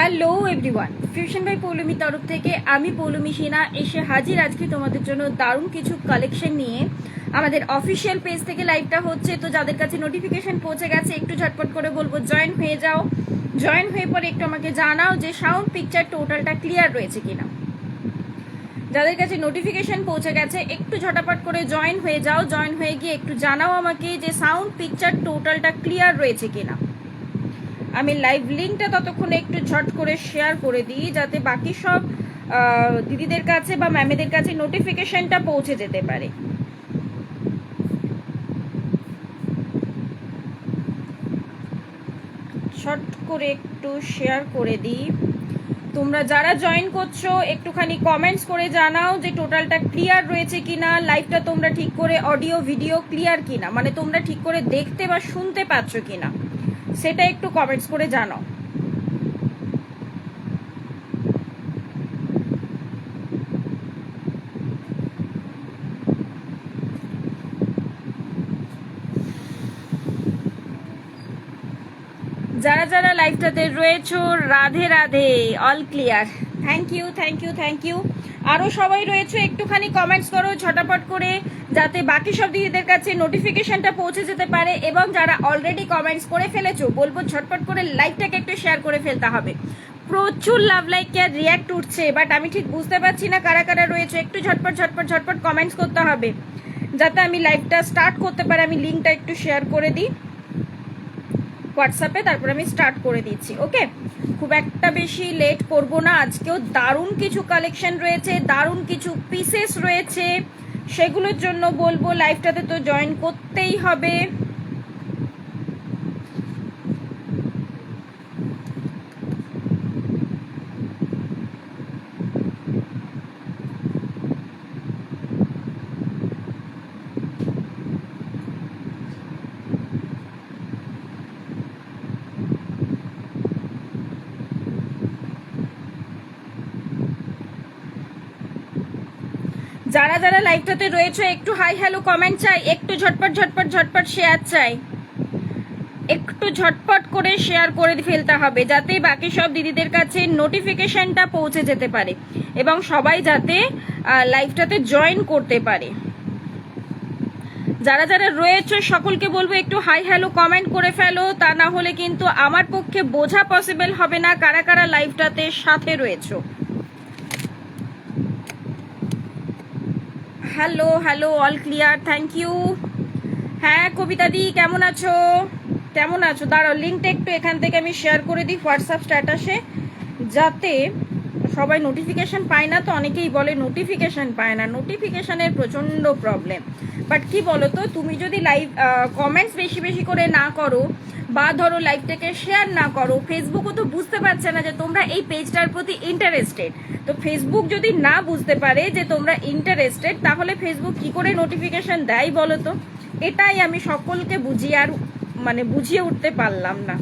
Hello everyone, fusion by Poulami তরফ থেকে আমি পৌলমি সিনা এসে হাজির আজকে তোমাদের জন্য দারুণ কিছু কালেকশন নিয়ে। আমাদের অফিসিয়াল পেজ থেকে লাইভটা হচ্ছে, তো যাদের কাছে নোটিফিকেশন পৌঁছে গেছে একটু ঝটপট করে বলবো জয়েন হয়ে যাও। জয়েন হয়ে পরে একটু আমাকে জানাও যে সাউন্ড পিকচার টোটালটা ক্লিয়ার রয়েছে কিনা। যাদের কাছে নোটিফিকেশন পৌঁছে গেছে একটু ঝটাপট করে জয়েন হয়ে যাও। জয়েন হয়ে গিয়ে একটু জানাও আমাকে যে সাউন্ড পিকচার টোটালটা ক্লিয়ার রয়েছে কিনা। আমি লাইভ লিঙ্কটা ততক্ষণে একটু ঝট করে শেয়ার করে দিই যাতে বাকি সব দিদিদের কাছে বা ম্যামেদের কাছে নোটিফিকেশনটা পৌঁছে যেতে পারে। ঝট করে একটু শেয়ার করে দিই। তোমরা যারা জয়েন করছো একটুখানি কমেন্টস করে জানাও যে টোটালটা ক্লিয়ার রয়েছে কিনা, লাইভটা তোমরা ঠিক করে অডিও ভিডিও ক্লিয়ার কিনা, মানে তোমরা ঠিক করে দেখতে বা শুনতে পাচ্ছ কিনা সেটা একটু কমেন্টস করে জানাও। যারা যারা লাইভটাতে রয়েছো Radhe Radhe, all clear, thank you thank you thank you. আরও সবাই রয়েছে একটুখানি কমেন্টস করো ঝটাপট করে যাতে বাকি সব দিদিদের কাছে নোটিফিকেশনটা পৌঁছে যেতে পারে। এবং যারা অলরেডি কমেন্টস করে ফেলেছো বলবো ঝটপট করে লাইভটাকে একটু শেয়ার করে ফেলতে হবে। প্রচুর লাভ লাইক আর রিয়াক্ট উঠছে, বাট আমি ঠিক বুঝতে পারছি না কারা কারা রয়েছে। একটু ঝটপট ঝটপট ঝটপট কমেন্টস করতে হবে যাতে আমি লাইভটা স্টার্ট করতে পারি। আমি লিঙ্কটা একটু শেয়ার করে দিই হোয়াটসঅ্যাপে, তারপর আমি স্টার্ট করে দিচ্ছি। ওকে, খুব একটা বেশি লেট করব না। আজকেও দারুণ কিছু কালেকশন রয়েছে, দারুণ কিছু পিসেস রয়েছে, সেগুলোর জন্য বলবো লাইভটাতে তো জয়েন করতেই হবে। যারা যারা লাইভটাতে রয়েছে একটু হাই হ্যালো কমেন্ট চাই, একটু ঝটপট ঝটপট ঝটপট শেয়ার চাই, একটু ঝটপট করে শেয়ার করে ফেলতে হবে যাতে বাকি সব দিদিদের কাছে নোটিফিকেশনটা পৌঁছে যেতে পারে এবং সবাই যাতে লাইভটাতে জয়েন করতে পারে। যারা যারা রয়েছে সকলকে বলবো একটু হাই হ্যালো কমেন্ট করে ফেলো, তা না হলে কিন্তু আমার পক্ষে বোঝা পসিবল হবে না কারা কারা লাইভটাতে সাথে রয়েছে। Hello hello, all clear, thank you. হ্যাঁ কবিতা দি কেমন আছো? কেমন আছো? দাঁড়াও লিঙ্কটা একটু এখান থেকে আমি শেয়ার করে দিই হোয়াটসঅ্যাপ স্ট্যাটাসে যাতে সবাই নোটিফিকেশন পায় না। তো অনেকেই বলে নোটিফিকেশন পায় না, নোটিফিকেশনের প্রচণ্ড প্রবলেম। বাট কি বলো তো, তুমি যদি লাইভ কমেন্টস বেশি বেশি করে না করো বা ধরো লাইভটাকে শেয়ার না করো, ফেসবুকও তো বুঝতে পারছে না যে তোমরা এই পেজটার প্রতি ইন্টারেস্টেড। তো ফেসবুক যদি না বুঝতে পারে যে তোমরা ইন্টারেস্টেড, তাহলে ফেসবুক কি করে নোটিফিকেশন দেয় বলো তো? এটাই আমি সকলকে বুঝিয়ে উঠতে পারলাম না।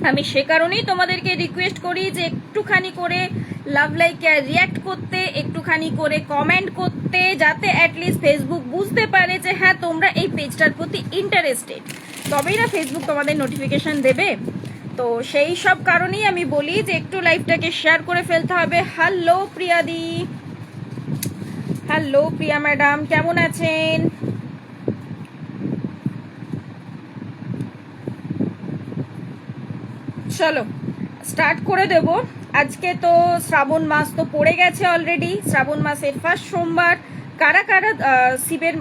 আমি সে কারণেই তোমাদেরকে রিকোয়েস্ট করি যে একটুখানি করে লাভ লাইক রিয়াক্ট করতে, একটুখানি করে কমেন্ট করতে, যাতে অ্যাটলিস্ট ফেসবুক বুঝতে পারে যে হ্যাঁ তোমরা এই পেজটার প্রতি ইন্টারেস্টেড, তবেই না ফেসবুক তোমাদের নোটিফিকেশন দেবে। তো সেই সব কারণেই আমি বলি যে একটু লাইভটাকে শেয়ার করে ফেলতে হবে। হ্যালো প্রিয়াদি, হ্যালো প্রিয়া ম্যাডাম, কেমন আছেন? চলো স্টার্ট করে দেব। আজকে তো শ্রাবণ মাস তো পড়ে গেছে অলরেডি, শ্রাবণ মাসের ফার্স্ট সোমবার। কারা কারা শিবের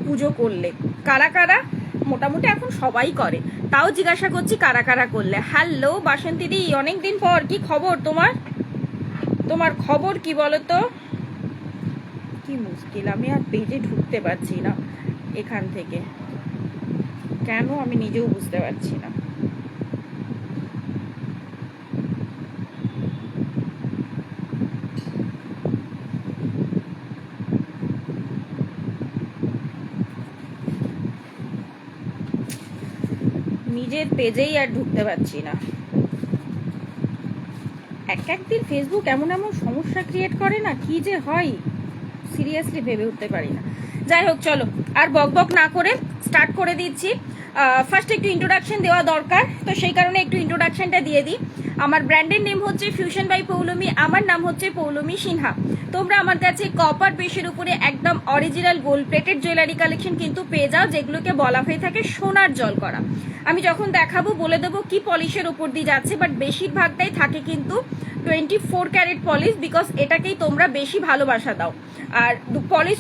পুজো করলে, কারা কারা? মোটামুটি এখন সবাই করে, তাও জিজ্ঞাসা করছি কারা কারা করলে। হ্যালো বাসন্তী দি, অনেকদিন পর, কি খবর তোমার? তোমার খবর কি বলো তো? কি মুশকিল, আমি আর পেজে ঢুকতে পারছি না এখান থেকে, কেন আমি নিজেও বুঝতে পারছি না। নিজের পেজেই আর ঢুকতে পারছি না। একদিন ফেসবুক এমন এমন সমস্যা ক্রিয়েট করে না, কি যে হয় সিরিয়াসলি ভেবে উঠতে পারি না। যাই হোক চলো আর বকবক না করে স্টার্ট করে দিচ্ছি। ফার্স্ট একটু ইন্ট্রোডাকশন দেওয়া দরকার, তো সেই কারণে একটু ইন্ট্রোডাকশনটা দিয়ে দিই। আমার ব্র্যান্ডের নেম হচ্ছে ফিউশন বাই পৌলমি, আমার নাম হচ্ছে পৌলমি সিনহা। তোমরা আমার কাছে কপার বেসের উপরে একদম original gold plated jewellery collection কিন্তু পেয়ে যাও, যেগুলোকে বলা হয়ে থাকে সোনার জল করা। আমি যখন দেখাবো বলে দেবো কি পলিশের উপর দিয়ে যাচ্ছে, বাট বেশিরভাগটাই থাকে কিন্তু 24 ক্যারেট পলিশ, বিকজ এটাকেই তোমরা বেশি ভালোবাসা দাও। আর পলিশ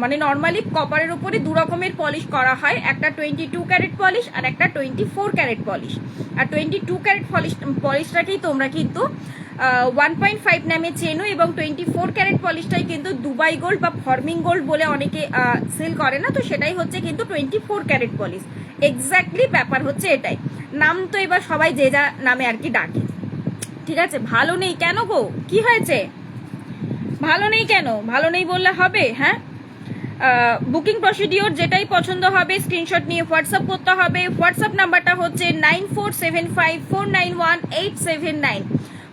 মানে নর্মালি কপারের উপরে দু রকমের পলিশ করা হয়, একটা 22 ক্যারেট পলিশ আর একটা 24 ক্যারেট পলিশ। আর 22 ক্যারেট পলিশটাকেই তোমরা কিন্তু 1.5 নামে চেনো, এবং 24 ক্যারেট পলিশটাই কিন্তু দুবাই গোল্ড বা ফর্মিং গোল্ড বলে অনেকে সেল করে না, তো সেটাই হচ্ছে কিন্তু 24 ক্যারেট পলিশ। এক্স্যাক্টলি ব্যাপার হচ্ছে এটাই। নাম তো এবার সবাই যে যা নামে আর কি ডাকে, ঠিক আছে? ভালো নেই কেন গো, কি হয়েছে? ভালো নেই কেন? ভালো নেই বললে হবে? হ্যাঁ, বুকিং প্রসিডিওর যেটাই পছন্দ হবে স্ক্রিনশট নিয়ে হোয়াটসঅ্যাপ করতে হবে। হোয়াটসঅ্যাপ নাম্বারটা হচ্ছে 9475491879।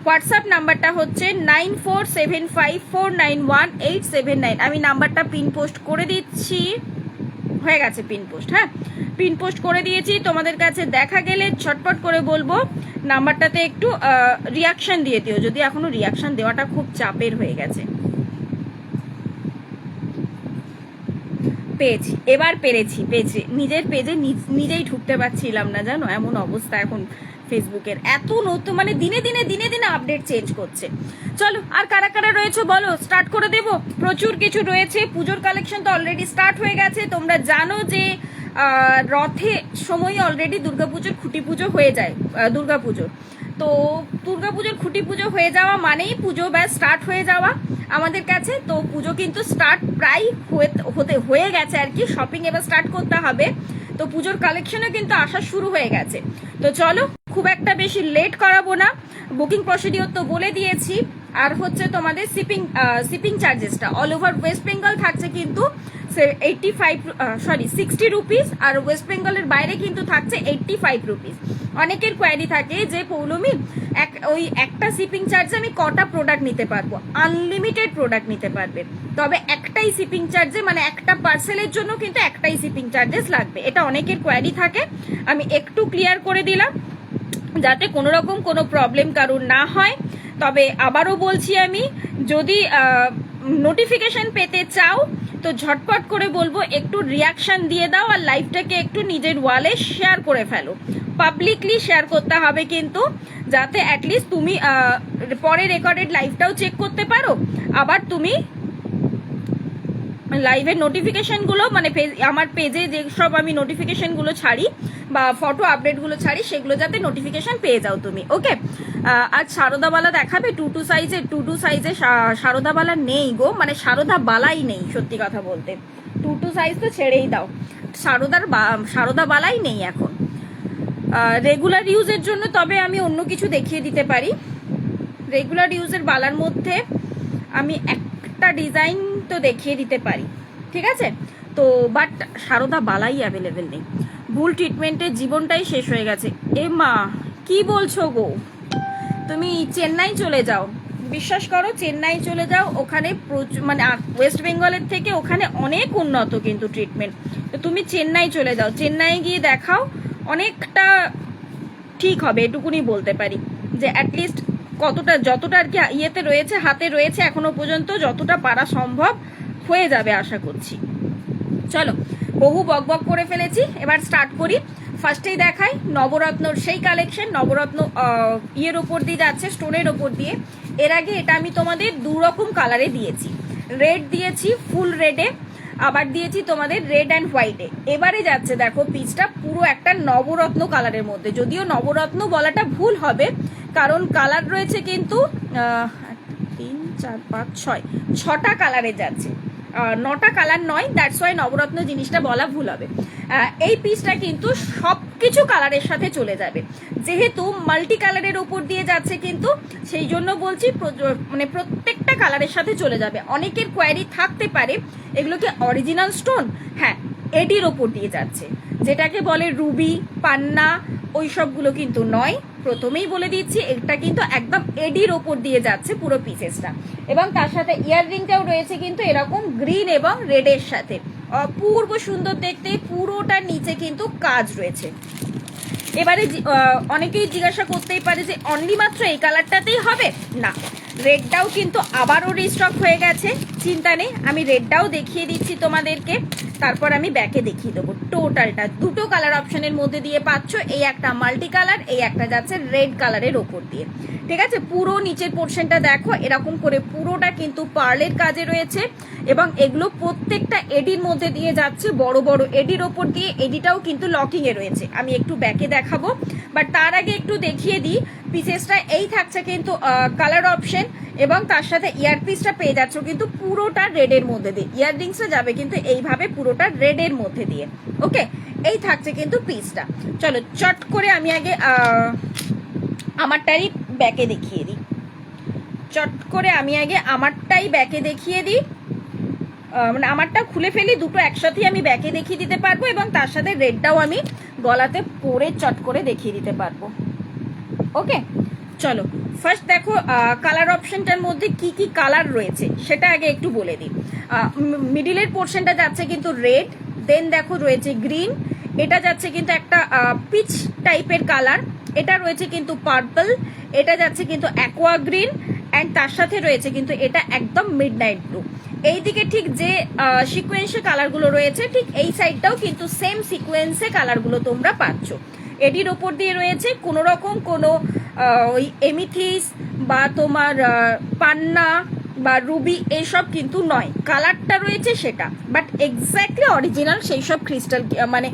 হোয়াটসঅ্যাপ নাম্বারটা হচ্ছে 9475491879। আমি নাম্বারটা পিন পোস্ট করে দিচ্ছি, হয়ে গেছে পিন পোস্ট। হ্যাঁ, পিন পোস্ট করে দিয়েছি। তোমাদের কাছে দেখা গেলে ছটপট করে বলবো নাম্বারটাতে একটু রিয়াকশন দিয়ে দিও, যদি এখনো রিয়াকশন দেওয়াটা খুব চাপের হয়ে গেছে। পেয়েছি, এবার পেরেছি। নিজের পেজে নিজেই ঢুকতে পারছিলাম না, জানো, এমন অবস্থা এখন ফেসবুকের। এত নতুন মানে দিনে দিনে আপডেট চেঞ্জ করছে। চলো, আর কারা কারা রয়েছে বলো, স্টার্ট করে দেবো। প্রচুর কিছু রয়েছে। পুজোর কালেকশন তো অলরেডি স্টার্ট হয়ে গেছে। তোমরা জানো যে রথে সময় অলরেডি দুর্গাপুজোর খুঁটি পুজো হয়ে যায়, দুর্গাপুজোর। তো দুর্গাপুজোর খুঁটি পুজো হয়ে যাওয়া মানেই পুজো ব্যাস স্টার্ট হয়ে যাওয়া আমাদের কাছে। তো পুজো কিন্তু স্টার্ট প্রায় হয়ে গেছে আর কি, শপিং এবার স্টার্ট করতে হবে। তো পুজোর কালেকশনও কিন্তু আসা শুরু হয়ে গেছে। তো চলো, খুব একটা বেশি লেট করাবো না। বুকিং প্রসিডিওর তো বলে দিয়েছি। আর হচ্ছে তোমাদের শিপিং চার্জেসটা অল ওভার ওয়েস্ট বেঙ্গল থাকছে কিন্তু 60 রুপিস, আর ওয়েস্ট বেঙ্গলের বাইরে কিন্তু থাকছে 85 রুপিস। অনেকের কোয়ারি থাকে যে পৌলমি ওই একটা শিপিং চার্জে আমি কটা প্রোডাক্ট নিতে পারবো? আনলিমিটেড প্রোডাক্ট নিতে পারবে, তবে একটাই শিপিং চার্জে, মানে একটা পার্সেলের জন্য কিন্তু একটাই শিপিং চার্জেস লাগবে। এটা অনেকের কোয়ারি থাকে, আমি একটু ক্লিয়ার করে দিলাম যাতে কোনো রকম কোনো প্রবলেম কারোর না হয়। তবে আবারও বলছি, আমি যদি নোটিফিকেশন পেতে চাও তো ঝটপট করে বলবো একটু রিয়াকশন দিয়ে দাও, আর লাইভটাকে একটু নিজের ওয়ালে শেয়ার করে ফেলো। পাবলিকলি শেয়ার করতে হবে কিন্তু, যাতে অ্যাটলিস্ট তুমি পরে রেকর্ডেড লাইভটাও চেক করতে পারো। আবার তুমি লাইভের নোটিফিকেশনগুলো মানে আমার পেজে যেসব আমি নোটিফিকেশনগুলো ছাড়ি বা ফটো আপডেটগুলো ছাড়ি, সেগুলো যাতে নোটিফিকেশন পেয়ে যাও তুমি। ওকে, আজ সারদাবালা দেখাবে 22 সাইজে। 22 সাইজে সারদাবালা নেই গো, মানে সারদাবালাই নেই সত্যি কথা বলতে। 22 সাইজ তো ছেড়েই দাও, সারদাবালাই নেই এখন। রেগুলার ইউজের জন্য তবে আমি অন্য কিছু দেখিয়ে দিতে পারি। রেগুলার ইউজের বালার মধ্যে আমি একটা ডিজাইন তো দেখিয়ে দিতে পারি, ঠিক আছে? তো বাট সারদা বালাই অ্যাভেলেবেল নেই। ভুল ট্রিটমেন্টের জীবনটাই শেষ হয়ে গেছে। এ মা, কি বলছো গো? তুমি চেন্নাই চলে যাও, বিশ্বাস করো, চেন্নাই চলে যাও। ওখানে মানে ওয়েস্ট বেঙ্গলের থেকে ওখানে অনেক উন্নত কিন্তু ট্রিটমেন্ট। তো তুমি চেন্নাই চলে যাও, চেন্নাই গিয়ে দেখাও, অনেকটা ঠিক হবে এটুকুনি বলতে পারি। যে অ্যাটলিস্ট যতটা আর কি ইয়েতে রয়েছে, হাতে রয়েছে এখনো পর্যন্ত, যতটা পারা সম্ভব হয়ে যাবে আশা করছি। চলো, বহু বকবক করে ফেলেছি, এবার স্টার্ট করি। ফার্স্টেই দেখাই নবরত্নর সেই কালেকশন। নবরত্ন ইয়ের ওপর দিয়ে যাচ্ছে, স্টোনের ওপর দিয়ে। এর আগে এটা আমি তোমাদের দু রকম কালারে দিয়েছি, রেড দিয়েছি ফুল রেডে, আবার দিয়েছি তোমাদের রেড অ্যান্ড হোয়াইটে। এবারে যাচ্ছে দেখো পিসটা পুরো একটা নবরত্ন কালারের মধ্যে, যদিও নবরত্ন বলাটা ভুল হবে, কারণ কালার রয়েছে কিন্তু 3, 4, 5, 6টা কালারে যাচ্ছে, 9টা কালার নয়। দ্যাটস ওয়াই নবরত্ন জিনিসটা বলা ভুল হবে। এই পিসটা কিন্তু সবকিছু কালারের সাথে চলে যাবে, যেহেতু মাল্টি কালারের উপর দিয়ে যাচ্ছে কিন্তু, সেই জন্য বলছি মানে প্রত্যেকটা কালারের সাথে চলে যাবে। অনেকের কোয়ারি থাকতে পারে এগুলো কি অরিজিনাল স্টোন? হ্যাঁ, এডির ওপর দিয়ে যাচ্ছে, যেটাকে বলে রুবি, পান্না, ওই সবগুলো কিন্তু নয়। প্রথমেই বলে দিচ্ছি, এটা কিন্তু একদম এডির ওপর দিয়ে যাচ্ছে পুরো পিসেসটা, এবং তার সাথে ইয়াররিংটাও রয়েছে কিন্তু এরকম গ্রিন এবং রেডের সাথে, অপূর্ব সুন্দর দেখতে। পুরোটার নিচে কিন্তু কাজ রয়েছে, এবারে অনেকেই জিজ্ঞাসা করতেই পারে যে অনলি মাত্র এই কালারটাতেই হবে, না, রেডটাও কিন্তু আবারও রিস্টক হয়ে গেছে, চিন্তা নেই, আমি রেডটাও দেখিয়ে দিচ্ছি তোমাদেরকে, তারপর আমি ব্যাকে দেখিয়ে দেবো। টোটালটা দুটো কালার অপশনের মধ্যে দিয়ে পাচ্ছ, এই একটা মাল্টি কালার, এই একটা যাচ্ছে রেড কালারের ওপর দিয়ে, ঠিক আছে। পুরো নিচের পোর্শনটা দেখো এরকম করে পুরোটা কিন্তু পার্লের কাজে রয়েছে, এবং এগুলো প্রত্যেকটা এডির মধ্যে দিয়ে যাচ্ছে, বড় বড় এডির ওপর দিয়ে, এডিটাও কিন্তু লকিং এ রয়েছে, আমি একটু ব্যাকে দেখাবো, বাট তার আগে একটু দেখিয়ে দিই পিসেসটা। এই থাকছে কিন্তু কালার অপশন, এবং তার সাথে ইয়ারপিসটা পেয়ে যাচ্ছ কিন্তু পুরোটা রেডের মধ্যে দিয়ে, ইয়াররিংসটা যাবে কিন্তু এইভাবে পুরোটা রেডের মধ্যে দিয়ে, ওকে। এই থাকছে কিন্তু পিসটা। চলো চট করে আমি আগে আমারটাই ব্যাকে দেখিয়ে দিই, চট করে আমি আগে আমারটাই ব্যাকে দেখিয়ে দিই, মানে আমারটা খুলে ফেলি, দুটো একসাথেই আমি ব্যাকে দেখিয়ে দিতে পারবো, এবং তার সাথে রেডটাও আমি গলাতে পরে চট করে দেখিয়ে দিতে পারবো, ওকে। চলো ফার্স্ট দেখো কালার অপশনটার মধ্যে কি কি কালার রয়েছে সেটা আগে একটু বলে দিই। মিডিলের পোর্শনটা যাচ্ছে কিন্তু রেড, দেন দেখো রয়েছে গ্রিন, এটা যাচ্ছে কিন্তু একটা পিচ টাইপের কালার, এটা রয়েছে কিন্তু পার্পল, এটা যাচ্ছে কিন্তু অ্যাকোয়া গ্রিন, অ্যান্ড তার সাথে রয়েছে কিন্তু এটা একদম মিডনাইট ব্লু। এইদিকে ঠিক যে সিকোয়েন্সে কালারগুলো রয়েছে, ঠিক এই সাইডটাও কিন্তু সেম সিকোয়েন্সে কালারগুলো তোমরা পাচ্ছ। এটির ওপর দিয়ে রয়েছে কোনো রকম কোনো ওই এমিথিস বা তোমার পান্না বা রুবি এইসব কিন্তু নয়, কালারটা রয়েছে সেটা, বাট এক্স্যাক্টলি অরিজিনাল সেই সব ক্রিস্টাল মানে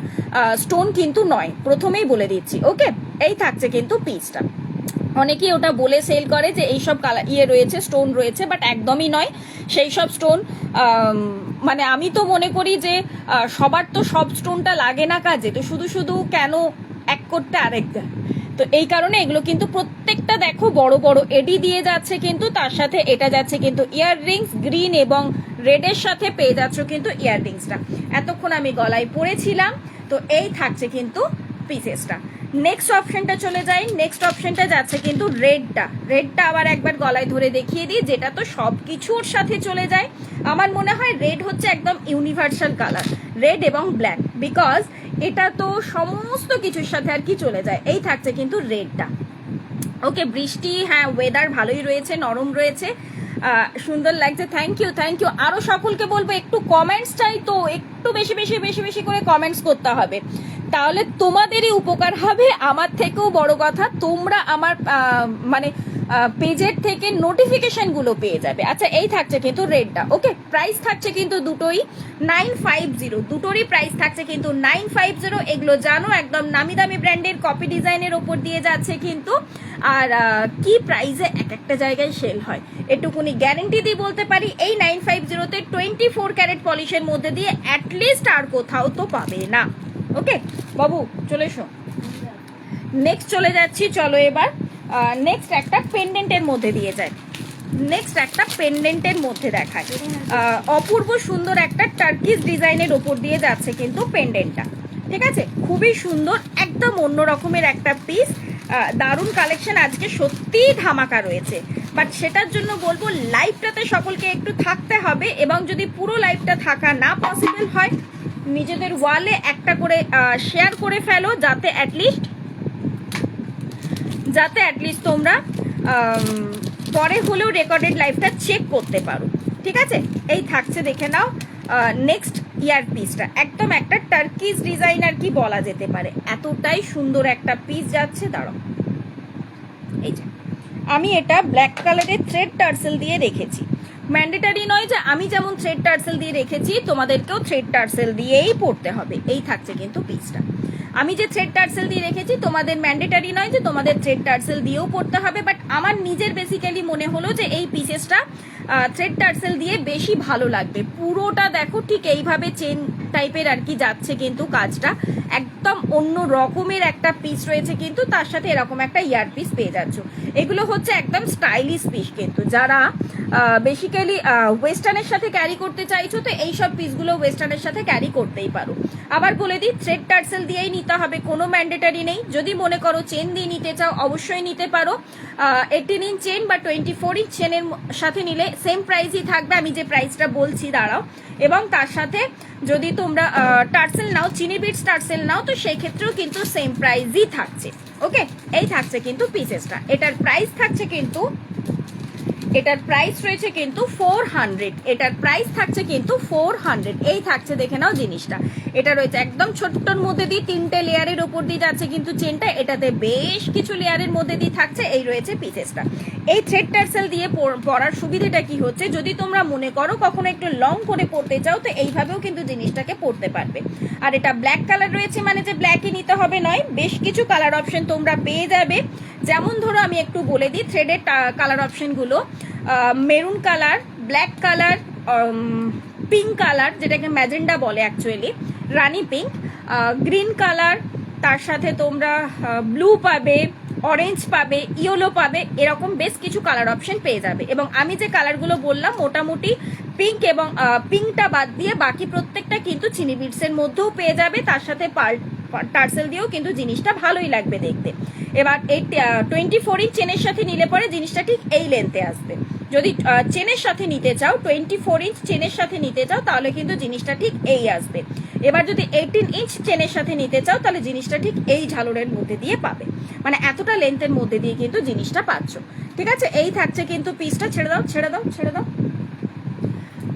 স্টোন কিন্তু নয়, প্রথমেই বলে দিচ্ছি, ওকে। এই থাকছে কিন্তু পিসটা। অনেকেই ওটা বলে সেল করে যে এইসব কালার রয়েছে, স্টোন রয়েছে, বাট একদমই নয় সেই সব স্টোন। মানে আমি তো মনে করি যে সবার তো সব স্টোনটা লাগে না কাজে, তো শুধু শুধু কেন এক করতে আরেকটা, তো এই কারণে এগুলো কিন্তু প্রত্যেকটা দেখো বড় বড় এডি দিয়ে যাচ্ছে কিন্তু, তার সাথে এটা যাচ্ছে কিন্তু ইয়াররিংস, গ্রিন এবং রেডের সাথে পেয়ে যাচ্ছ কিন্তু ইয়াররিংসটা। এতক্ষণ আমি গলায় পরেছিলাম, তো এই থাকছে কিন্তু পিসেসটা। নেক্সট অপশনটা চলে যাই, নেক্সট অপশনটা যাচ্ছে কিন্তু রেডটা আবার একবার গলায় ধরে দেখিয়ে দিই, যেটা তো সব কিছুর সাথে চলে যায়। আমার মনে হয় রেড হচ্ছে একদম ইউনিভার্সাল কালার, রেড এবং ব্ল্যাক, বিকজ এটা তো সমস্ত কিছুর সাথে আর কি চলে যায়। এই থাকছে কিন্তু রেডটা, ওকে। বৃষ্টি, হ্যাঁ ওয়েদার ভালোই রয়েছে, নরম রয়েছে, সুন্দর লাগছে, থ্যাংক ইউ থ্যাংক ইউ। আরো সকলকে বলবো একটু কমেন্টস চাই, তো একটু বেশি বেশি বেশি বেশি করে কমেন্টস করতে হবে, তাহলে তোমাদেরই উপকার হবে, আমার থেকেও বড় কথা তোমরা আমার মানে পেজের থেকে নোটিফিকেশন গুলো পেয়ে যাবে। আচ্ছা এই থাকছে কিন্তু রেডটা, ওকে। প্রাইস থাকছে কিন্তু দুটোই 950, দুটোরই প্রাইস থাকছে কিন্তু 950। এগুলো জানো একদম নামি দামি ব্র্যান্ডের কপি ডিজাইনের ওপর দিয়ে যাচ্ছে কিন্তু, আর কি প্রাইসে এক একটা জায়গায় সেল হয় এটুকুনি গ্যারেন্টি দিয়ে বলতে পারি। এই 950-তে 24 ক্যারেট পলিশের মধ্যে দিয়ে অ্যাটলিস্ট আর কোথাও তো পাবে না, ওকে। বাবু চলে এসো, নেক্সট চলে যাচ্ছি। চলো এবার নেক্সট একটা পেন্ডেন্টের মধ্যে দিয়ে যায়, নেক্সট একটা পেন্ডেন্টের মধ্যে দেখায়, অপূর্ব সুন্দর একটা টার্কিশ ডিজাইনের ওপর দিয়ে যাচ্ছে কিন্তু পেন্ডেন্টটা, ঠিক আছে। খুবই সুন্দর, একদম অন্য রকমের একটা পিস, দারুণ কালেকশন আজকে সত্যিই ধামাকা রয়েছে, বাট সেটার জন্য বলবো লাইভটাতে সকলকে একটু থাকতে হবে, এবং যদি পুরো লাইভটা থাকা না পসিবল হয় নিজেদের ওয়ালে একটা করে শেয়ার করে ফেলো, যাতে অ্যাটলিস্ট তোমরা পরে হলেও রেকর্ডেড লাইভটা চেক করতে পারো, ঠিক আছে। এই থাকছে দেখে নাও নেক্সট ইয়ার পিসটা, একদম একটা টার্কিশ ডিজাইন আর কি বলা যেতে পারে, এতটাই সুন্দর একটা পিস যাচ্ছে। দাঁড়াও, এই যে আমি এটা ব্ল্যাক কালারের থ্রেড টার্সেল দিয়ে রেখেছি, ম্যান্ডেটারি নয় যে আমি যেমন থ্রেড টার্সেল দিয়ে রেখেছি তোমাদেরকেও থ্রেড টার্সেল দিয়েই পড়তে হবে। এই থাকছে কিন্তু পিসটা, আমি যে থ্রেড টার্সেল দিয়ে রেখেছি তোমাদের ম্যান্ডেটারি নয় যে তোমাদের থ্রেড টার্সেল দিয়েও পড়তে হবে, বাট আমার নিজের বেসিক্যালি মনে হলো যে এই পিসেসটা থ্রেড টার্সেল দিয়ে বেশি ভালো লাগবে। পুরোটা দেখো ঠিক এইভাবে চেন টাইপের আর কি যাচ্ছে কিন্তু কাজটা, একদম অন্য রকমের একটা পিস রয়েছে কিন্তু, তার সাথে এরকম একটা ইয়ার পিস পেয়ে যাচ্ছ। এগুলো হচ্ছে একদম স্টাইলিশ পিস কিন্তু, যারা বেসিক্যালি ওয়েস্টার্নের সাথে ক্যারি করতে চাইছো তো এইসব পিসগুলো ওয়েস্টার্নের সাথে ক্যারি করতেই পারো। আবার বলে দিই থ্রেড টার্সেল দিয়েই নিতে নিতে হবে কোনো ম্যান্ডেটারি নেই। যদি মনে করো চেন দিয়ে নিতে চাও অবশ্যই নিতে পারো। 18 ইঞ্চ চেন বা 24 ইঞ্চ চেনের সাথে নিলে সেম প্রাইসই থাকবে, আমি যে প্রাইসটা বলছি দাঁড়াও। এবং তার সাথে যদি তোমরা টার্সেল নাও, চিনি বিটস টার্সেল নাও, তো সেই ক্ষেত্রেও কিন্তু সেম প্রাইসই থাকছে। ওকে, এই থাকছে কিন্তু পিসেসটা। এটার প্রাইস থাকছে কিন্তু, এটার প্রাইস রয়েছে কিন্তু 400, এটার প্রাইস থাকছে কিন্তু 400। এই থাকছে, দেখে নাও জিনিসটা। এটা রয়েছে একদম ছোট্টর মধ্যে দিয়ে 3টে লেয়ারের উপর দিয়ে যাচ্ছে কিন্তু চেনটা, এটাতে বেশ কিছু লেয়ারের মধ্যে দিয়ে থাকছে। এই রয়েছে পিসেসটা। এই থ্রেড টার্সেল দিয়ে পরার সুবিধাটা কি হচ্ছে, যদি তোমরা মনে করো কখনো একটু লং করে পড়তে চাও তো এইভাবেও কিন্তু জিনিসটাকে পড়তে পারবে। আর এটা ব্ল্যাক কালার রয়েছে মানে যে ব্ল্যাকই নিতে হবে নয়, বেশ কিছু কালার অপশন তোমরা পেয়ে যাবে। যেমন ধরো আমি একটু বলে দিই থ্রেডের কালার অপশনগুলো, maroon colour, black colour, pink colour যেটাকে ম্যাজেন্ডা বলে অ্যাকচুয়ালি, রানি পিঙ্ক, গ্রিন কালার, তার সাথে তোমরা ব্লু পাবে, অরেঞ্জ পাবে, ইয়েলো পাবে, এরকম বেশ কিছু কালার অপশন পেয়ে যাবে। এবং আমি যে কালারগুলো বললাম মোটামুটি পিঙ্ক এবং পিঙ্কটা বাদ দিয়ে বাকি প্রত্যেকটা কিন্তু চিনি বিটসের মধ্যেও পেয়ে যাবে। তার সাথে টার্সেল দিয়েও কিন্তু জিনিসটা ভালোই লাগবে দেখতে। এবার এই 24 ইঞ্চ চেনের সাথে নিলে পরে জিনিসটা ঠিক এই লেন্থে আসবে। যদি চেনের সাথে নিতে চাও, 24 ইঞ্চ চেনের সাথে নিতে চাও, তাহলে কিন্তু জিনিসটা ঠিক এই আসবে। এবার যদি 18 ইঞ্চ চেনের সাথে নিতে চাও তাহলে জিনিসটা ঠিক এই ঝালরের মধ্যে দিয়ে পাবে, মানে এতটা লেন্থের মধ্যে দিয়ে কিন্তু জিনিসটা পাচ্ছ। ঠিক আছে, এই থাকছে কিন্তু পিসটা। ছেড়ে দাও ছেড়ে দাও ছেড়ে দাও।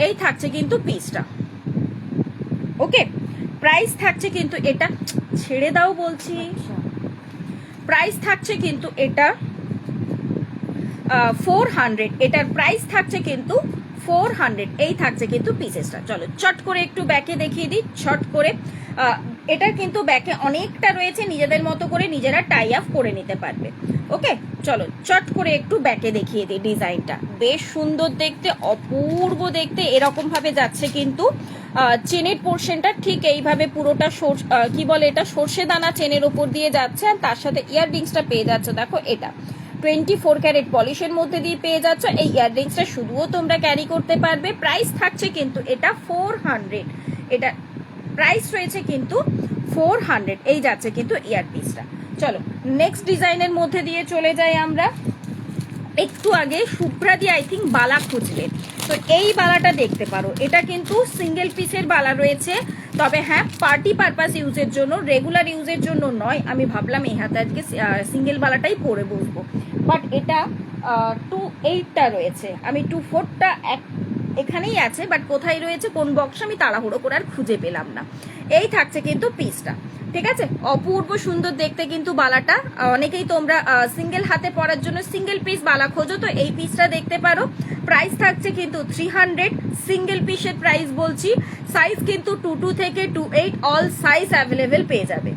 এই থাকছে কিন্তু পিসটা। ওকে, প্রাইস থাকছে কিন্তু এটা, ছেড়ে দাও বলছি। প্রাইস থাকছে কিন্তু এটা 400, এটার প্রাইস থাকছে কিন্তু 400। এই থাকছে কিন্তু পিসেসটা। চলো চট করে একটু ব্যাকে দেখিয়ে দিই শর্ট করে। এটার কিন্তু ব্যাকে অনেকটা রয়েছে, নিজেদের মতো করে নিজেরা টাই আপ করে নিতে পারবে। ওকে, চলো চট করে একটু ব্যাকে দেখিয়ে দিই। ডিজাইনটা বেশ সুন্দর দেখতে, অপূর্ব দেখতে। এরকম ভাবে যাচ্ছে কিন্তু চেনের পোর্শনটা ঠিক এইভাবে পুরোটা কি বলে এটা, সর্ষে দানা চেনের ওপর দিয়ে যাচ্ছে। আর তার সাথে ইয়াররিংসটা পেয়ে যাচ্ছে, দেখো এটা 24 ক্যারেট পলিশের মধ্যে দিয়ে পেয়ে যাচ্ছ। এই ইয়াররিংসটা শুধুও তোমরা ক্যারি করতে পারবে। প্রাইস থাকছে কিন্তু এটা 400, এটা প্রাইস রয়েছে কিন্তু 400। এই যাচ্ছে কিন্তু ইয়ারপিসটা। চলো নেক্সট ডিজাইনের মধ্যে দিয়ে চলে যাই আমরা। একটু আগে শুভ্রাদি আই থিঙ্ক বালা খুঁজলে, তো এই বালাটা দেখতে পারো। এটা কিন্তু সিঙ্গেল পিসের বালা রয়েছে, তবে হ্যাঁ পার্টি পারপাস ইউজের জন্য, রেগুলার ইউজের জন্য নয়। আমি ভাবলাম এই হাতে আজকে সিঙ্গেল বালাটাই পরে বসবো, বাট এটা 28টা রয়েছে। আমি 24টা এখানেই আছে, বাট কোথায় রয়েছে কোন বক্স আমি তাড়াহুড়ো করে আর খুঁজে পেলাম না। এই থাকছে কিন্তু পিসটা। ঠিক আছে, অপূর্ব সুন্দর দেখতে কিন্তু বালাটা। অনেকেই তোমরা সিঙ্গেল হাতে পরার জন্য সিঙ্গেল পিস বালা খোঁজো, তো এই পিসটা দেখতে পারো। প্রাইস থাকছে কিন্তু 300, সিঙ্গেল পিসের প্রাইস বলছি। সাইজ কিন্তু 22 থেকে 28 অল সাইজ অ্যাভেলেবেল পেয়ে যাবে।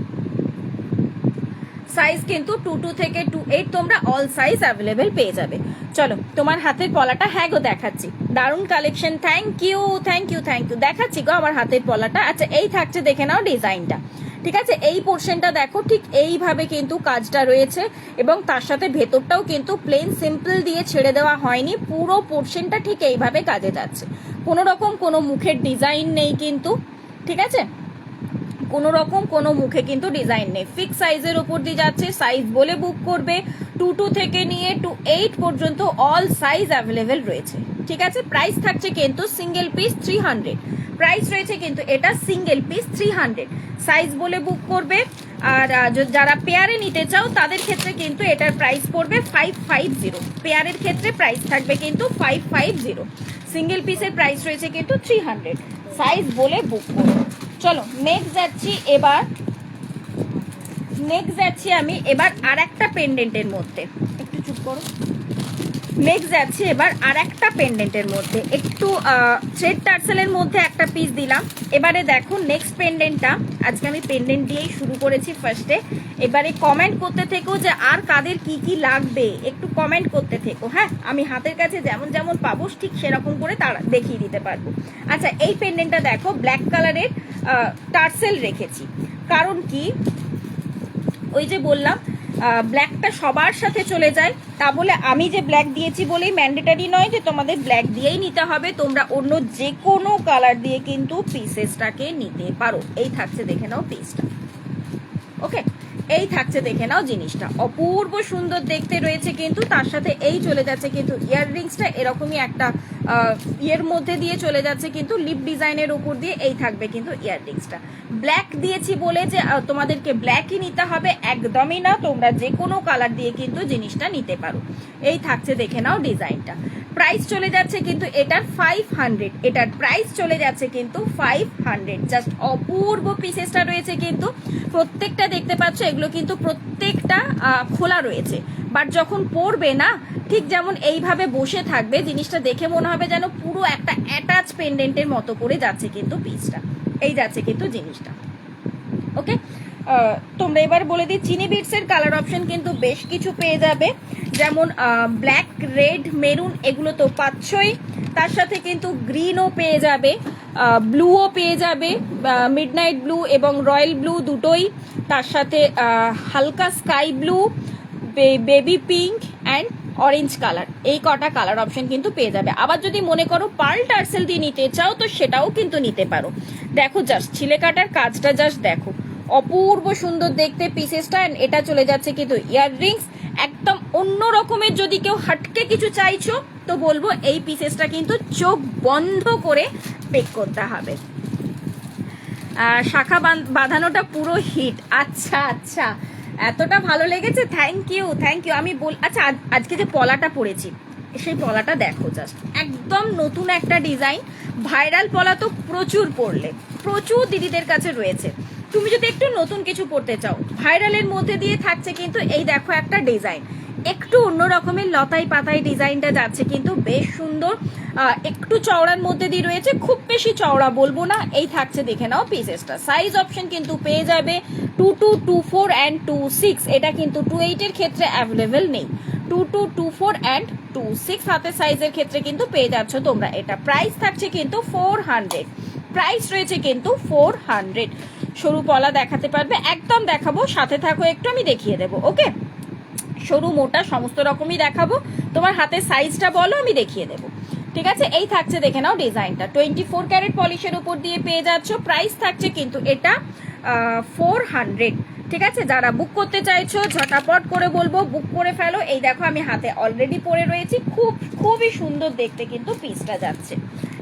সাইজ কিন্তু 22 থেকে 28 তোমরা অল সাইজ অ্যাভেলেবেল পেয়ে যাবে। চলো তোমার হাতের পলাটা, হ্যাঁ গো দেখাচ্ছি, দারুণ collection. Thank you thank you thank you. দেখাচ্ছি গো আমার হাতের পলাটা। আচ্ছা এই থাকছে, দেখে নাও ডিজাইনটা। ঠিক আছে, এই পোর্শনটা দেখো ঠিক এইভাবে কিন্তু কাজটা রয়েছে, এবং তার সাথে ভেতরটাও কিন্তু প্লেন সিম্পল দিয়ে ছেড়ে দেওয়া হয়নি। পুরো পোর্শনটা ঠিক এইভাবে কাজে যাচ্ছে, কোনো রকম কোনো মুখের ডিজাইন নেই কিন্তু। ঠিক আছে, কোনো রকম কোনো মুখে কিন্তু ডিজাইন নেই। ফিক্স সাইজের উপর দিয়ে যাচ্ছে। সাইজ বলে বুক করবে, 22 থেকে নিয়ে 28 পর্যন্ত অল সাইজ অ্যাভেলেবেল রয়েছে। ঠিক আছে, প্রাইস থাকছে কিন্তু সিঙ্গেল পিস 300। প্রাইস রয়েছে কিন্তু এটা সিঙ্গেল পিস 300। সাইজ বলে বুক করবে। আর যারা পেয়ারে নিতে চাও তাদের ক্ষেত্রে কিন্তু এটার প্রাইস পড়বে 550। পেয়ারের ক্ষেত্রে প্রাইস থাকবে কিন্তু 550। সিঙ্গেল পিসের প্রাইস রয়েছে কিন্তু 300। সাইজ বলে বুক করবে। চলো নেক্সট যাচ্ছি আমি এবার আর একটা পেন্ডেন্টের মধ্যে। একটু চুপ করো। নেক্সট যাচ্ছি এবার আর একটা পেন্ডেন্টের মধ্যে, একটু থ্রেড টার্সেলের মধ্যে একটা পিস দিলাম। এবারে দেখো নেক্সট পেন্ডেন্টটা, আজকে আমি পেন্ডেন্ট দিয়েই শুরু করেছি ফার্স্টে। এবারে কমেন্ট করতে থেকো যে আর কাদের কি কি লাগবে, একটু কমেন্ট করতে থেকো। হ্যাঁ, আমি হাতের কাছে যেমন যেমন পাবো ঠিক সেরকম করে তারা দেখিয়ে দিতে পারবো। আচ্ছা এই পেন্ডেন্টটা দেখো, ব্ল্যাক কালারের টার্সেল রেখেছি। কারণ কি, ওই যে বললাম ব্ল্যাকটা সবার সাথে চলে যায়, তা বলে আমি যে ব্ল্যাক দিয়েছি বলেই ম্যান্ডেটারি নয় যে তোমাদের ব্ল্যাক দিয়েই নিতে হবে। তোমরা অন্য যে কোনো কালার দিয়ে কিন্তু পিসেসটাকে নিতে পারো। এই থাকছে, দেখে নাও পিসটা। ওকে, এই থাকছে দেখে নাও জিনিসটা, অপূর্ব সুন্দর দেখতে রয়েছে কিন্তু। তার সাথে এই চলে যাচ্ছে কিন্তু ইয়াররিংসটা এরকমই একটা ইয়ের মধ্যে দিয়ে চলে যাচ্ছে কিন্তু লিপ ডিজাইনের উপর দিয়ে এই থাকবে কিন্তু ইয়াররিংসটা। ব্ল্যাক দিয়েছি বলে যে তোমাদেরকে ব্ল্যাকই নিতে হবে একদমই না, তোমরা যে কোনো কালার দিয়ে কিন্তু জিনিসটা নিতে পারো। এই থাকছে দেখে নাও ডিজাইনটা। প্রাইস চলে যাচ্ছে কিন্তু এটার 500, এটার প্রাইস চলে যাচ্ছে কিন্তু 500। জাস্ট অপূর্ব পিসেসটা রয়েছে কিন্তু, প্রত্যেকটা দেখতে পাচ্ছ এগুলো কিন্তু প্রত্যেকটা খোলা রয়েছে, বাট যখন পরবে না ঠিক যেমন এইভাবে বসে থাকবে, জিনিসটা দেখে মনে হবে যেন পুরো একটা অ্যাটাচ পেন্ডেন্টের মতো করে যাচ্ছে কিন্তু পিসটা, এই যাচ্ছে কিন্তু জিনিসটা। ওকে, তোমরা এবার বলে দিই চিনি বিটসের কালার অপশন কিন্তু বেশ কিছু পেয়ে যাবে, যেমন ব্ল্যাক, রেড, মেরুন এগুলো তো পাচ্ছই, তার সাথে কিন্তু গ্রিনও পেয়ে যাবে, ব্লুও পেয়ে যাবে, মিডনাইট ব্লু এবং রয়্যাল ব্লু দুটোই, তার সাথে হালকা sky blue, baby pink and orange colour, এই কটা কালার অপশন কিন্তু পেয়ে যাবে। আবার যদি মনে করো পার্ল টার্সেল দিয়ে নিতে চাও তো সেটাও কিন্তু নিতে পারো। দেখো জাস্ট ছিলে কাটার কাজটা জাস্ট দেখো, অপূর্ব সুন্দর দেখতে পিসেসটা। এটা চলে যাচ্ছে কিন্তু ইয়াররিংস একদম অন্য রকমের। যদি কেউ হাটকে কিছু চাইছো তো বলবো এই পিসেসটা কিন্তু চোখ বন্ধ করে পেক করতে হবে। শাখা বাঁধানোটা পুরো হিট। আচ্ছা আচ্ছা, এতটা ভালো লেগেছে, থ্যাংক ইউ থ্যাংক ইউ। আমি আচ্ছা আজকে যে পলাটা পরেছি সেই পলাটা দেখো জাস্ট, একদম নতুন একটা ডিজাইন। ভাইরাল পলা তো প্রচুর পরলে, প্রচুর দিদিদের কাছে রয়েছে। তুমি যদি একটু নতুন কিছু পড়তে চাও, ভাইরালের মধ্যে দিয়ে থাকছে কিন্তু এই দেখো একটা ডিজাইন, একটু অন্য রকমের লতাই পাতাই ডিজাইনটা যাচ্ছে কিন্তু বেশ সুন্দর। একটু চওড়ার মধ্যে দিয়ে রয়েছে, খুব বেশি চওড়া বলবো না। এই থাকছে দেখে নাও পিসেসটা। সাইজ অপশন কিন্তু পেয়ে যাবে 22, 24 অ্যান্ড 26। এটা কিন্তু 28 এর ক্ষেত্রে অ্যাভেলেবেল নেই, 22, 24 অ্যান্ড 26 হাতের সাইজের ক্ষেত্রে কিন্তু পেয়ে যাচ্ছ তোমরা। এটা প্রাইস থাকছে কিন্তু 400, প্রাইস রয়েছে কিন্তু 400। সরু পলা দেখাতে পারবে, একদম দেখাবো, সাথে থাকো একটু, আমি দেখিয়ে দেবো। ওকে, সরু মোটা সমস্ত রকমই দেখাবো, তোমার হাতের সাইজটা বলো আমি দেখিয়ে দেবো। ঠিক আছে, এই থাকছে দেখে নাও ডিজাইনটা, 24 ক্যারেট পলিশের উপর দিয়ে পেয়ে যাচ্ছ। প্রাইস থাকছে কিন্তু এটা 400। ঠিক আছে, যারা বুক করতে চাইছো ঝটাপট করে বলবো বুক করে ফেলো। এই দেখো আমি হাতে অলরেডি পরে রয়েছি, খুবই সুন্দর দেখতে কিন্তু পিসটা যাচ্ছে।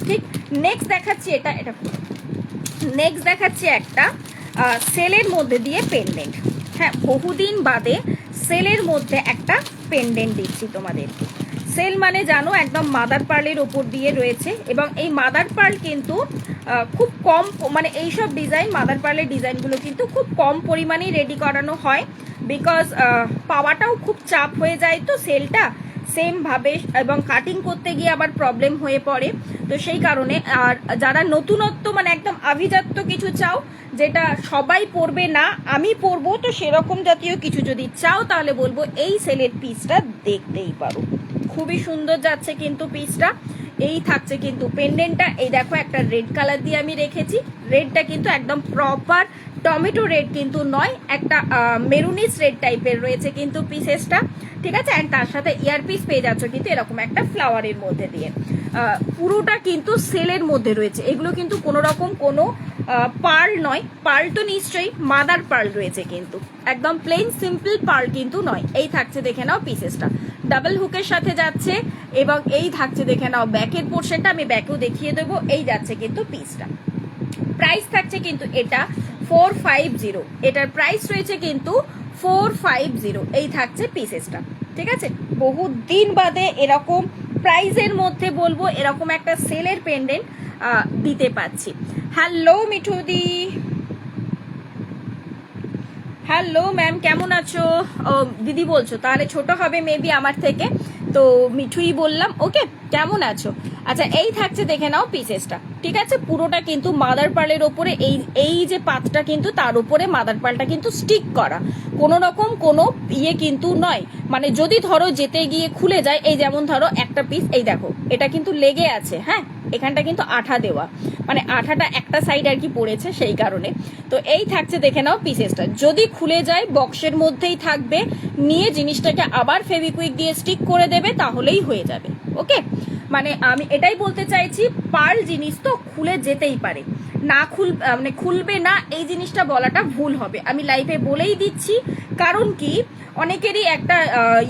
ঠিক, নেক্সট দেখাচ্ছি এটা নেক্সট দেখাচ্ছি একটা সেলের মধ্যে দিয়ে পেন্ডেন্ট। হ্যাঁ, বহুদিন বাদে সেলের মধ্যে একটা পেন্ডেন্ট দিচ্ছি তোমাদেরকে। সেল মানে জানো একদম মাদার পার্লের ওপর দিয়ে রয়েছে, এবং এই মাদার পার্ল কিন্তু খুব কম, মানে এইসব ডিজাইন মাদার পার্লের ডিজাইনগুলো কিন্তু খুব কম পরিমাণেই রেডি করানো হয়, বিকজ পাওয়াটাও খুব চাপ হয়ে যায় তো সেলটা সেম ভাবে, এবং কাটিং করতে গিয়ে আবার প্রবলেম হয়ে পড়ে। তো সেই কারণে আর যারা নতুনত্ব মানে একদম আভিজাত্য কিছু চাও, যেটা সবাই পরবে না আমি পরবো, তো সেরকম জাতীয় কিছু যদি চাও তাহলে বলবো এই সেলের পিসটা দেখতেই পারো। খুবই সুন্দর যাচ্ছে কিন্তু পিসটা। এই থাকছে কিন্তু পেন্ডেন্টটা, এই দেখো একটা রেড কালার দিয়ে আমি রেখেছি, রেডটা কিন্তু একদম প্রপার টমেটো রেড কিন্তু নয়, একটা মেরুনিস রেড টাইপের রয়েছে কিন্তু পিসেসটা। ঠিক আছে, অ্যান্ড তার সাথে ইয়ার পিস পেয়ে যাচ্ছ কিন্তু এরকম একটা ফ্লাওয়ারের মধ্যে দিয়ে। পুরোটা কিন্তু সেলের মধ্যে রয়েছে, এগুলো কিন্তু কোনো রকম কোনো পার্ল নয়, পার্ল তো নিশ্চয়ই মাদার পার্ল রয়েছে কিন্তু, একদম প্লেন সিম্পল পার্ল কিন্তু নয়। এই থাকছে দেখে নাও পিসেসটা, ডাবল হুকের সাথে যাচ্ছে, এবং এই থাকছে দেখে নাও ব্যাকের পোর্শনটা, আমি ব্যাকেও দেখিয়ে দেবো। এই যাচ্ছে কিন্তু পিসটা। প্রাইস থাকছে কিন্তু এটা 450, এটার প্রাইস রয়েছে কিন্তু 450। এই থাকছে পিসেসটা। ঠিক আছে, বহুদিন বাদে এরকম প্রাইজের মধ্যে বলবো এরকম একটা সেলের পেন্ডেন্ট দিতে পাচ্ছি। হ্যালো মিঠুদি, হ্যালো ম্যাম, কেমন আছো? দিদি বলছো, তাহলে ছোট হবে মেবি আমার থেকে, তো মিঠুই বললাম। ওকে, কেমন আছো? আচ্ছা, এই থাকছে দেখে নাও পিসেসটা। ঠিক আছে, পুরোটা কিন্তু মাদার পার্লের ওপরে, এই যে পাতটা কিন্তু তার উপরে মাদার পার্লটা কিন্তু স্টিক করা, কোনো রকম কোনো ইয়ে কিন্তু নয়। মানে যদি ধরো যেতে গিয়ে খুলে যায়, এই যেমন ধরো একটা পিস, এই দেখো এটা কিন্তু লেগে আছে, হ্যাঁ এখানটা কিন্তু আঠা দেওয়া, মানে আঠাটা একটা সাইড আর কি পড়েছে সেই কারণে। তো এই থাকছে দেখে নাও পিসেসটা, যদি খুলে যায় বক্সের মধ্যেই থাকবে, নিয়ে জিনিসটাকে আবার ফেভিকুইক দিয়ে স্টিক করে দেবে, তাহলেই হয়ে যাবে। ওকে, মানে আমি এটাই বলতে চাইছি, পার্ল জিনিস তো খুলে যেতেই পারে, মানে খুলবে না এই জিনিসটা বলাটা ভুল হবে, আমি লাইভে বলেই দিচ্ছি। কারণ কি অনেকেরই একটা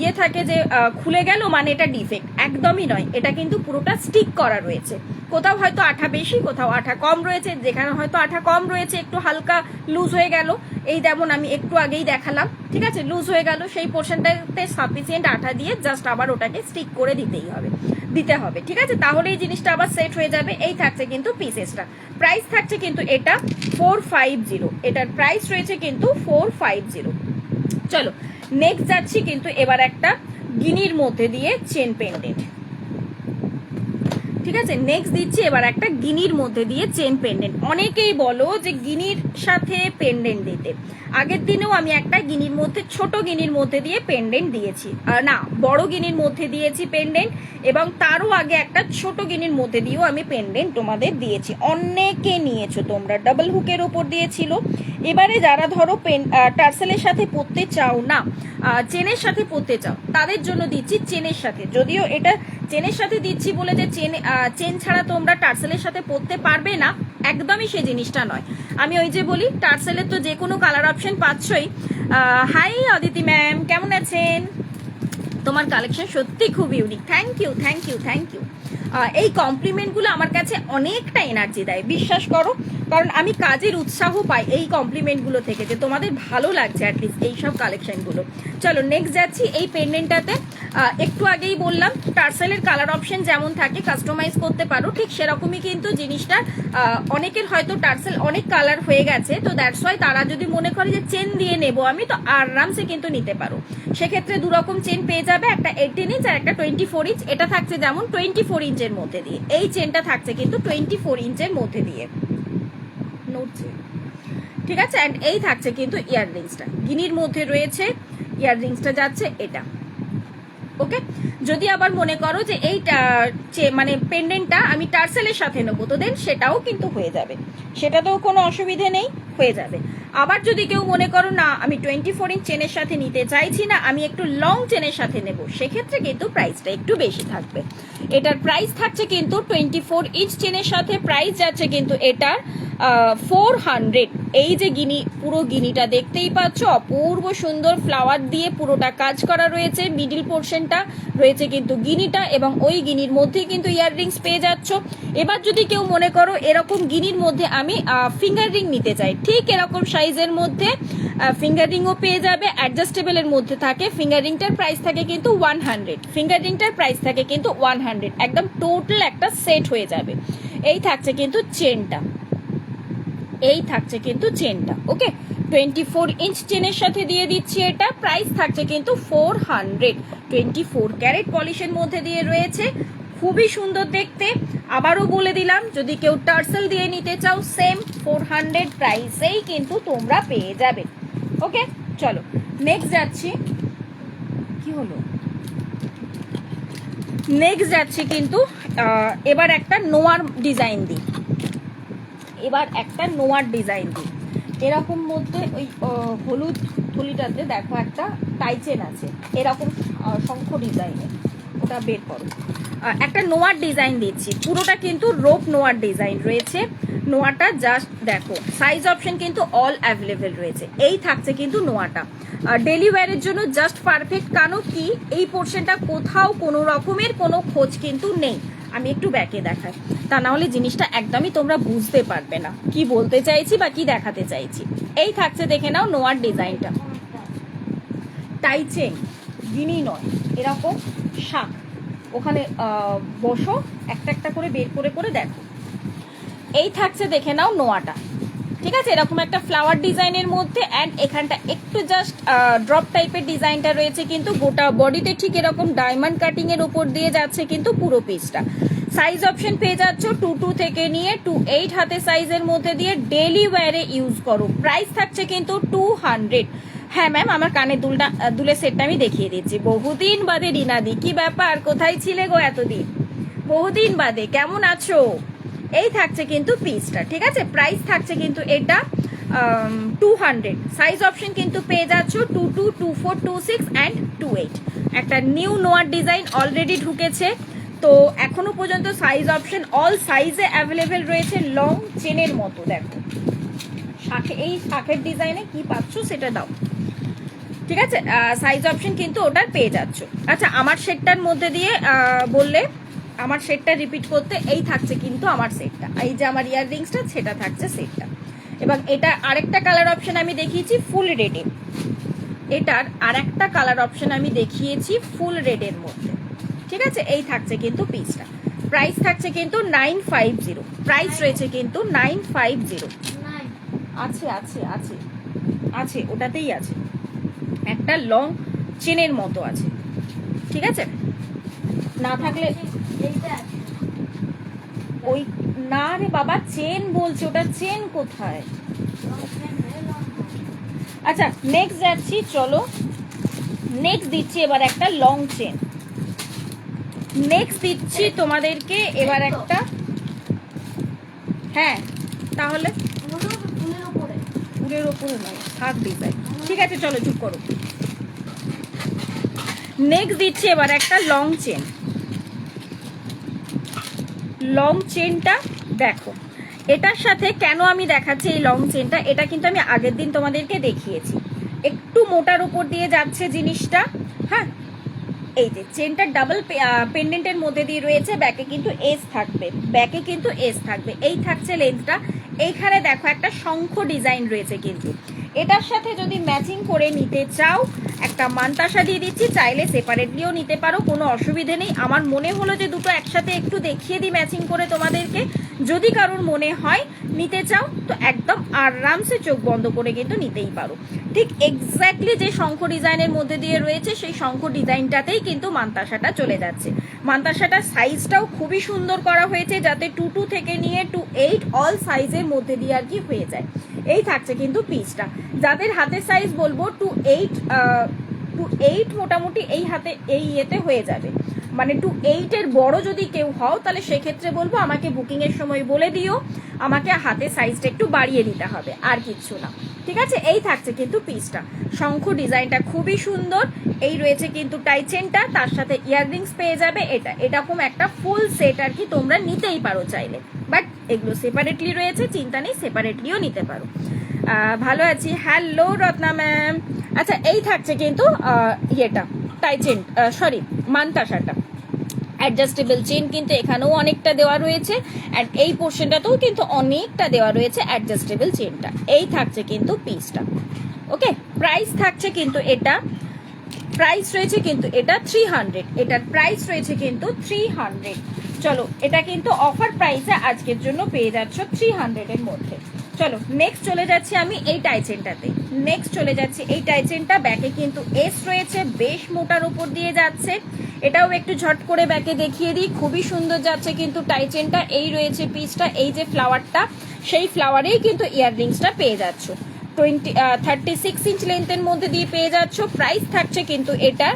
ইয়ে থাকে যে খুলে গেল মানে এটা ডিফেক্ট, একদমই নয়। এটা কিন্তু পুরোটা স্টিক করা রয়েছে, কোথাও হয়তো আঠা বেশি, কোথাও আঠা কম রয়েছে, যেখানে হয়তো আঠা কম রয়েছে একটু হালকা লুজ হয়ে গেল, এই যেমন আমি একটু আগেই দেখালাম, ঠিক আছে, লুজ হয়ে গেল, সেই পোর্শনটাতে সাফিসিয়েন্ট আঠা দিয়ে জাস্ট আবার ওটাকে স্টিক করে দিতে হবে, ঠিক আছে, তাহলে এই জিনিসটা আবার সেট হয়ে যাবে। এই থাকছে কিন্তু পিসেসটা, প্রাইস থাকছে কিন্তু এটা 450, এটার প্রাইস রয়েছে কিন্তু 450। চলো নেক্সট যাচ্ছি কিন্তু এবার একটা গিনির মধ্যে দিয়ে চেন পেন্ডেন্ট, ঠিক আছে, নেক্সট দিচ্ছি এবার একটা গিনির মধ্যে দিয়ে চেন পেন্ডেন্ট। অনেকেই বলো যে গিনির সাথে পেন্ডেন্ট দিতে, আগের দিনেও আমি একটা গিনির মধ্যে, ছোট গিনির মধ্যে দিয়ে পেন্ডেন্ট দিয়েছি, না বড় গিনির মধ্যে দিয়েছি পেন্ডেন্ট, এবং তারও আগে একটা ছোট গিনির মধ্যে দিয়েও আমি পেন্ডেন্ট তোমাদের দিয়েছি, অনেকে নিয়েছো তোমরা, ডাবল হুকের ওপর দিয়েছিল। এবারে যারা ধরো টার্সেলের সাথে পরতে চাও না, চেনের সাথে পরতে চাও, তাদের জন্য দিচ্ছি চেনের সাথে। যদিও এটা চেনের সাথে দিচ্ছি বলে যে চেন ছাড়া তোমরা টার্সেলের সাথে পরতে পারবে না, একদমই সে জিনিসটা নয়। আমি ওই যে বলি টার্সেলের তো যে কোনো কালার অপশন পাচ্ছই। হাই অদিতি ম্যাম, কেমন আছেন? তোমার কালেকশন সত্যি খুব unique, thank you thank you thank you. এই কমপ্লিমেন্টগুলো আমার কাছে অনেকটা এনার্জি দেয়, বিশ্বাস করো, কারণ আমি কাজের উৎসাহ পাই এই কমপ্লিমেন্টগুলো থেকে, যে তোমাদের ভালো লাগছে অ্যাটলিস্ট এইসব কালেকশনগুলো। চলো নেক্সট যাচ্ছি এই পেন্ডেন্টটাতে। একটু আগেই বললাম টার্সেলের কালার অপশন যেমন থাকে কাস্টমাইজ করতে পারো, ঠিক সেরকমই কিন্তু জিনিসটা অনেকের হয়তো টার্সেল অনেক কালার হয়ে গেছে, তো দ্যাটস ওয়াই তারা যদি মনে করে যে চেন দিয়ে নেবো আমি, তো আরামসে কিন্তু নিতে পারো। সেক্ষেত্রে দুরকম চেন পেয়ে যাবে, একটা 18 ইঞ্চ আর একটা 24 ইঞ্চ। এটা থাকছে যেমন 24 ইঞ্চের মধ্যে দিয়ে, এই চেনটা থাকছে কিন্তু 24 ইঞ্চের মধ্যে দিয়ে, ঠিক আছে। অ্যান্ড এই থাকছে কিন্তু ইয়াররিংসটা গিনির মধ্যে রয়েছে, ইয়াররিংসটা যাচ্ছে এটা, ওকে। যদি আবার মনে করো যে এইটা মানে পেন্ডেন্টটা আমি টার্সেলের সাথে নেবো, তো দেন সেটাও কিন্তু হয়ে যাবে, সেটাতেও কোনো অসুবিধে নেই, হয়ে যাবে। আবার যদি কেউ মনে করো না আমি 24 ইঞ্চ চেনের সাথে নিতে চাইছি না, আমি একটু লং চেনের সাথে নেব, সেক্ষেত্রে কিন্তু প্রাইসটা একটু বেশি থাকবে। এটার প্রাইস থাকছে কিন্তু 24 ইঞ্চ চেনের সাথে প্রাইস যাচ্ছে কিন্তু এটার 400। এই যে গিনি, পুরো গিনিটা দেখতেই পাচ্ছ, অপূর্ব সুন্দর ফ্লাওয়ার দিয়ে পুরোটা কাজ করা রয়েছে, মিডিল পোর্শনটা রয়েছে কিন্তু গিনিটা, এবং ওই গিনির মধ্যেই কিন্তু ইয়াররিংস পেয়ে যাচ্ছ। এবার যদি কেউ মনে করো এরকম গিনির মধ্যে আমি ফিঙ্গার রিং নিতে চাই, ঠিক এরকম সাইজের মধ্যে ফিঙ্গার রিংও পেয়ে যাবে, অ্যাডজাস্টেবলের মধ্যে থাকে। ফিঙ্গার রিংটার প্রাইস থাকে কিন্তু 100, ফিঙ্গার রিংটার প্রাইস থাকে কিন্তু 100, একদম টোটাল একটা সেট হয়ে যাবে। এই থাকছে কিন্তু চেনটা, এই থাকছে কিন্তু চেনটা, ওকে। 24 ইঞ্চ চেনের সাথে দিয়ে দিচ্ছি, এটা প্রাইস থাকছে কিন্তু 400, 24 ক্যারেট পলিশের মধ্যে দিয়ে রয়েছে, খুবই সুন্দর দেখতে। আবারও বলে দিলাম যদি কেউ টার্সেল দিয়ে নিতে চাও সেম 400 প্রাইসেই কিন্তু তোমরা পেয়ে যাবে, ওকে। চলো নেক্সট যাচ্ছি, কি হলো, নেক্সট যাচ্ছি কিন্তু এবার একটা নোয়ার ডিজাইন দিই, এবার একটা নোয়ার ডিজাইন দিই। এরকম মধ্যে ওই হলুদ থলিটাতে দেখো একটা টাইচেন আছে, এরকম শঙ্খ ডিজাইনের, ওটা বের করো। একটা নোয়ার ডিজাইন দিচ্ছি, পুরোটা কিন্তু রোপ নোয়ার ডিজাইন রয়েছে। নোয়াটা জাস্ট দেখো, সাইজ অপশন কিন্তু অল অ্যাভেলেবেল রয়েছে। এই থাকছে কিন্তু নোয়াটা ডেলি ওয়্যারের জন্য জাস্ট পারফেক্ট। কেন কি এই পোর্শনটা কোথাও কোনো রকমের কোনো খোঁজ কিন্তু নেই, আমি একটু ব্যাকে দেখাই, তা না হলে জিনিসটা একদমই তোমরা বুঝতে পারবে না কি বলতে চাইছি বা কি দেখাতে চাইছি। এই থাকছে, দেখে নাও নোয়ার ডিজাইনটা, টাইচেন, গিনি নয়, এরকম শাক, ওখানে বসো, একটা একটা করে বের করে করে দেখো। এই থাকছে, দেখে নাও নোয়াটা, ঠিক আছে, এরকম একটা ফ্লাওয়ার ডিজাইনের মধ্যে, অ্যান্ড এখানটা একটু জাস্ট ড্রপ টাইপের ডিজাইনটা রয়েছে, কিন্তু গোটা বডিতে ঠিক এরকম ডায়মন্ড কাটিং এর উপর দিয়ে যাচ্ছে কিন্তু পুরো পিসটা। সাইজ অপশন পেয়ে যাচ্ছ 22 থেকে নিয়ে 28 হাতে সাইজের মধ্যে দিয়ে, ডেলি ওয়্যারে ইউজ করো। প্রাইস থাকছে কিন্তু 200। হ্যাঁ ম্যাম, আমার কানে দুলের সেটটা আমি দেখিয়ে দিচ্ছি। বহুদিন বাদে রিনাদি, কি ব্যাপার, কোথায় ছিলে গো এতদিন, বহুদিন বাদে, কেমন আছো? এই থাকছে কিন্তু পিসটা, ঠিক আছে, প্রাইস থাকছে কিন্তু এটা 200। সাইজ অপশন কিন্তু পেয়ে যাচ্ছ 22, 24, 26 অ্যান্ড 28। একটা নিউ নোয়ার ডিজাইন অলরেডি ঢুকেছে, তো এখনো পর্যন্ত সাইজ অপশন অল সাইজে অ্যাভেলেবেল রয়েছে। লং চেনের মতো দেখো, এই শাখের ডিজাইনে কি পাচ্ছ সেটা দাও, ঠিক আছে। সাইজ অপশন কিন্তু ওটার পেয়ে যাচ্ছ। আচ্ছা, আমার সেটটার মধ্যে দিয়ে বললে আমার সেটটা রিপিট করতে, এই থাকছে কিন্তু আমার সেটটা, এই যে আমার ইয়াররিংসটা সেটা থাকছে সেটটা। এবং এটা আরেকটা কালার অপশন আমি দেখিয়েছি ফুল রেডে, এটার আরেকটা কালার অপশন আমি দেখিয়েছি ফুল রেডের মধ্যে, ঠিক আছে। এই থাকছে কিন্তু পিসটা, প্রাইস থাকছে কিন্তু 950, প্রাইস রয়েছে কিন্তু 950। আছে আছে আছে আছে, ওটাতেই আছে, একটা লং চেনের মতো আছে, ঠিক আছে। না থাকলে ওই না রে বাবা, চেন বলছে, ওটা চেন কোথায়? আচ্ছা নেক্সট যাচ্ছি, চলো নেক্সট দিচ্ছি এবার একটা লং চেন, নেক্সট দিচ্ছি তোমাদেরকে এবার একটা, হ্যাঁ তাহলে ফুলের ওপরে নয়, থাক ডিজাইন, ঠিক আছে চলো চুপ করো। নেক্সট দিচ্ছি এবার একটা লং চেন, লং চেনটা দেখো, এটার সাথে কেন আমি দেখাচ্ছি এই লং চেনটা, এটা কিন্তু আমি আগের দিন তোমাদেরকে দেখিয়েছি। একটু মোটার উপর দিয়ে যাচ্ছে জিনিসটা, হ্যাঁ। এই যে চেনটা ডাবল পেন্ডেন্টের মধ্যে দিয়ে রয়েছে, ব্যাকে কিন্তু এস থাকবে, ব্যাকে কিন্তু এস থাকবে, এই থাকছে লেন্থটা। এইখানে দেখো একটা শঙ্খ ডিজাইন রয়েছে কিন্তু, এটার সাথে যদি ম্যাচিং করে নিতে চাও একটা মানতাসা দিয়ে দিচ্ছি, চাইলে সেপারেটলিও নিতে পারো, কোনো অসুবিধে নেই। আমার মনে হলো যে দুটো একসাথে একটু দেখিয়ে দিই ম্যাচিং করে তোমাদেরকে, যদি কারোর মনে হয় নিতে চাও তো একদম আরামসে চোখ বন্ধ করে কিন্তু নিতেই পারো। ঠিক এক্স্যাক্টলি যে শঙ্খ ডিজাইনের মধ্যে দিয়ে রয়েছে সেই শঙ্খ ডিজাইনটাতেই কিন্তু মানতাসাটা চলে যাচ্ছে। মানতাসাটার সাইজটাও খুবই সুন্দর করা হয়েছে, যাতে 2 থেকে নিয়ে 2 অল সাইজের মধ্যে দিয়ে আর কি হয়ে যায়। এই থাকছে কিন্তু পিসটা, যাদের হাতের সাইজ বলবো 2 মোটামুটি এই হাতে এই ইয়েতে হয়ে যাবে, মানে 2 এর বড় যদি কেউ হও তাহলে সেক্ষেত্রে বলবো আমাকে বুকিং এর সময় বলে দিও, আমাকে হাতের সাইজটা একটু বাড়িয়ে দিতে হবে, আর কিচ্ছু না, ঠিক আছে। এই থাকছে কিন্তু পিসটা, শঙ্খ ডিজাইনটা খুবই সুন্দর। এই রয়েছে কিন্তু টাই চেনটা, তার সাথে ইয়াররিংস পেয়ে যাবে। এটা এরকম একটা ফুল সেট আর কি তোমরা নিতেই পারো চাইলে, বাট এগুলো সেপারেটলি রয়েছে, চিন্তা নেই, সেপারেটলিও নিতে পারো। ভালো আছি, হ্যালো রত্না ম্যাম। আচ্ছা এই থাকছে কিন্তু ইয়েটা টাই চেন, সরি মানতাসাটা, অ্যাডজাস্টেবল চেন কিন্তু এখানেও অনেকটা দেওয়া রয়েছে, অ্যান্ড এই পোর্শনটাতেও কিন্তু অনেকটা দেওয়া রয়েছে অ্যাডজাস্টেবল চেনটা। এই থাকছে কিন্তু পিসটা, ওকে। প্রাইস থাকছে কিন্তু এটা, প্রাইস রয়েছে কিন্তু এটা 300, এটার প্রাইস রয়েছে কিন্তু 300। চলো এটা কিন্তু অফার প্রাইসে আজকের জন্য পেয়ে যাচ্ছ 300 এর মধ্যে। চলো নেক্সট চলে যাচ্ছি আমি এই টাই চেনটাতে, নেক্সট চলে যাচ্ছি এই টাই চেনটা, ব্যাকে কিন্তু এস রয়েছে, বেশ মোটার উপর দিয়ে যাচ্ছে। এটাও একটু ঝট করে ব্যাকে দেখিয়ে দিই, খুবই সুন্দর যাচ্ছে কিন্তু টাই চেনটা। এই রয়েছে পিসটা, এই যে ফ্লাওয়ারটা, সেই ফ্লাওয়ারেই কিন্তু ইয়াররিংসটা পেয়ে যাচ্ছ। 36 ইঞ্চ লেন্থের মধ্যে দিয়ে পেয়ে যাচ্ছ। প্রাইস থাকছে কিন্তু এটা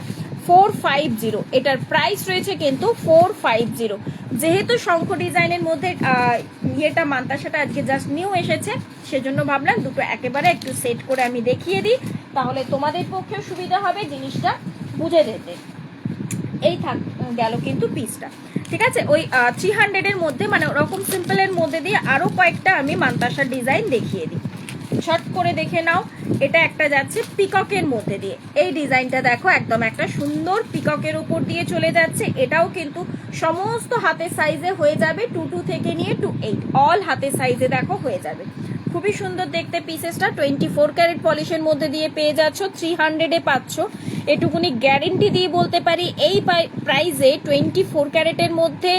450, এটার প্রাইস রয়েছে কিন্তু 450। যেহেতু শঙ্খ ডিজাইনের মধ্যে ইয়েটা মানতাসাটা আজকে জাস্ট নিউ এসেছে, সেজন্য ভাবলাম দুটো একেবারে একটু সেট করে আমি দেখিয়ে দিই, তাহলে তোমাদের পক্ষেও সুবিধা হবে জিনিসটা বুঝে যেতে। এই থাক গেল কিন্তু পিসটা, ঠিক আছে। ওই 300 এর মধ্যে, মানে ওরকম সিম্পলের মধ্যে দিয়ে আরো কয়েকটা আমি মানতাসার ডিজাইন দেখিয়ে দিই, শর্ট করে দেখে নাও। এটা একটা যাচ্ছে পিককের মধ্যে দিয়ে, এই ডিজাইনটা দেখো একদম একটা সুন্দর পিককের উপর দিয়ে চলে যাচ্ছে। এটাও কিন্তু সমস্ত হাতের সাইজে হয়ে যাবে, 2 থেকে নিয়ে 2 অল হাতের সাইজে দেখো হয়ে যাবে। খুবই সুন্দর দেখতে পিসেসটা, 24 ক্যারেট পলিশের মধ্যে দিয়ে পেয়ে যাচ্ছ, 300 পাচ্ছ। এটুকুনি গ্যারেন্টি দিয়ে বলতে পারি এই প্রাইসে 24 ক্যারেটের মধ্যে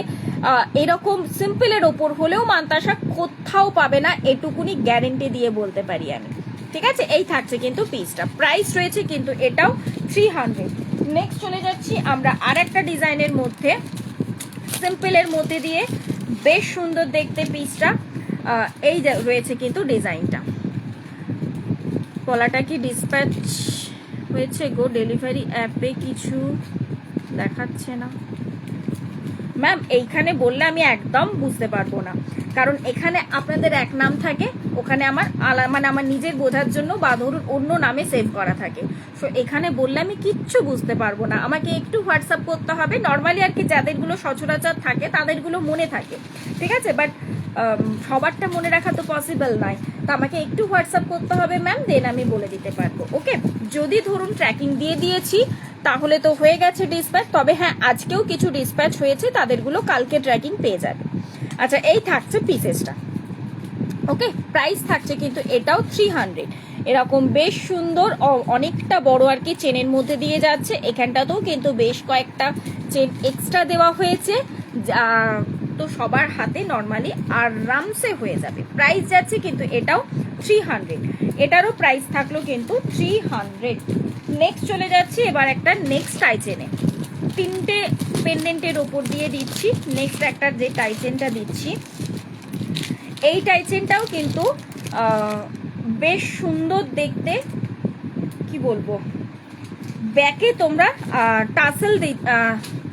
এরকম সিম্পলের ওপর হলেও মানতাসা কোথাও পাবে না, এটুকুনি গ্যারেন্টি দিয়ে বলতে পারি আমি, ঠিক আছে। এই থাকছে কিন্তু পিসটা, প্রাইস রয়েছে কিন্তু এটাও 300। নেক্সট চলে যাচ্ছি আমরা আর একটা ডিজাইনের মধ্যে, সিম্পলের মধ্যে দিয়ে বেশ সুন্দর দেখতে পিসটা। এই রয়েছে কিন্তু ডিজাইনটা, গলাটা কি ডিসপ্যাচ হয়েছে গো, ডেলিভারি অ্যাপে কিছু দেখাচ্ছে না ম্যাম, এইখানে বললে আমি একদম বুঝতে পারবো না। কারণ এখানে আপনাদের এক নাম থাকে, ওখানে আমার মানে আমার নিজের বোঝার জন্য বা ধরুন অন্য নামে সেভ করা থাকে। সো এখানে বললে আমি কিচ্ছু বুঝতে পারবো না, আমাকে একটু হোয়াটসঅ্যাপ করতে হবে। নর্মালি আর কি যাদেরগুলো সচরাচর থাকে তাদেরগুলো মনে থাকে, ঠিক আছে, বাট সবারটা মনে রাখা তো পসিবল নয়, তো আমাকে একটু হোয়াটসঅ্যাপ করতে হবে ম্যাম, দেন আমি বলে দিতে পারবো। ওকে, যদি ধরুন ট্র্যাকিং দিয়ে দিয়েছি তাহলে তো হয়ে গেছে ডিসপ্যাচ, তবে হ্যাঁ আজকেও কিছু ডিসপ্যাচ হয়েছে, তাদেরগুলো কালকে ট্র্যাকিং পেয়ে যাবে। আচ্ছা, এই থাকছে পিসেসটা। ওকে, প্রাইস থাকছে কিন্তু এটাও 300। এরকম বেশ সুন্দর অনেকটা বড় আর কি চেনের মধ্যে দিয়ে যাচ্ছে, এখানটাতেও কিন্তু বেশ কয়েকটা চেন এক্সট্রা দেওয়া হয়েছে, তো সবার হাতে নর্মালি আরামসে হয়ে যাবে। প্রাইস যাচ্ছে কিন্তু এটাও 300, এটারও প্রাইস থাকলো কিন্তু 300। নেক্সট চলে যাচ্ছি এবার একটা নেক্সট টাই চেনে, 3টে পেন্ডেন্টের ওপর দিয়ে দিচ্ছি। নেক্সট একটা যে টাই চেনটা দিচ্ছি, এই টাই চেনটাও কিন্তু বেশ সুন্দর দেখতে, কি বলবো, ব্যাকে তোমরা টার্সেল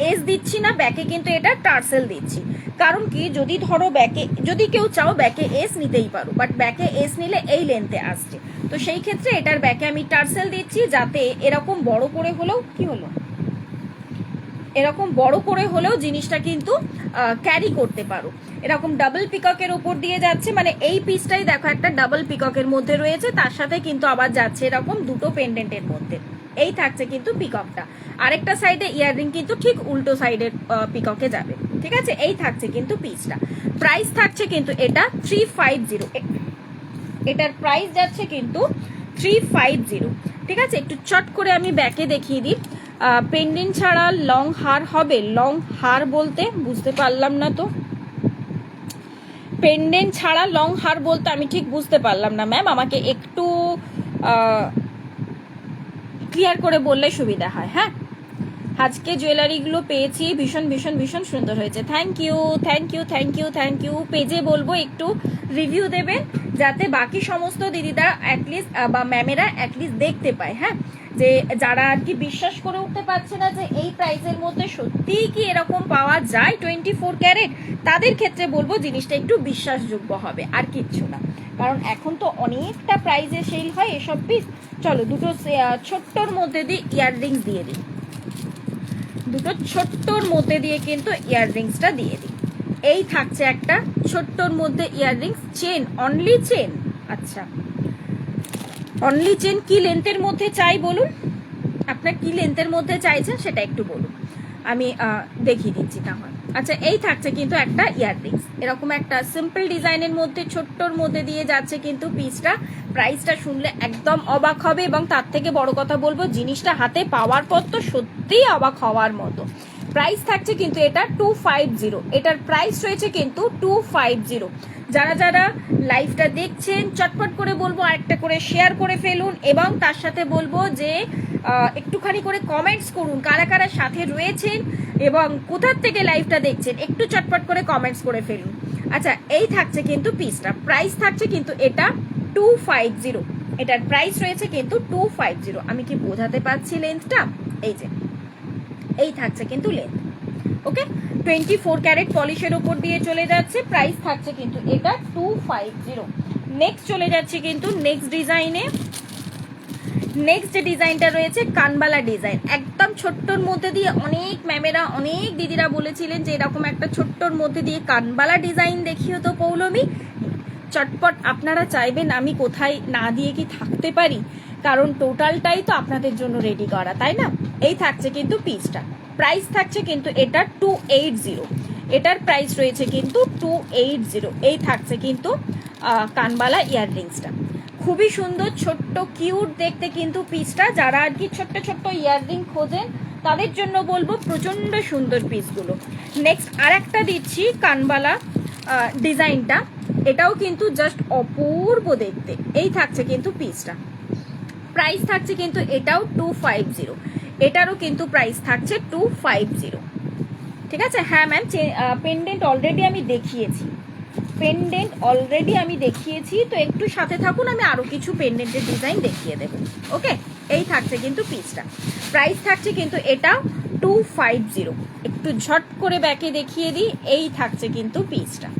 এস দিচ্ছি না, ব্যাকে কিন্তু এটা টার্সেল দিচ্ছি। কারণ কি, যদি ধরো ব্যাকে যদি কেউ চাও ব্যাকে এস নিতেই পারো, বাট ব্যাকে এস নিলে এই লেন্থে আসছে, তো সেই ক্ষেত্রে এটার ব্যাকে আমি টার্সেল দিচ্ছি, যাতে এরকম বড় করে হলেও কি হলো, এরকম বড় করে হলেও জিনিসটা কিন্তু ক্যারি করতে পারো। এরকম ডাবল পিককের উপর দিয়ে যাচ্ছে, মানে এই পিসটাই দেখো একটা ডাবল পিককের মধ্যে রয়েছে, তার সাথে কিন্তু আবার যাচ্ছে এরকম দুটো পেন্ডেন্টের মধ্যে। এই থাকছে কিন্তু পিককটা, আরেকটা সাইডে ইয়াররিং কিন্তু ঠিক উল্টো সাইডের পিককে যাবে, ঠিক আছে। এই থাকছে কিন্তু পিসটা। প্রাইস থাকছে কিন্তু এটা 350, এটার প্রাইস যাচ্ছে কিন্তু 350, ঠিক আছে। একটু চট করে আমি ব্যাকে দেখিয়ে দিই। পেন্ডেন্ট ছাড়া লং হার হবে, লং হার বলতে বুঝতে পারলাম না তো, পেন্ডেন্ট ছাড়া লং হার বলতে আমি ঠিক বুঝতে পারলাম না ম্যাম, আমাকে একটু ক্লিয়ার করে বললে সুবিধা হয়। হ্যাঁ, আজকে জুয়েলারিগুলো পেয়েছি, ভীষণ ভীষণ ভীষণ সুন্দর হয়েছে। Thank you thank you thank you thank you. পেজে বলবো একটু রিভিউ দেবেন, যাতে বাকি সমস্ত দিদিরা অ্যাটলিস্ট বা ম্যামেরা অ্যাটলিস্ট দেখতে পায়, হ্যাঁ, যে যারা আর কি বিশ্বাস করে উঠতে পারছে না যে এই প্রাইসের মধ্যে সত্যিই কি এরকম পাওয়া যায় 24 ক্যারেট, তাদের ক্ষেত্রে বলবো জিনিসটা একটু বিশ্বাসযোগ্য হবে, আর কিচ্ছু না। কারণ এখন তো অনেকটা প্রাইসে সেল হয় এসব পিস। চলো দুটো ছোট্টর মধ্যে দিয়ে ইয়াররিংস দিয়ে দিই, দুটো ছোট্টর মধ্যে দিয়ে কিন্তু ইয়াররিংসটা দিয়ে দিই। এই থাকছে একটা ছোট্টর মধ্যে ইয়াররিংস, চেন, অনলি চেন। আচ্ছা, অনলি চেন কি লেন্থের মধ্যে চাই বলুন, আপনার কি লেন্থের মধ্যে চাইছেন সেটা একটু বলুন, আমি দেখিয়ে দিচ্ছি না হয়। আচ্ছা, এই থাকছে কিন্তু একটা ইয়াররিংস, এরকম একটা সিম্পল ডিজাইনের মধ্যে ছোট্টর মধ্যে দিয়ে যাচ্ছে কিন্তু পিসটা। প্রাইসটা শুনলে একদম অবাক হবে, এবং তার থেকে বড় কথা বলবো, জিনিসটা হাতে পাওয়ার পর তো সত্যিই অবাক হওয়ার মতো। প্রাইস থাকছে কিন্তু এটা 250, এটার প্রাইস রয়েছে কিন্তু 250। যারা যারা লাইভটা দেখছেন চটপট করে বলবো আরেকটা করে শেয়ার করে ফেলুন, এবং তার সাথে বলবো যে একটুখানি করে কমেন্টস করুন কারা কারা সাথে রয়েছেন এবং কোথার থেকে লাইভটা দেখছেন, একটু চটপট করে কমেন্টস করে ফেলুন। আচ্ছা, এই থাকছে কিন্তু পিসটা, প্রাইস থাকছে কিন্তু এটা 250, এটার প্রাইস রয়েছে কিন্তু 250। আমি কি বোঝাতে পারছি লেন্থটা? এই যে এই থাকছে কিন্তু লেন্থ। ওকে, 24 ক্যারেট পলিশের উপর দিয়ে চলে যাচ্ছে, প্রাইস থাকছে কিন্তু এটা 250। নেক্সট চলে যাচ্ছে কিন্তু নেক্সট ডিজাইনে। নেক্সট যে ডিজাইনটা রয়েছে কানবালা ডিজাইন, একদম ছোট্টর মধ্যে দিয়ে অনেক ম্যামেরা অনেক দিদিরা বলেছিলেন যে এরকম একটা ছোট্টর মধ্যে দিয়ে কানবালা ডিজাইন দেখিও তো পৌলমী। চটপট আপনারা চাইবেন আমি কোথায় না দিয়ে কি থাকতে পারি, কারণ টোটালটাই তো আপনাদের জন্য রেডি করা, তাই না। এই থাকছে কিন্তু পিসটা, প্রাইস থাকছে কিন্তু এটা 280, এটার প্রাইস রয়েছে কিন্তু 280। এই থাকছে কিন্তু কানবালা ইয়াররিংসটা, খুবই সুন্দর ছোট্ট কিউট দেখতে কিন্তু পিসটা। যারা আর কি ছোট্ট ছোট্ট ইয়াররিং খোঁজেন তাদের জন্য বলবো প্রচন্ড সুন্দর পিসগুলো। নেক্সট আর একটা দিচ্ছি কানবালা ডিজাইনটা, এটাও কিন্তু জাস্ট অপূর্ব দেখতে। এই থাকছে কিন্তু পিসটা, প্রাইস থাকছে কিন্তু এটাও 250, এটারও কিন্তু প্রাইস থাকছে 250, ঠিক আছে। হ্যাঁ ম্যাম, পেন্ডেন্ট অলরেডি আমি দেখিয়েছি, পেন্ডেন্ট অলরেডি আমি দেখিয়েছি, তো একটু সাথে থাকুন, আমি আরো কিছু পেন্ডেন্টের ডিজাইন দেখিয়ে দেবো। ওকে, এই থাকছে কিন্তু পিসটা, প্রাইস থাকছে কিন্তু এটা 250। একটু ঝট করে ব্যাকে দেখিয়ে দিই, এই থাকছে কিন্তু পিসটা,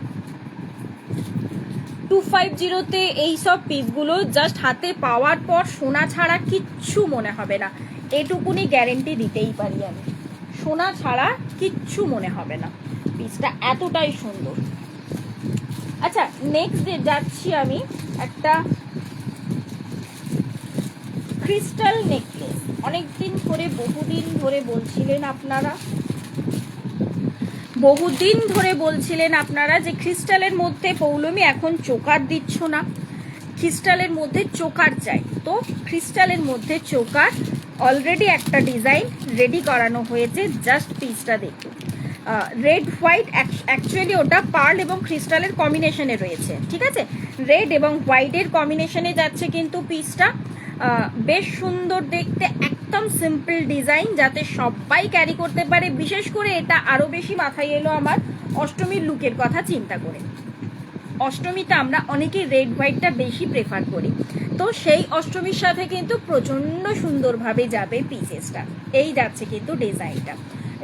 250-তে এই সব পিসগুলো জাস্ট হাতে পাওয়ার পর সোনা ছাড়া কিচ্ছু মনে হবে না, এটুকুনি গ্যারেন্টি দিতেই পারি আমি। সোনা ছাড়া কিচ্ছু মনে হবে না, পিসটা এতটাই সুন্দর। আচ্ছা, নেক্সট যাচ্ছি আমি একটা ক্রিস্টাল নেকলেস। অনেকদিন ধরে, বহুদিন ধরে বলছিলেন আপনারা যে ক্রিস্টালের মধ্যে পৌলমি এখন চোকার দিচ্ছ না, ক্রিস্টালের মধ্যে চোকার চাই। তো ক্রিস্টালের মধ্যে চোকার অলরেডি একটা ডিজাইন রেডি করানো হয়েছে, জাস্ট পিসটা দেখুন। রেড হোয়াইট, অ্যাকচুয়ালি ওটা পার্ল এবং ক্রিস্টালের কম্বিনেশনে রয়েছে, ঠিক আছে? রেড এবং হোয়াইটের কম্বিনেশনে যাচ্ছে কিন্তু পিসটা। বেশ সুন্দর দেখতে, একদম সিম্পল ডিজাইন, যাতে সবাই ক্যারি করতে পারে। বিশেষ করে এটা আরো বেশি মাথায় এলো আমার অষ্টমীর লুকের কথা চিন্তা করে। অষ্টমীতে আমরা অনেকেই রেড হোয়াইটটা বেশি প্রেফার করি, তো সেই অষ্টমীর সাথে কিন্তু প্রচন্ড সুন্দরভাবে যাবে পিসেসটা। এই যাচ্ছে কিন্তু ডিজাইনটা,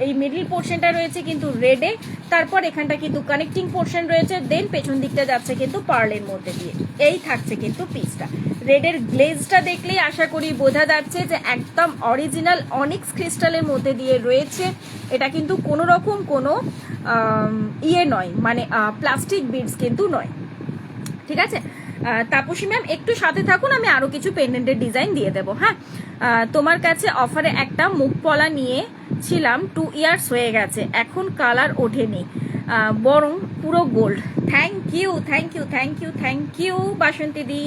এই মিডল পোর্শনটা রয়েছে কিন্তু রেডে, তারপর এখানটা কিন্তু কানেক্টিং পোর্শন রয়েছে, দেন পেছন দিকটা যাচ্ছে কিন্তু পার্লের মধ্যে দিয়ে। এই থাকছে কিন্তু পিসটা। রেডের গ্লেজটা দেখলেই আশা করি বোঝা যাচ্ছে যে একদম অরিজিনাল অনিক্স ক্রিস্টালের মধ্যে দিয়ে রয়েছে। এটা কিন্তু কোনো রকম কোনো ইয়ে নয়, মানে প্লাস্টিক বিডস কিন্তু নয়, ঠিক আছে? তাপসী ম্যাম একটু সাথে থাকুন, আমি আরো কিছু পেন্ডেন্টের ডিজাইন দিয়ে দেবো। হ্যাঁ, তোমার কাছে অফারে একটা মুখ পলা নিয়েছিলাম, 2 ইয়ার্স হয়ে গেছে, এখন কালার ওঠেনি, বরং পুরো gold. Thank you, thank you, thank you, thank you Basanti দি।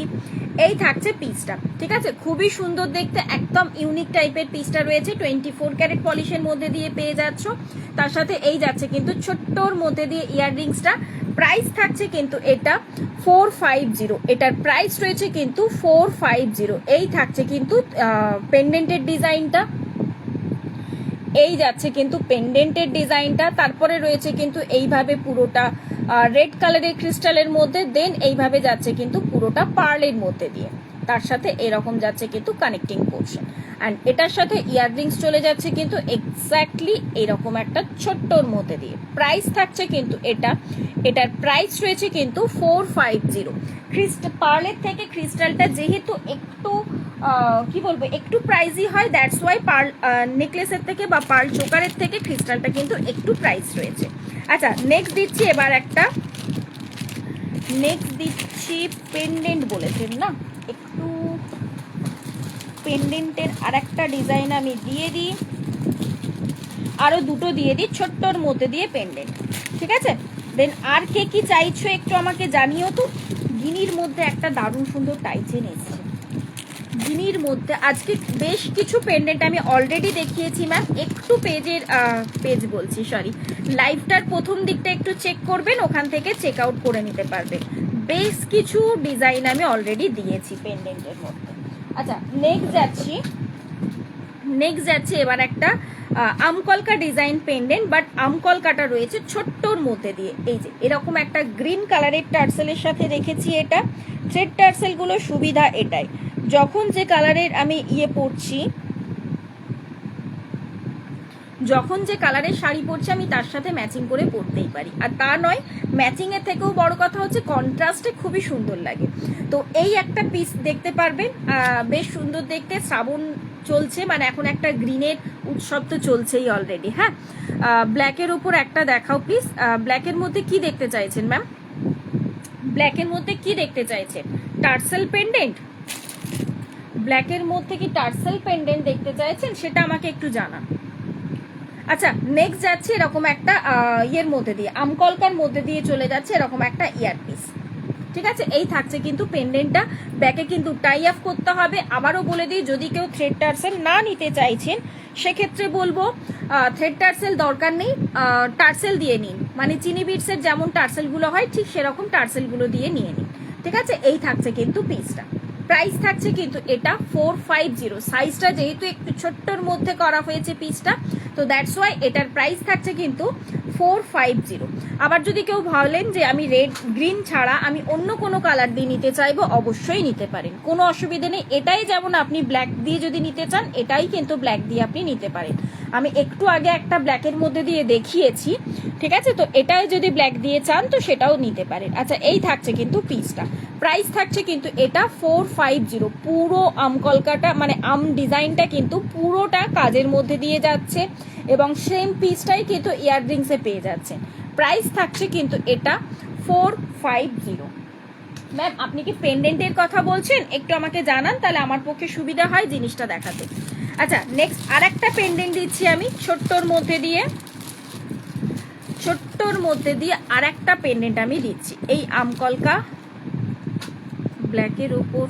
এই থাকছে পিসটা, ঠিক আছে? খুবই সুন্দর দেখতে, একদম ইউনিক টাইপের পিসটা রয়েছে। 24 ক্যারেট পলিশের মধ্যে দিয়ে পেয়ে যাচ্ছ, তার সাথে এই যাচ্ছে কিন্তু ছোট্টর মধ্যে দিয়ে ইয়াররিংসটা। প্রাইস থাকছে কিন্তু এটা 450, এটার প্রাইস রয়েছে কিন্তু 450। এই থাকছে কিন্তু পেন্ডেন্টের ডিজাইনটা, এই যাচ্ছে কিন্তু পেন্ডেন্টের ডিজাইনটা। তারপরে রয়েছে কিন্তু এইভাবে পুরোটা রেড কালারের ক্রিস্টালের মধ্যে, দেন এইভাবে যাচ্ছে কিন্তু পুরোটা পার্লের মধ্যে দিয়ে, তার সাথে এরকম যাচ্ছে কিন্তু কানেক্টিং পোর্শন। অ্যান্ড এটার সাথে ইয়াররিংস চলে যাচ্ছে কিন্তু এক্স্যাক্টলি এরকম একটা ছোট্টর মধ্যে দিয়ে। প্রাইস থাকছে কিন্তু এটার প্রাইস রয়েছে কিন্তু 450। পার্লের থেকে ক্রিস্টালটা যেহেতু একটু কি বলবো, একটু প্রাইসই হয়, দ্যাটস ওয়াই পার্ল নেকলেসের থেকে বা পার্ল চোকারের থেকে ক্রিস্টালটা কিন্তু একটু প্রাইস রয়েছে। আচ্ছা, নেক্সট দিচ্ছি পেন্ডেন্ট বলেছেন না, একটু পেন্ডেন্টের আর একটা ডিজাইন আমি দিয়ে দিই, আরো দুটো দিয়ে দিই ছোট্টর মধ্যে দিয়ে পেন্ডেন্ট, ঠিক আছে? দেন আর কে কি চাইছো একটু আমাকে জানিও তো। গিনির মধ্যে একটা দারুণ সুন্দর টাইচেন এসছে, গিনির মধ্যে আজকে বেশ কিছু পেন্ডেন্ট আমি অলরেডি দেখিয়েছি ম্যাম। একটু লাইভটার প্রথম দিকটা একটু চেক করবেন, ওখান থেকে চেক আউট করে নিতে পারবেন। বেশ কিছু ডিজাইন আমি অলরেডি দিয়েছি পেন্ডেন্টের মধ্যে। আচ্ছা, নেক্সট যাচ্ছে এবার একটা আমকলকা ডিজাইন পেন্ডেন্ট, বাট আমকলকাটা রয়েছে ছোট্টর মধ্যে দিয়ে। এই যে এরকম একটা গ্রিন কালারের টার্সেলের সাথে রেখেছি। এটা থ্রেড টার্সেল গুলো সুবিধা এটাই, যখন যে কালারের আমি পরছি, যখন যে কালারের শাড়ি পরছি আমি তার সাথে ম্যাচিং করে পরতেই পারি। আর তা নয়, ম্যাচিং এর থেকেও বড় কথা হচ্ছে কন্ট্রাস্টে খুবই সুন্দর লাগে। তো এই একটা পিস দেখতে পারবেন, বেশ সুন্দর দেখতে। শ্রাবণ চলছে, মানে এখন একটা গ্রিনের উৎসব তো চলছেই অলরেডি। হ্যাঁ, ব্ল্যাকের উপর একটা দেখাও প্লিজ। ব্ল্যাকের মধ্যে কি দেখতে চাইছেন ম্যাম? ব্ল্যাকের মধ্যে কি দেখতে চাইছেন? Tassel pendant? ব্ল্যাকের মধ্যে কি টার্সেল পেন্ডেন্ট দেখতে চাইছেন, সেটা আমাকে একটু জানান। আচ্ছা, নেক্সট যাচ্ছে এরকম একটা ইয়ের মধ্যে দিয়ে, আমকলকার মধ্যে দিয়ে চলে যাচ্ছে এরকম একটা ইয়ারপিস, ঠিক আছে? এই থাকছে কিন্তু পেন্ডেন্টটা। ব্যাকে কিন্তু টাই আপ করতে হবে। আবারও বলে দিই, যদি কেউ থ্রেড টার্সেল না নিতে চাইছেন সেক্ষেত্রে বলবো থ্রেড টার্সেল দরকার নেই, টার্সেল দিয়ে নিন। মানে চিনি বিটসের যেমন টার্সেলগুলো হয় ঠিক সেরকম টার্সেলগুলো দিয়ে নিয়ে নিন, ঠিক আছে? এই থাকছে কিন্তু পিসটা। প্রাইস থাকছে কিন্তু এটা 450। সাইজটা যেহেতু একটু ছোট্টর মধ্যে করা হয়েছে পিসটা, তো দ্যাটস ওয়াই এটার প্রাইস থাকছে কিন্তু 450। আবার যদি কেউ ভাবলেন যে আমি রেড গ্রিন ছাড়া আমি অন্য কোনো কালার দিয়ে নিতে চাইবো, অবশ্যই নিতে পারেন, কোনো অসুবিধা নেই। এটাই যেমন আপনি ব্ল্যাক দিয়ে যদি নিতে চান, এটাই কিন্তু ব্ল্যাক দিয়ে আপনি নিতে পারেন। আমি একটু আগে একটা ব্ল্যাকের মধ্যে দিয়ে দেখিয়েছি, ঠিক আছে? তো এটাই যদি ব্ল্যাক দিয়ে চান তো সেটাও নিতে পারেন। আচ্ছা, এই থাকছে কিন্তু পিসটা, প্রাইস থাকছে কিন্তু এটা 450। পুরো আম কলকাটা মানে আম ডিজাইনটা কিন্তু পুরোটা কাজের মধ্যে দিয়ে যাচ্ছে এবং সেম পিসটাই কিন্তু ইয়াররিংসে পেয়ে যাচ্ছে। প্রাইস থাকছে কিন্তু এটা 450। ম্যাম আপনি কি পেন্ডেন্টের কথা বলছেন? একটু আমাকে জানান, তাহলে আমার পক্ষে সুবিধা হয় জিনিসটা দেখাতে। আচ্ছা, নেক্সট আর একটা পেন্ডেন্ট দিচ্ছি আমি ছোট্টর মধ্যে দিয়ে আর একটা পেন্ডেন্ট আমি দিচ্ছি। এই আমকলকা ব্ল্যাকের ওপর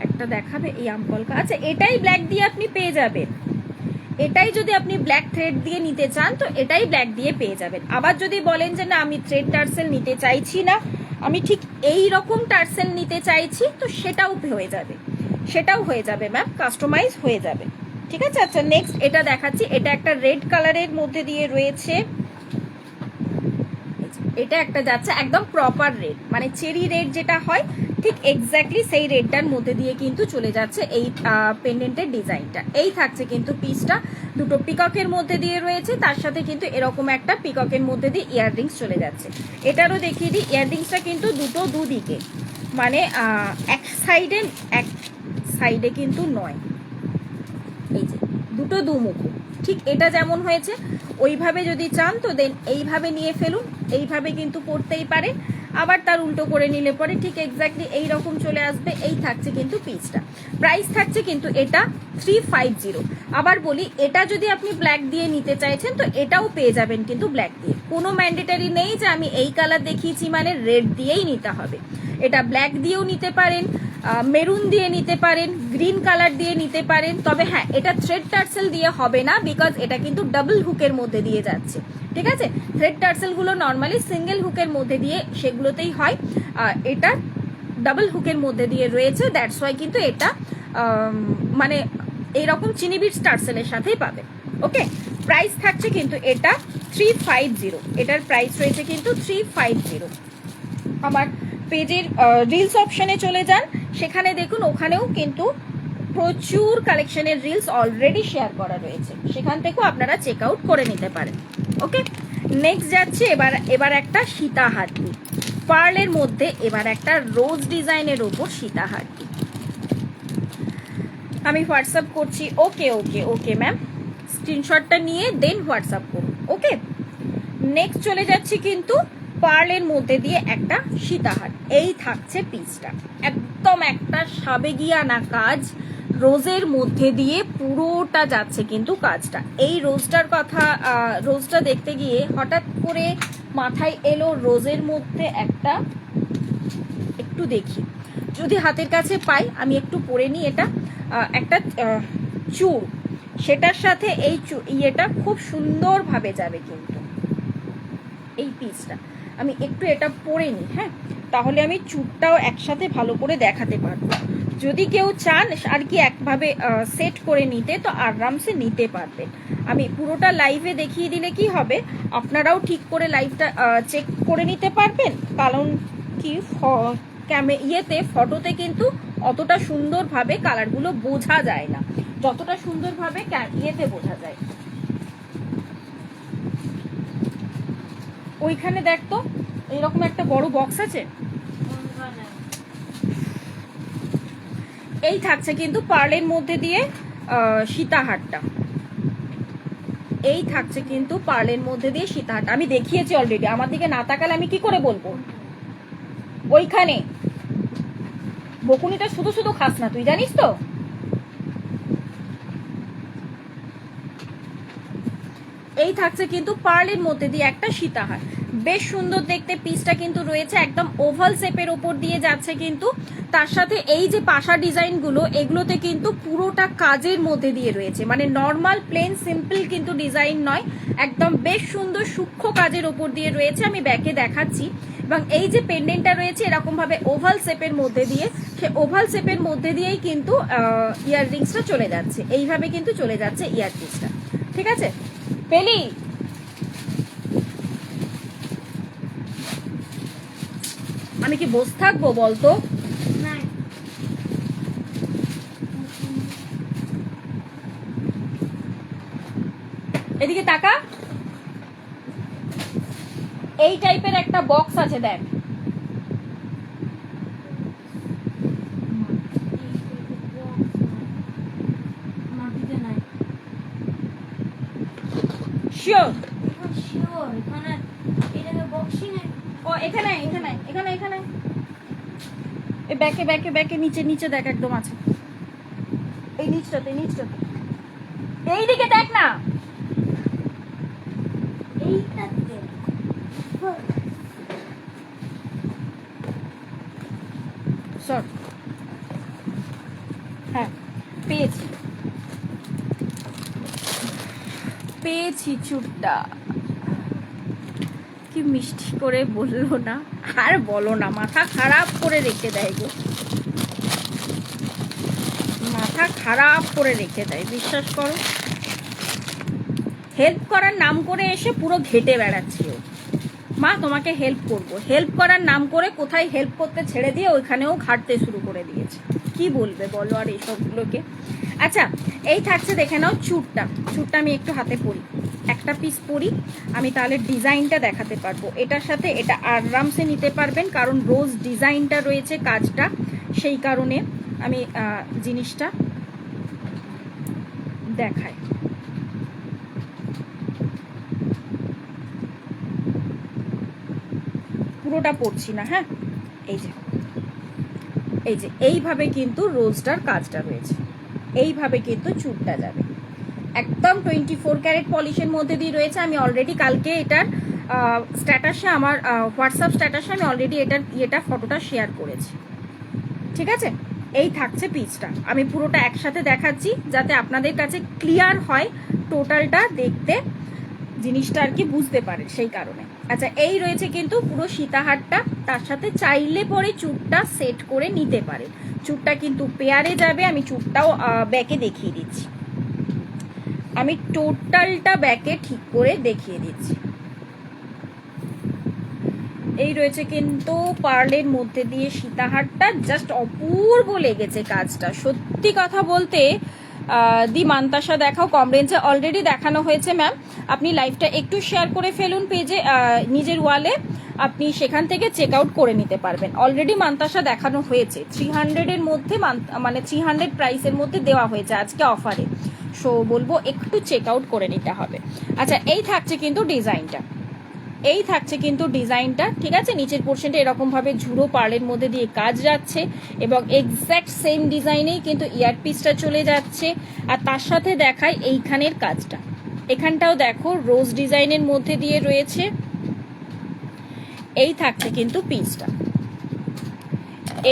একটা দেখাবে, এই আমকলকা। আচ্ছা, এটাই ব্ল্যাক দিয়ে আপনি পেয়ে যাবেন। এটাই যদি আপনি ব্ল্যাক থ্রেড দিয়ে নিতে চান তো এটাই ব্ল্যাক দিয়ে পেয়ে যাবেন। আবার যদি বলেন যে না আমি থ্রেড টার্সেল নিতে চাইছি না, আমি ঠিক এই রকম টার্সেল নিতে চাইছি, তো সেটাও হয়ে যাবে ম্যাম, কাস্টমাইজ হয়ে যাবে, ঠিক আছে? আচ্ছা, নেক্সট এটা দেখাচ্ছি। এটা একটা রেড কালারের মধ্যে দিয়ে রয়েছে, এটা একটা যাচ্ছে একদম প্রপার রেড, মানে চেরি রেড যেটা হয় ঠিক এক্স্যাক্টলি সেই রেডটার মধ্যে দিয়ে কিন্তু চলে যাচ্ছে এই পেন্ডেন্টের ডিজাইনটা। এই থাকছে কিন্তু পিসটা, দুটো পিককের মধ্যে দিয়ে রয়েছে, তার সাথে কিন্তু এরকম একটা পিককের মধ্যে দিয়ে ইয়াররিংস চলে যাচ্ছে। এটারও দেখিয়ে দিই, ইয়াররিংসটা কিন্তু দুদিকে, মানে এক সাইডে কিন্তু নয়, এই যে দুটো দুমুখো। ঠিক এটা যেমন হয়েছে ওইভাবে যদি চান তো দেন এইভাবে নিয়ে ফেলুন, এইভাবে কিন্তু পড়তেই পারে। আবার তার উল্টো করে নিলে পরে ঠিক এক্স্যাক্টলি এইরকম চলে আসবে। এই থাকছে কিন্তু পিসটা, প্রাইস থাকছে কিন্তু এটা 350। আবার বলি, এটা যদি আপনি ব্ল্যাক দিয়ে নিতে চাইছেন তো এটাও পেয়ে যাবেন কিন্তু ব্ল্যাক দিয়ে। কোনো ম্যান্ডেটারি নেই যে আমি এই কালার দেখিয়েছি মানে রেড দিয়েই নিতে হবে। এটা ব্ল্যাক দিয়েও নিতে পারেন, মেরুন দিয়ে নিতে পারেন, গ্রিন কালার দিয়ে নিতে পারেন। তবে হ্যাঁ, এটা থ্রেড টার্সেল দিয়ে হবে না, বিকজ এটা কিন্তু ডাবল হুকের মধ্যে দিয়ে যাচ্ছে, ঠিক আছে? থ্রেড টার্সেলগুলো নর্মালি সিঙ্গেল হুকের মধ্যে দিয়ে সেগুলোতেই হয়, এটা ডাবল হুকের মধ্যে দিয়ে রয়েছে, দ্যাটস ওয়াই কিন্তু এটা মানে এইরকম চিনি বিটস টার্সেলের সাথেই পাবেন। ওকে, প্রাইস থাকছে কিন্তু এটা 350। এটার প্রাইস রয়েছে কিন্তু 350। আমার পেজের রিলস অপশনে চলে যান, সেখানে দেখুন ওখানেও কিন্তু প্রচুর কালেকশনের রিলস অলরেডি শেয়ার করা রয়েছে, সেখান থেকেও আপনারা চেক আউট করে নিতে পারেন। ওকে, নেক্সট যাচ্ছে এবার একটা সীতাহারটি পার্লের মধ্যে, এবার একটা রোজ ডিজাইনের ওপর সীতাহারটি আমি হোয়াটসঅ্যাপ করছি। ওকে ওকে ওকে ম্যাম, স্ক্রিনশটটা নিয়ে দেন হোয়াটসঅ্যাপ করুন। ওকে, নেক্সট চলে যাচ্ছি কিন্তু পার্লের মধ্যে দিয়ে একটা সীতাহার। এই থাকছে পিসটা, একদম একটা সাবেগিয়ানা কাজ, রোজের মধ্যে দিয়ে পুরোটা যাচ্ছে কিন্তু কাজটা। এই রোজটা দেখতে গিয়ে হঠাৎ করে মাথায় এলো রোজের মধ্যে একটু দেখি, যদি হাতের কাছে পাই আমি একটু পরে নিই। এটা একটা চূড়, সেটার সাথে এই ইয়েটা খুব সুন্দরভাবে যাবে কিন্তু এই পিসটা। আমি একটু এটা পরে নিই, হ্যাঁ, তাহলে আমি চুটটাও একসাথে ভালো করে দেখাতে পারবো। যদি কেউ চান আর কি একভাবে সেট করে নিতে তো আরামসে নিতে পারবেন। আমি পুরোটা লাইভে দেখিয়ে দিলে কি হবে, আপনারাও ঠিক করে লাইভটা চেক করে নিতে পারবেন। কারণ কি ফটোতে কিন্তু অতটা সুন্দরভাবে কালারগুলো বোঝা যায় না, যতটা সুন্দরভাবে ইয়েতে বোঝা যায়। ওইখানে দেখ তো, এইরকম একটা বড় বক্স আছে, এই থাকছে কিন্তু পার্লের মধ্যে দিয়ে সীতাহারটা। এই থাকছে কিন্তু পার্লের মধ্যে দিয়ে সীতাহারটা আমি দেখিয়েছি অলরেডি। আমার দিকে না তাকালে আমি কি করে বলবো? ওইখানে বকুনিটা শুধু শুধু খাস না, তুই জানিস তো। এই থাকছে কিন্তু পার্লের মধ্যে দিয়ে একটা সীতাহার, বেশ সুন্দর দেখতে পিসটা কিন্তু রয়েছে, একদম ওভাল শেপের ওপর দিয়ে যাচ্ছে কিন্তু। তার সাথে এই যে পাশা ডিজাইনগুলো এগুলোতে কিন্তু পুরোটা কাজের মধ্যে দিয়ে রয়েছে, মানে নর্মাল প্লেন সিম্পল কিন্তু ডিজাইন নয়, একদম বেশ সুন্দর সূক্ষ্ম কাজের ওপর দিয়ে রয়েছে। আমি ব্যাকে দেখাচ্ছি। এবং এই যে পেন্ডেন্টটা রয়েছে এরকম ভাবে ওভাল শেপের মধ্যে দিয়ে, সে ওভাল শেপের মধ্যে দিয়েই কিন্তু ইয়াররিংসটা চলে যাচ্ছে, এইভাবে কিন্তু চলে যাচ্ছে ইয়াররিংসটা, ঠিক আছে? পেলি আমি কি বসে থাকবো বলতো? এই টাইপের একটা বক্স আছে, দেখ। শিওর? ও এখানে এখানে এখানে এখানে এই ব্যাকে ব্যাকে ব্যাকে নিচে নিচে দেখ, একদম আছে এই নিচটাতে নিচটাতে। এইদিকে দেখ না, এইটাতে। সর। হ্যাঁ পেয়েছি পেয়েছি চুটটা। কি মিষ্টি করে বললো না, আর বলো না, মাথা খারাপ করে রেখে দেয় গো, মাথা খারাপ করে রেখে দেয়, বিশ্বাস করো। হেল্প করার নাম করে এসে পুরো ঘেটে বেড়াচ্ছি ও। মা তোমাকে হেল্প করব, হেল্প করার নাম করে কোথায় হেল্প করতে ছেড়ে দিয়ে ওইখানেও ঘাটতে শুরু করে দিয়েছে। কি বলবে বলো আর এইসবগুলোকে। আচ্ছা এই থাকছে, দেখে নাও চুটটা। চুটটা আমি একটু হাতে পরি, একটা পিস পরি আমি, তাহলে ডিজাইনটা দেখাতে পারবো। এটার সাথে এটা আরামসে নিতে পারবেন, কারণ রোজ ডিজাইনটা রয়েছে কাজটা, সেই কারণে আমি জিনিসটা দেখাই। পুরোটা পড়ছি না, হ্যাঁ। এই যে এই যে এইভাবে কিন্তু রোজটার কাজটা রয়েছে, এইভাবে কিন্তু চুটটা যাবে একদম 24 ক্যারেট পলিশের মধ্যে দিয়ে রয়েছে। আমি অলরেডি কালকে এটার স্ট্যাটাসে, আমার হোয়াটসঅ্যাপ স্ট্যাটাসে আমি অলরেডি এটার ফটোটা শেয়ার করেছি, ঠিক আছে। এই থাকছে পিসটা, আমি পুরোটা একসাথে দেখাচ্ছি যাতে আপনাদের কাছে ক্লিয়ার হয় টোটালটা দেখতে, জিনিসটা আর কি বুঝতে পারেন, সেই কারণে। আচ্ছা এই রয়েছে কিন্তু পুরো সীতাহারটা, তার সাথে চাইলে পরে চুটটা সেট করে নিতে পারে। চুটটা কিন্তু পেয়ারে যাবে, আমি চুটটাও ব্যাকে দেখিয়ে দিচ্ছি, আমি টোটালটা ব্যাকে ঠিক করে দেখিয়ে দিচ্ছি। এই রয়েছে কিন্তু পার্লের মধ্যে দিয়ে সীতাহারটা, জাস্ট অপূর্ব লেগেছে কাজটা, সত্যি কথা বলতে। দি মান্তাসা দেখাও, কম রেঞ্জে অলরেডি দেখানো হয়েছে ম্যাম, আপনি লাইভটা একটু শেয়ার করে ফেলুন পেজে, নিজের ওয়ালে, আপনি সেখান থেকে চেক আউট করে নিতে পারবেন। অলরেডি মান্তাসা দেখানো হয়েছে, 300-এর মধ্যে, মানে 300 প্রাইসের মধ্যে দেওয়া হয়েছে আজকে অফারে, সো বলবো একটু চেক আউট করে নিতে হবে। আচ্ছা এই থাকছে কিন্তু ডিজাইনটা, এই থাকছে কিন্তু ডিজাইনটা, ঠিক আছে। নিচের পোর্শনটা এরকম ভাবে ঝুড়ো পার্লের মধ্যে দিয়ে কাজ যাচ্ছে, এবং এক্স্যাক্ট সেম ডিজাইনেই কিন্তু ইয়ারপিসটা চলে যাচ্ছে। আর তার সাথে দেখায় এইখানের কাজটা, এখানটাও দেখো রোজ ডিজাইনের মধ্যে দিয়ে রয়েছে। এই থাকছে কিন্তু পিসটা,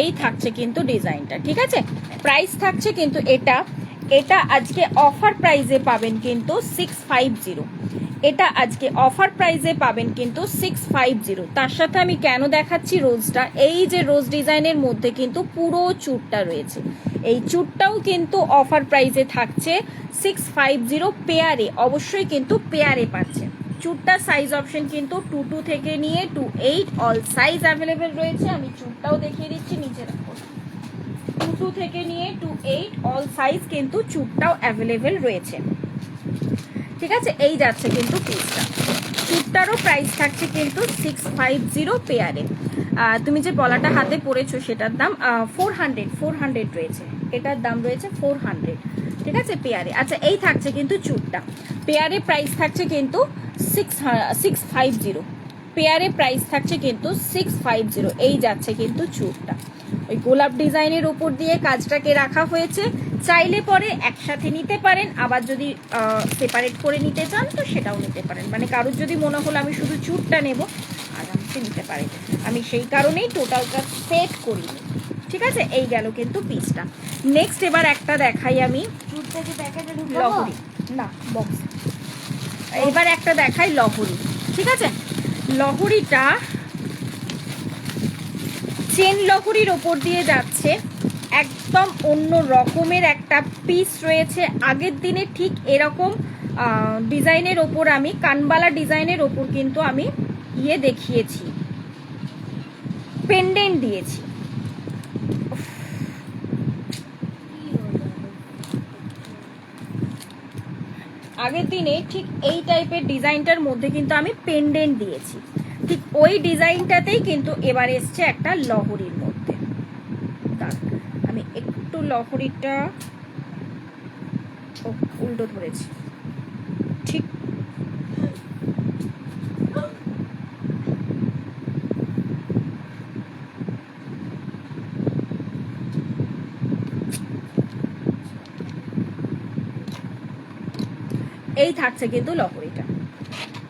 এই থাকছে কিন্তু ডিজাইনটা, ঠিক আছে। প্রাইস থাকছে কিন্তু এটা আজকে অফার প্রাইসে পাবেন কিন্তু 650, এটা আজকে অফার প্রাইসে পাবেন কিন্তু 650। তার সাথে আমি কেন দেখাচ্ছি রোজটা, এই যে রোজ ডিজাইনের মধ্যে কিন্তু পুরো চুটটা রয়েছে, এই চুটটাও কিন্তু অফার প্রাইসে থাকছে 650 পেয়ারে, অবশ্যই কিন্তু পেয়ারে পাচ্ছেন। চুটটার সাইজ অপশন কিন্তু 22 থেকে নিয়ে 28 অল সাইজ অ্যাভেলেবেল রয়েছে। আমি চুটটাও দেখিয়ে দিচ্ছি, নিচে রাখো, 22 থেকে নিয়ে 28 অল সাইজ কিন্তু চুটটাও অ্যাভেলেবেল রয়েছে, ঠিক আছে। এই যাচ্ছে কিন্তু পিসটা, চুটটারও প্রাইস থাকছে কিন্তু 650 পেয়ারে। তুমি যে পলাটা হাতে পরেছো সেটার দাম 400 রয়েছে, এটার দাম রয়েছে 400, ঠিক আছে পেয়ারে। আচ্ছা এই থাকছে কিন্তু চুটটা, পেয়ারে প্রাইস থাকছে কিন্তু 650, পেয়ারে প্রাইস থাকছে কিন্তু 650। এই যাচ্ছে কিন্তু চুটটা, ওই গোলাপ ডিজাইনের উপর দিয়ে কাজটাকে রাখা হয়েছে, চাইলে পরে একসাথে নিতে পারেন, আবার যদি সেপারেট করে নিতে চান তো সেটাও নিতে পারেন, মানে কারোর যদি মনে হলো আমি শুধু চুটটা নেব আরামসে নিতে পারেন, আমি সেই কারণেই টোটালটা সেট করিনি, ঠিক আছে। এই গেল কিন্তু পিসটা। নেক্সট এবার একটা দেখাই আমি, লহরি না বক্স, এবার একটা দেখাই লহরি, ঠিক আছে। লহরিটা চেন লহরির ওপর দিয়ে যাচ্ছে, একদম অন্য রকমের একটা পিস রয়েছে। আগের দিনে ঠিক এরকম ডিজাইনের ওপর আমি, কানবালা ডিজাইনের ওপর কিন্তু আমি দেখিয়েছি, পেন্ডেন্ট দিয়েছি। আগের দিনে ঠিক এই টাইপের ডিজাইনটার মধ্যে কিন্তু আমি পেন্ডেন্ট দিয়েছি, ঠিক ওই ডিজাইনটাতেই কিন্তু এবার এসছে একটা লহরির মধ্যে। আমি একটু লহরিটা উল্টো ধরেছি, ঠিক এই থাকছে কিন্তু লহরিটা।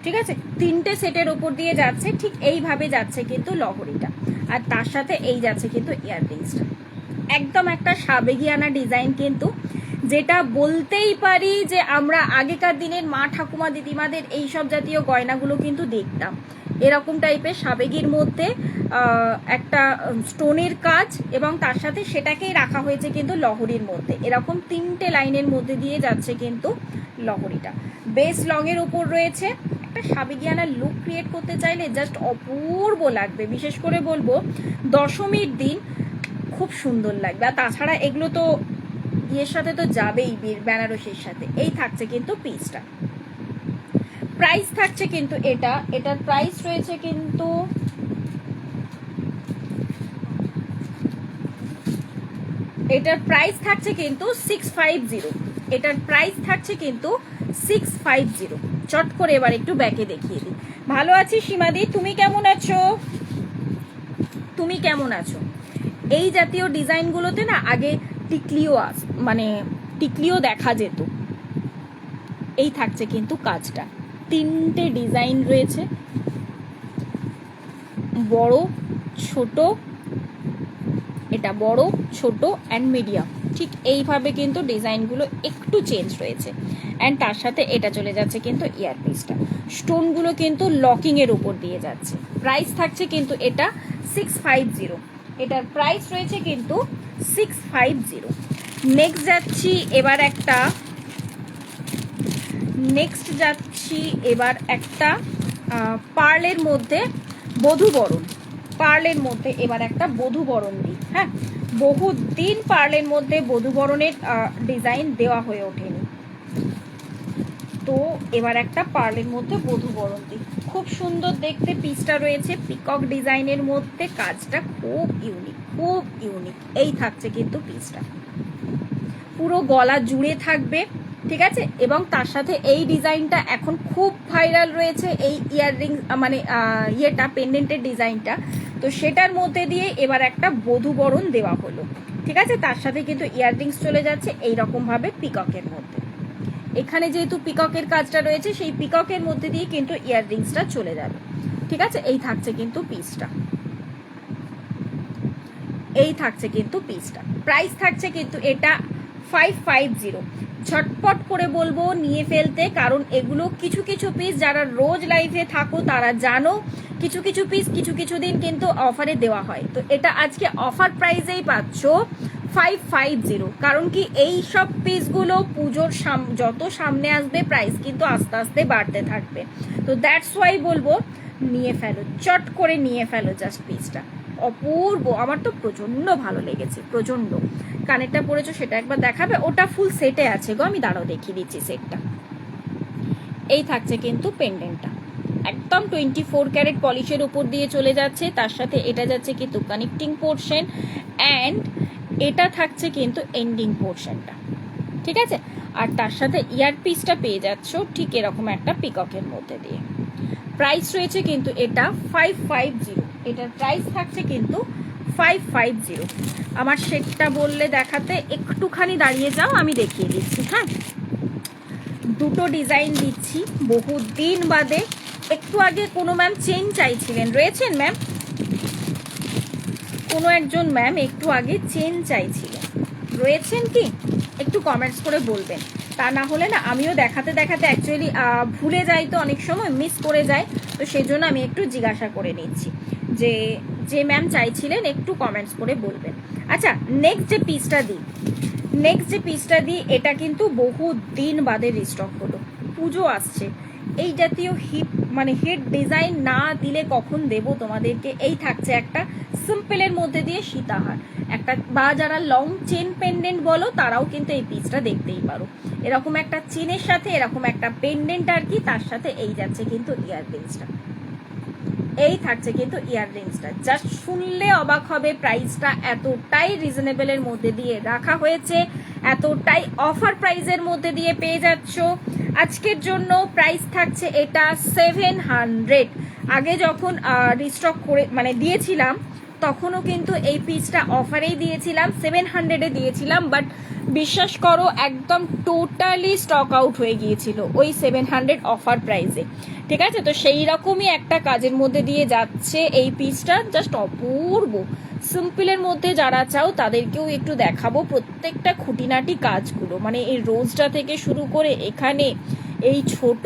ঠিক আছে, 3টে সেটের উপর দিয়ে যাচ্ছে, ঠিক এইভাবে যাচ্ছে কিন্তু লহরিটা, আর তার সাথে এই যাচ্ছে কিন্তু ইয়াররিংসটা। একদম একটা সাবেগিয়ানা ডিজাইন কিন্তু, যেটা বলতেই পারি যে আমরা আগেকার দিনের মা ঠাকুমা দিদিমাদের এইসব জাতীয় গয়নাগুলো কিন্তু দেখতাম। এরকম টাইপের সাবেগির মধ্যে একটা স্টোনের কাজ, এবং তার সাথে সেটাকেই রাখা হয়েছে কিন্তু লহরির মধ্যে। এরকম 3টে লাইনের মধ্যে দিয়ে যাচ্ছে কিন্তু লহরিটা। বেস লং এর উপর রয়েছে। একটা সাবেগিয়ানা লুক ক্রিয়েট করতে চাইলে জাস্ট অপূর্ব লাগবে। বিশেষ করে বলবো দশমীর দিন খুব সুন্দর লাগবে। আর তাছাড়া এগুলো তো ইয়ের সাথে তো যাবেই, বেনারসির সাথে। এই থাকছে কিন্তু পিসটা। প্রাইস থাকছে কিন্তু এটার প্রাইস রয়েছে কিন্তু এটার প্রাইস থাকছে কিন্তু 650। এটার প্রাইস থাকছে কিন্তু 650। চট করে এবার একটু ব্যাকে দেখিয়ে দিই। ভালো আছি সীমাদি, তুমি কেমন আছো? তুমি কেমন আছো? এই জাতীয় ডিজাইনগুলোতে না আগে টিকলিও মানে টিকলিও দেখা যেত। এই থাকছে কিন্তু কাজটা। 3টে ডিজাইন রয়েছে, বড় ছোট, এটা বড় ছোট অ্যান্ড মিডিয়াম। ঠিক এইভাবে কিন্তু ডিজাইনগুলো একটু চেঞ্জ রয়েছে। অ্যান্ড তার সাথে এটা চলে যাচ্ছে কিন্তু ইয়ারপিসটা। স্টোনগুলো কিন্তু লকিং এর উপর দিয়ে যাচ্ছে। প্রাইস থাকছে কিন্তু এটা 650। এটার প্রাইস রয়েছে কিন্তু 650। নেক্সট যাচ্ছি এবার একটা পার্লের মধ্যে বধূবরণ। পার্লের মধ্যে এবার একটা বধূবরণ দিই। হ্যাঁ, বহুদিন পার্লের মধ্যে বধূবরণের ডিজাইন দেওয়া হয়ে ওঠেনি, তো এবার একটা পার্লের মধ্যে বধূবরণ দিই। খুব সুন্দর দেখতে পিসটা রয়েছে, পিকক ডিজাইনের মধ্যে কাজটা খুব ইউনিক। এই থাকছে কিন্তু পিসটা, পুরো গলা জুড়ে থাকবে। ঠিক আছে, এবং তার সাথে এই ডিজাইনটা এখন খুব ভাইরাল রয়েছে, এই ইয়াররিং মানে ইয়েটা পেন্ডেন্টের ডিজাইনটা। তো সেটার মধ্যে দিয়ে এবার একটা বধূবরণ দেওয়া হলো। ঠিক আছে, তার সাথে কিন্তু ইয়াররিংস চলে যাচ্ছে এইরকম ভাবে পিককের মধ্যে। এখানে যেহেতু পিককের কাজটা রয়েছে, সেই পিককের মধ্যে দিয়ে কিন্তু ইয়াররিংসটা চলে যাবে। ঠিক আছে, এই থাকছে কিন্তু পিসটা। প্রাইস থাকছে কিন্তু এটা 550। ঝটপট করে বলবো নিয়ে ফেলতে, কারণ এগুলো কিছু পিস যারা রোজ লাইভে থাকো তারা জানো, কিছু পিস কিছু দিন কিন্তু অফারে দেওয়া হয়। তো এটা আজকে অফার প্রাইসেই পাচ্ছ 550। কারণ কি এই সব পিসগুলো পুজোর যত সামনে আসবে প্রাইস কিন্তু আস্তে আস্তে বাড়তে থাকবে। তো দ্যাটস ওয়াই বলবো নিয়ে ফেলো, চট করে নিয়ে ফেলো জাস্ট পিসটা। অপূর্ব, আমার তো প্রচন্ড ভালো লেগেছে, প্রচন্ড। কানেরটা পরেছো সেটা একবার দেখাবে? ওটা ফুল সেটে আছে গো, আমি দাঁড়াও দেখিয়ে দিচ্ছি সেটটা। এই থাকছে কিন্তু পেন্ডেন্টটা, একদম 24 ক্যারেট পলিশের উপর দিয়ে চলে যাচ্ছে। তার সাথে এটা যাচ্ছে কিন্তু কানেক্টিং পোর্শন, অ্যান্ড এটা থাকছে কিন্তু এন্ডিং পোর্শনটা। ঠিক আছে, আর তার সাথে ইয়ারপিসটা পেয়ে যাচ্ছ ঠিক এরকম একটা পিককের মধ্যে দিয়ে। প্রাইস রয়েছে কিন্তু এটা 550। এটার প্রাইস থাকছে কিন্তু 550। আমার সেটটা বললে দেখাতে একটুখানি দাঁড়িয়ে যাও, আমি দেখিয়ে দিচ্ছি। হ্যাঁ, দুটো ডিজাইন দিচ্ছি বহুদিন বাদে। একটু আগে কোনো ম্যাম চেন চাইছিলেন, রয়েছেন ম্যাম? কোনো একজন ম্যাম একটু আগে চেন চাইছিলেন, রয়েছেন কি? একটু কমেন্টস করে বলবেন, তা না হলে না আমিও দেখাতে অ্যাকচুয়ালি ভুলে যাই, তো অনেক সময় মিস করে যায়। তো সেই জন্য আমি একটু জিজ্ঞাসা করে নিচ্ছি যে ম্যাম চাইছিলেন, একটু কমেন্টস করে বলবেন। আচ্ছা, নেক্সট যে পিসটা দিই এটা কিন্তু বহু দিন বাদে রিস্টক হলো, পুজো আসছে। এই জাতীয় হিট ডিজাইন না দিলে কখন দেব তোমাদেরকে? এই থাকছে একটা সিম্পলের মধ্যে দিয়ে সীতাহার একটা, বা যারা লং চেন পেন্ডেন্ট বলো তারাও কিন্তু এই পিসটা দেখতেই পারো। এরকম একটা চেনের সাথে এরকম একটা পেন্ডেন্ট আর কি, তার সাথে এই যাচ্ছে কিন্তু ইয়াররিংসটা। এই থাকছে কিন্তু ইয়াররিংসটা, জাস্ট শুনলে অবাক হবে, প্রাইসটা এতটাই রিজনেবলের মধ্যে দিয়ে রাখা হয়েছে, এতটাই অফার প্রাইসের মধ্যে দিয়ে পেয়ে যাচ্ছ আজকের জন্য। প্রাইস থাকছে এটা 700। আগে যখন রিস্টক করে মানে দিয়েছিলাম তখনও কিন্তু এই পিসটা অফারেই দিয়েছিলাম, 700-এ দিয়েছিলাম, বাট বিশ্বাস করো একদম টোটালি স্টক আউট হয়ে গিয়েছিল ওই 700 অফার প্রাইসে, ঠিক আছে? তো সেই রকমই একটা কাজের মধ্যে দিয়ে যাচ্ছে এই পিসটা, জাস্ট অপূর্ব। সিম্পলের মধ্যে যারা চাও তাদেরকেও একটু দেখাবো প্রত্যেকটা খুঁটিনাটি কাজগুলো, মানে এই রোজটা থেকে শুরু করে এখানে এই ছোট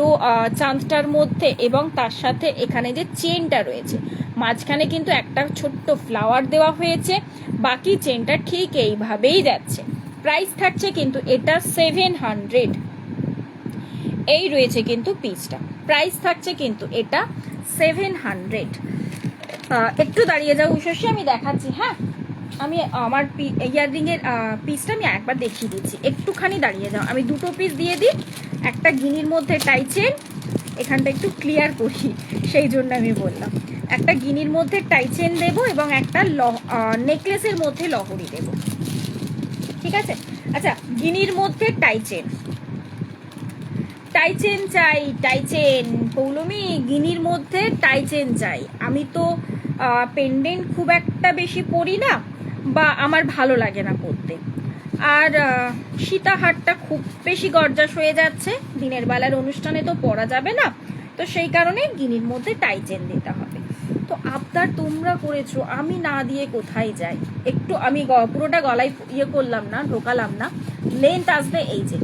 চাঁদটার মধ্যে, এবং তার সাথে এখানে যে চেনটা রয়েছে মাঝখানে কিন্তু একটা ছোট্ট ফ্লাওয়ার দেওয়া হয়েছে, বাকি চেনটা ঠিক এইভাবেই যাচ্ছে। প্রাইস থাকছে কিন্তু এটা 700, এই রয়েছে কিন্তু পিসটা, প্রাইস থাকছে কিন্তু এটা 700। একটু দাঁড়িয়ে যাও উষসী, আমি দেখাচ্ছি। হ্যাঁ, আমি আমার ইয়াররিং এর পিসটা আমি একবার দেখিয়ে দিচ্ছি, একটুখানি দাঁড়িয়ে যাও। আমি দুটো পিস দিয়ে দিই, একটা গিনির মধ্যে টাই চেন, এখানটা একটু ক্লিয়ার করি সেই জন্য আমি বললাম, একটা গিনির মধ্যে টাই চেন দেবো এবং একটা নেকলেসের মধ্যে লহরি দেবো, ঠিক আছে? আচ্ছা, গিনির মধ্যে টাই চেন, টাই চেন চাই, টাই চেন পৌলমি, গিনির মধ্যে টাই চেন চাই। আমি তো পেন্ডেন্ট খুব একটা বেশি পরি না, বা আমার ভালো লাগে না পরতে, আর সীতাহারটা খুব বেশি গর্জাস হয়ে যাচ্ছে, দিনের বেলার অনুষ্ঠানে তো পরা যাবে না, তো সেই কারণে গিনির মধ্যে টাই চেন দিতে হবে। তো আবদার তোমরা করেছো, আমি না দিয়ে কোথায় যাই? একটু আমি পুরোটা গলায় ইয়ে করলাম না, ঢোকালাম না। লেন্থ আসবে এই যে,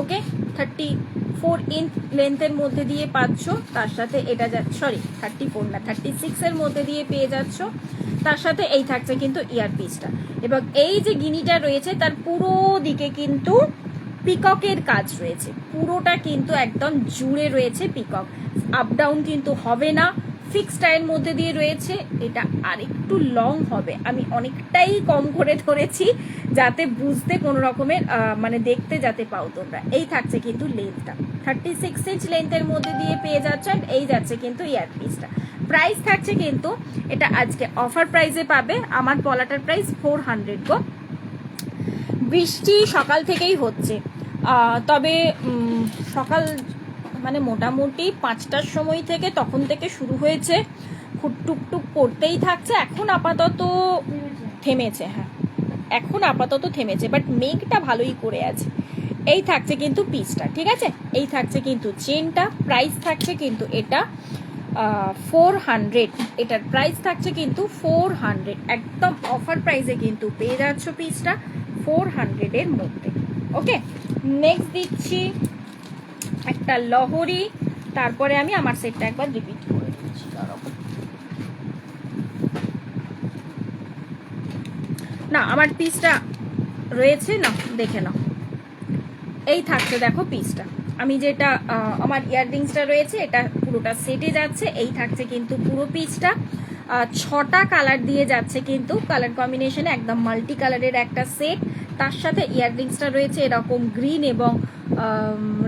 ওকে, 34 ইঞ্চ লেন্থের মধ্যে দিয়ে পাচ্ছ, তার সাথে এটা সরি 34 না 36-এর মধ্যে দিয়ে পেয়ে যাচ্ছ, তার সাথে এই থাকছে কিন্তু ইয়ার পিসটা, এবং এই যে গিনিটা রয়েছে তার পুরো দিকে কিন্তু পিককের কাজ রয়েছে, পুরোটা কিন্তু একদম জুড়ে রয়েছে পিকক, আপ ডাউন কিন্তু হবে না, ফিক্সড মধ্যে দিয়ে রয়েছে। এটা আরেকটু লং হবে, আমি অনেকটাই কম করে ধরেছি যাতে বুঝতে কোনো রকমের মানে দেখতে যাতে পাও তোমরা। এই থাকছে কিন্তু লেন্থটা 36 ইঞ্চ লেন্থের মধ্যে দিয়ে পেয়ে যাচ্ছে, এই যাচ্ছে কিন্তু ইয়ার পিসটা। প্রাইস থাকছে কিন্তু এটা আজকে অফার প্রাইসে পাবে, আমার পলাটার প্রাইস 400 গো। বৃষ্টি সকাল থেকেই হচ্ছে, তবে সকাল মানে মোটামুটি 5টার সময় থেকে তখন থেকে শুরু হয়েছে, খুব টুকটুক পড়তেই থাকছে, এখন আপাতত থেমেছে। হ্যাঁ, এখন আপাতত থেমেছে, বাট মেঘটা ভালোই করে আছে। এই থাকছে কিন্তু পিসটা, ঠিক আছে? এই থাকছে কিন্তু চেনটা, প্রাইস থাকছে কিন্তু এটা 400, এটার প্রাইস থাকছে কিন্তু 400, একদম অফার প্রাইসে কিন্তু পেয়ে যাচ্ছ পিসটা 400-এর মধ্যে। ওকে, নেক্সট দিচ্ছি একটা লহরি, তারপরে আমি আমার সেটটা একবার রিপিট করে দিচ্ছি। না, আমার পিসটা রয়েছে না, দেখে নাও, এই থাকছে দেখো পিসটা, আমি যেটা আমার ইয়াররিংসটা রয়েছে এটা পুরোটা সেটে যাচ্ছে, এই থাকছে কিন্তু পুরো পিসটা, 6টা কালার দিয়ে যাচ্ছে কিন্তু, কালার কম্বিনেশনে একদম মাল্টি কালারের একটা সেট, তার সাথে ইয়াররিংসটা রয়েছে এরকম গ্রিন এবং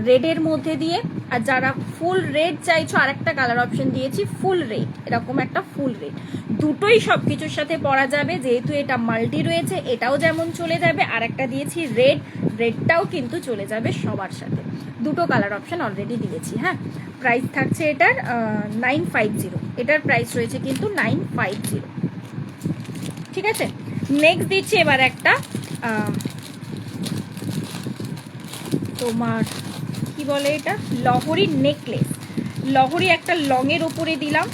রেডের মধ্যে দিয়ে, আর যারা ফুল রেড চাইছো আরেকটা কালার অপশন দিয়েছি ফুল রেড, এরকম একটা ফুল রেড, দুটোই সব কিছুর সাথে পরা যাবে, যেহেতু এটা মাল্টি রয়েছে এটাও যেমন চলে যাবে, আর একটা দিয়েছি রেড, রেডটাও কিন্তু চলে যাবে সবার সাথে, দুটো কালার অপশন অলরেডি দিয়েছি। হ্যাঁ, প্রাইস থাকছে এটার 950, এটার প্রাইস রয়েছে কিন্তু 950, ঠিক আছে? নেক্সট দিচ্ছি এবার একটা তোমার কি বলে এটা, লহরির নেকলেস, লহরি একটা লং এর উপরে দিলাম,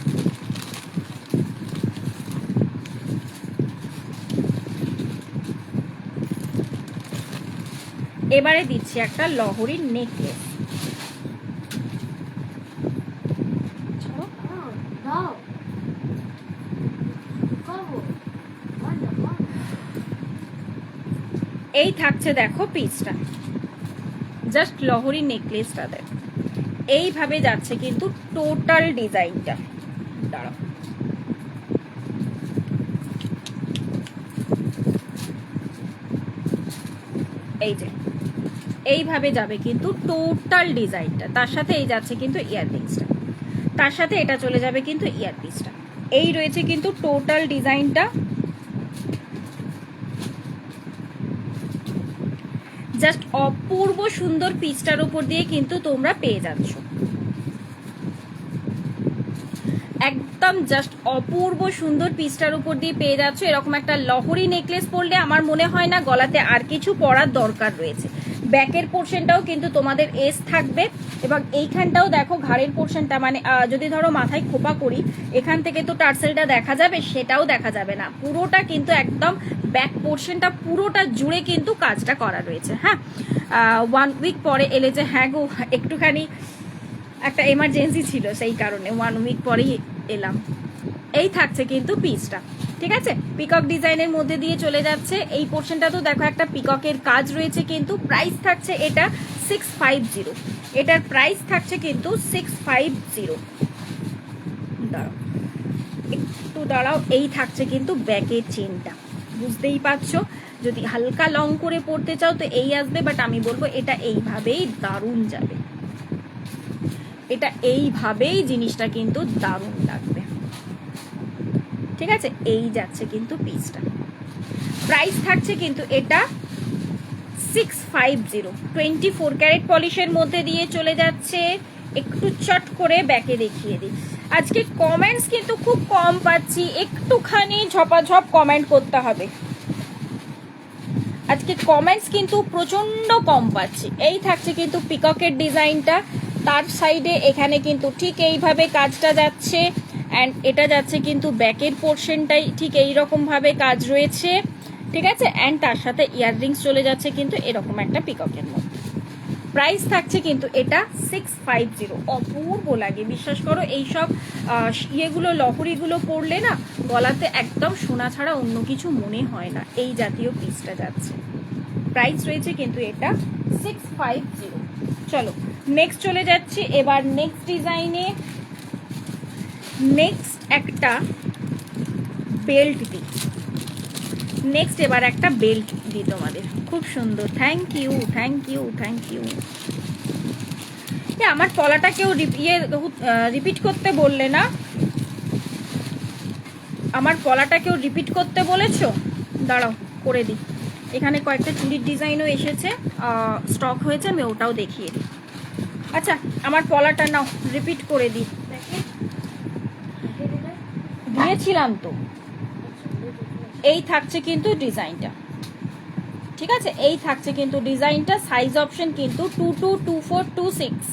এবারে দিচ্ছি একটা লহরির নেকলেস, এই থাকছে দেখো পিসটা, জাস্ট লহরি নেকলেসটা দেখো, এইভাবে যাচ্ছে কিন্তু টোটাল ডিজাইনটা। দাঁড়াও, এই যে এইভাবে যাবে কিন্তু টোটাল ডিজাইনটা, তার সাথে এই যাচ্ছে কিন্তু ইয়াররিংসটা, তার সাথে এটা চলে যাবে কিন্তু ইয়ারপিসটা। এই রয়েছে কিন্তু টোটাল ডিজাইনটা। জাস্ট অপূর্ব সুন্দর পিসটার উপর দিয়ে কিন্তু তোমরা পেয়ে যাচ্ছ, একদম জাস্ট অপূর্ব সুন্দর পিসটার উপর দিয়ে পেয়ে যাচ্ছ। এরকম একটা লহরি নেকলেস পরলে আমার মনে হয় না গলাতে আর কিছু পরার দরকার রয়েছে। ব্যাকের পোর্শনটাও কিন্তু তোমাদের এস থাকবে, এবং এইখানটাও দেখো ঘাড়ের পোর্শনটা, মানে যদি ধরো মাথায় খোপা করি এখান থেকে তো টার্সেলটা দেখা যাবে, সেটাও দেখা যাবে না, পুরোটা কিন্তু একদম ব্যাক পোর্শনটা পুরোটা জুড়ে কিন্তু কাজটা করা রয়েছে। হ্যাঁ, 1 উইক পরে এলে যে হ্যাঁ গো একটুখানি একটা এমার্জেন্সি ছিল, সেই কারণে 1 উইক পরেই এলাম। এই থাকছে কিন্তু পিসটা, ঠিক আছে, পিকক ডিজাইনের মধ্যে দিয়ে চলে যাচ্ছে। এই পোর্শনটা তো দেখো একটা পিককের কাজ রয়েছে কিন্তু। প্রাইস থাকছে এটা 650, এটার প্রাইস থাকছে কিন্তু 650। দাঁড়াও একটু দাঁড়াও, এই থাকছে কিন্তু ব্যাকের চেনটা, বুঝতেই পারছো। যদি হালকা লং করে পড়তে চাও তো এই আসবে, বাট আমি বলবো এটা এইভাবেই দারুণ যাবে, এটা এইভাবেই জিনিসটা কিন্তু দারুণ লাগবে, ঠিক আছে। এই যাচ্ছে কিন্তু পিসটা, প্রাইস থাকছে কিন্তু এটা 650। 24 ক্যারেট পলিশের মধ্যে দিয়ে চলে যাচ্ছে। একটু চট করে ব্যাকে দেখিয়ে দিই। আজকে কমেন্টস কিন্তু খুব কম পাচ্ছি, একটুখানি ঝপাঝপ কমেন্ট করতে হবে। আজকে কমেন্টস কিন্তু প্রচন্ড কম পাচ্ছি। এই থাকছে কিন্তু পিককের ডিজাইনটা, তার সাইডে এখানে কিন্তু ঠিক এইভাবে কাজটা যাচ্ছে, অ্যান্ড এটা যাচ্ছে কিন্তু ব্যাকের পোর্শনটাই ঠিক এইরকম ভাবে কাজ রয়েছে, ঠিক আছে। অ্যান্ড তার সাথে ইয়াররিংস চলে যাচ্ছে কিন্তু এরকম একটা পিককের মধ্যে। প্রাইস থাকছে কিন্তু এটা 650। অপূর্ব লাগে, বিশ্বাস করো। এইসব ইয়েগুলো লহরিগুলো পরলে না গলাতে একদম সোনা ছাড়া অন্য কিছু মনে হয় না। এই জাতীয় পিসটা যাচ্ছে, প্রাইস রয়েছে কিন্তু এটা 650। চলো নেক্সট চলে যাচ্ছি এবার নেক্সট ডিজাইনে। নেক্সট একটা বেল্ট দিই, নেক্সট এবার একটা বেল্ট দিই তোমাদের, খুব সুন্দর। Thank you thank you thank you. আমার পলাটা কেউ রিপিট করতে বললে না, আমার পলাটা কেউ রিপিট করতে বলেছো? দাঁড়াও করে দিই। এখানে কয়েকটা চুড়ির ডিজাইনও এসেছে, স্টক হয়েছে, আমি ওটাও দেখিয়ে দিই। আচ্ছা আমার পলাটা নাও রিপিট করে দিই। দিয়েছিলাম তো। এই থাকছে কিন্তু ডিজাইনটা, ঠিক আছে, এই থাকছে কিন্তু ডিজাইনটা। সাইজ অপশন কিন্তু 22, 24, 26,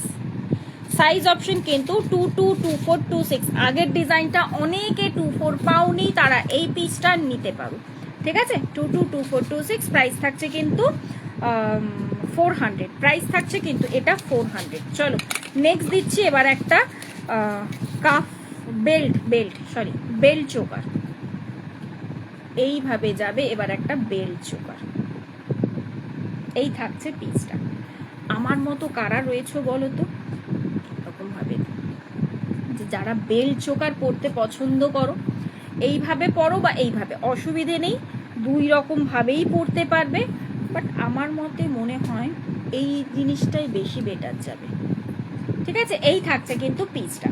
সাইজ অপশন কিন্তু 22, 24, 26। আগের ডিজাইনটা অনেকে 24 পাওনি, তারা এই পিসটা নিতে পারো, ঠিক আছে। 22, 24, 26 প্রাইস থাকছে কিন্তু 400, প্রাইস থাকছে কিন্তু এটা 400। চলো নেক্সট দিচ্ছি এবার একটা কাফ বেল্ট চোকার। এইভাবে যাবে এবার একটা বেল্ট চোকার। এই থাকছে পিসটা। আমার মতো কারা রয়েছে বলো তো, এরকম ভাবে যে যারা বেল্ট চোকার পরতে পছন্দ করো, এইভাবে পরো বা এইভাবে, অসুবিধে নেই, দুই রকম ভাবেই পরতে পারবে। বাট আমার মতে মনে হয় এই জিনিসটাই বেশি বেটার যাবে, ঠিক আছে। এই থাকছে কিন্তু পিসটা।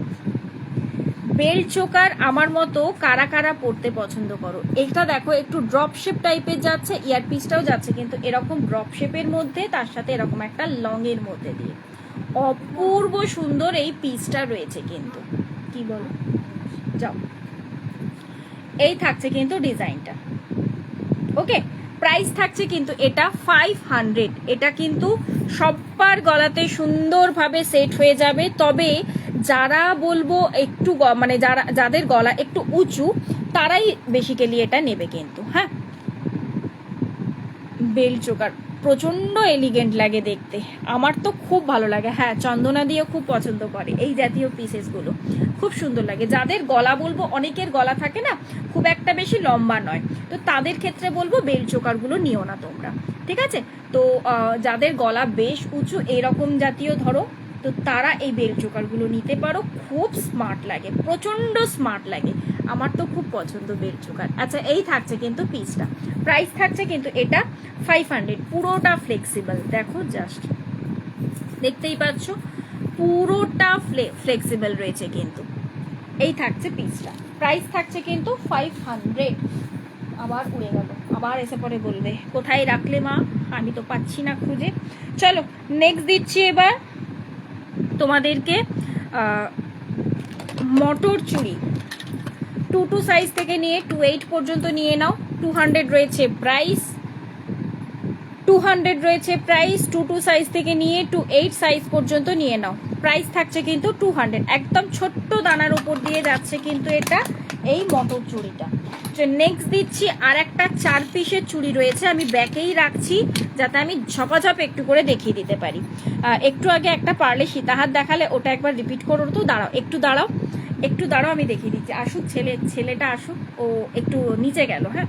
বেল্ট চোকার আমার মতো কারা কারা পরতে পছন্দ করো। এটা দেখো একটু ড্রপ শেপ টাইপের যাচ্ছে, ইয়ার পিসটাও যাচ্ছে কিন্তু এরকম ড্রপ শেপের মধ্যে, তার সাথে এরকম একটা লং এর মধ্যে দিয়ে অপূর্ব সুন্দর এই পিসটা রয়েছে কিন্তু, কি বলো যাও। এই থাকছে কিন্তু ডিজাইনটা, ওকে। প্রাইস থাকছে কিন্তু এটা 500। এটা কিন্তু সবার গলাতে সুন্দরভাবে সেট হয়ে যাবে। তবে যারা বলবো একটু মানে যাদের গলা একটু উঁচু তারাই বেসিক্যালি এটা নেবে কিন্তু। হ্যাঁ, বেল্ট চোকার প্রচন্ড এলিগেন্ট লাগে দেখতে, আমার তো খুব ভালো লাগে। হ্যাঁ, চন্দনা দিয়েও খুব পছন্দ করে এই জাতীয় পিসেসগুলো, খুব সুন্দর লাগে। যাদের গলা বলবো, অনেকের গলা থাকে না খুব একটা বেশি লম্বা নয়, তো তাদের ক্ষেত্রে বলবো বেল্ট চোকারগুলো নিও না তোমরা, ঠিক আছে। তো যাদের গলা বেশ উঁচু এরকম জাতীয় ধরো, তো তারা এই বেল্ট চোকারগুলো নিতে পারো। খুব স্মার্ট লাগে, প্রচন্ড স্মার্ট লাগে, আমার তো খুব পছন্দ বেল্ট চোকার। আচ্ছা এই থাকছে কিন্তু পিসটা, প্রাইস থাকছে কিন্তু এটা 500। পুরোটা ফ্লেক্সিবল, দেখো জাস্ট দেখতেই পাচ্ছ পুরোটা ফ্লেক্সিবল রয়েছে কিন্তু। এই থাকছে পিসটা, প্রাইস থাকছে কিন্তু 500। আবার উড়ে গেল, আবার এসে পরে বলবে কোথায় রাখলে মা, আমি তো পাচ্ছি না খুঁজে। চলো নেক্সট দিচ্ছি এবার তোমাদেরকে মটর চুড়ি। 2 সাইজ থেকে নিয়ে 28 পর্যন্ত নিয়ে নাও। 200 রয়েছে প্রাইস, 200 রয়েছে প্রাইস। 2 সাইজ থেকে নিয়ে 28 সাইজ পর্যন্ত নিয়ে নাও, প্রাইস থাকছে কিন্তু 200। একদম ছোট্ট দানার উপর দিয়ে যাচ্ছে কিন্তু এটা, এই মটর চুড়িটা। নেক্সট দিচ্ছি আর একটা 4 পিসের চুড়ি রয়েছে, আমি ব্যাকেই রাখছি যাতে আমি ঝপাঝপ একটু করে দেখিয়ে দিতে পারি। একটু আগে একটা পারলে সীতাহার দেখালে, ওটা একবার রিপিট করো তো। দাঁড়াও একটু, দাঁড়াও একটু দাঁড়াও, আমি দেখিয়ে দিচ্ছি। আসুক ছেলেটা আসুক, ও একটু নিচে গেল, হ্যাঁ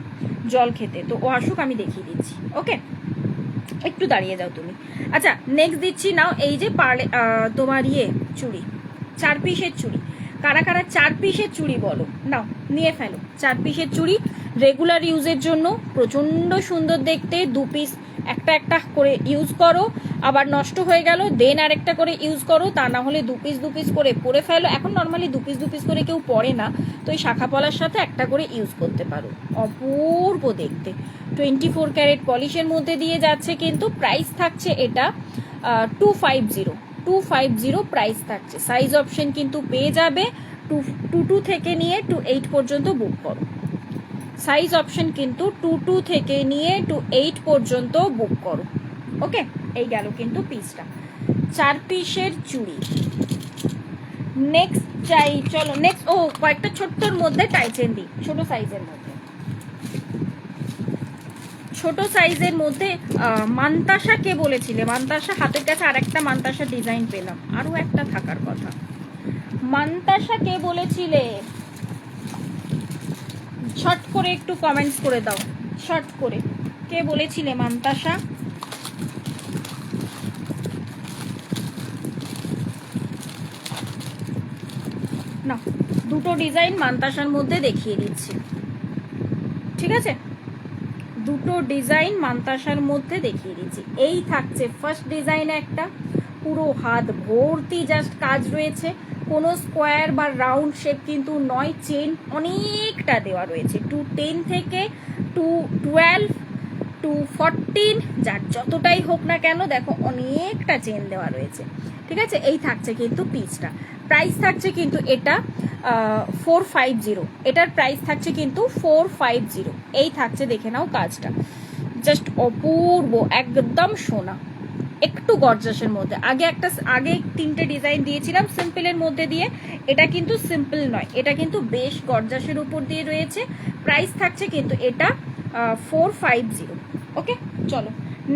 জল খেতে, তো ও আসুক আমি দেখিয়ে দিচ্ছি। ওকে একটু দাঁড়িয়ে যাও তুমি। আচ্ছা নেক্সট দিচ্ছি নাও, এই যে পারলে তোমার চুড়ি, 4 পিসের চুড়ি। কারা কারা 4 পিসের চুড়ি বলো, নাও নিয়ে ফেলো। 4 পিসের চুড়ি রেগুলার ইউজের জন্য প্রচন্ড সুন্দর দেখতে। 2 পিস একটা একটা করে ইউজ করো, আবার নষ্ট হয়ে গেল দেন আরেকটা করে ইউজ করো, তা না হলে 2 পিস করে পরে ফেলো। এখন নর্মালি 2 পিস করে কেউ পরে না, তো এই শাখা পলার সাথে একটা করে ইউজ করতে পারো, অপূর্ব দেখতে। 24 ক্যারেট পলিশের মধ্যে দিয়ে যাচ্ছে কিন্তু, প্রাইস থাকছে এটা 250 প্রাইস থাকছে। সাইজ অপশন কিন্তু পেয়ে যাবে, 22 থেকে নিয়ে 28 পর্যন্ত বুক করো। সাইজ অপশন কিন্তু 22 থেকে নিয়ে 28 পর্যন্ত বুক করো। ওকে এই গেল কিন্তু পিসটা, 4 পিসের চুড়ি। নেক্সট চাই, চলো নেক্সট কয়েকটা ছোট্টর মধ্যে টাইচেন দিই, ছোট সাইজের মধ্যে। ছোট সাইজের মধ্যে মান্তাসা কে বলেছিলে? মান্তাসা হাতের কাছে আর একটা মান্তাসা ডিজাইন পেলাম, আরো একটা থাকার কথা। মান্তাসা কে বলেছিলে? শর্ট করে একটু কমেন্টস করে দাও, শর্ট করে কে বলেছিলে মান্তাসা? না, 2টো ডিজাইন মান্তাসার মধ্যে দেখিয়ে দিচ্ছি, ঠিক আছে? 2টো ডিজাইন মান্তাসার মধ্যে দেখিয়ে দিচ্ছি। এই থাকছে ফার্স্ট ডিজাইন, একটা পুরো হাত ভর্তি জাস্ট কাজ রয়েছে, কোনো স্কোয়ার বা রাউন্ড শেপ কিন্তু নয়, চেন অনেকটা দেওয়া রয়েছে। 210 থেকে 212 214 যার যতটাই হোক না কেন, দেখো অনেকটা চেন দেওয়া রয়েছে, ঠিক আছে? এই থাকছে কিন্তু পিসটা, প্রাইস থাকছে কিন্তু এটা 450। এটার প্রাইস থাকছে কিন্তু 450। এই থাকছে, দেখে নাও কাজটা, জাস্ট অপূর্ব, একদম সোনা, একটু গর্জাসের মধ্যে। আগে 3টে ডিজাইন দিয়েছিলাম সিম্পলের মধ্যে দিয়ে, এটা কিন্তু সিম্পল নয়, এটা কিন্তু বেশ গর্জাসের উপর দিয়ে রয়েছে। প্রাইস থাকছে কিন্তু এটা 450। ওকে চলো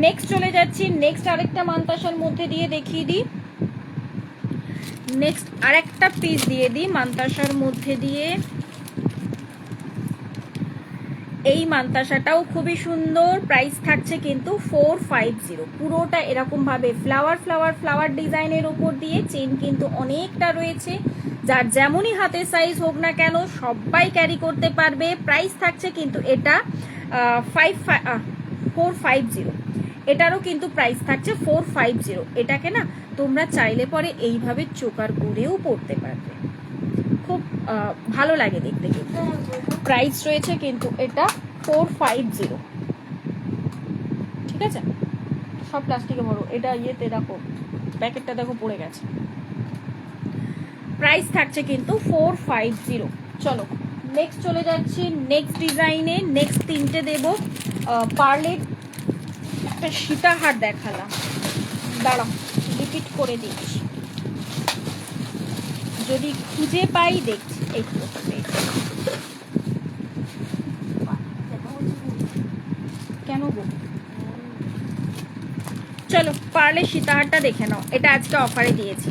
নেক্সট চলে যাচ্ছি। নেক্সট আরেকটা মান্তাসার মধ্যে দিয়ে দেখিয়ে দিই, নেক্সট আরেকটা পিস দিয়ে দিই মান্তাসার মধ্যে দিয়ে। এই মান্তাসাটাও খুবই সুন্দর, প্রাইস থাকছে কিন্তু 450। পুরোটা এরকম ভাবে ফ্লাওয়ার ডিজাইনের উপর দিয়ে, চেন কিন্তু অনেকটা রয়েছে, যার যেমনই হাতের সাইজ হোক না কেন সবাই ক্যারি করতে পারবে। প্রাইস থাকছে কিন্তু এটা 450। এটারও কিন্তু প্রাইস থাকছে 450। এটাকে না তোমরা চাইলে পরে এইভাবে চোকার করেও পরতে পারবে, খুব ভালো লাগে দেখতে। কিন্তু প্রাইস রয়েছে কিন্তু এটা 450, ঠিক আছে? সব প্লাস্টিকে ভরো, এটা ইয়েতে দেখো প্যাকেটটা দেখো পড়ে গেছে। প্রাইস থাকছে কিন্তু 450। চলো নেক্সট চলে যাচ্ছি নেক্সট ডিজাইনে। নেক্সট 3টে দেবো। পার্লের একটা সীতাহার দেখালাম, দাঁড়াও রিপিট করে দিচ্ছি, যদি খুঁজে পাই দেখছি। এই কেন গো, চলো পার্লের সীতাহারটা দেখে নাও। এটা আজকে অফারে দিয়েছি,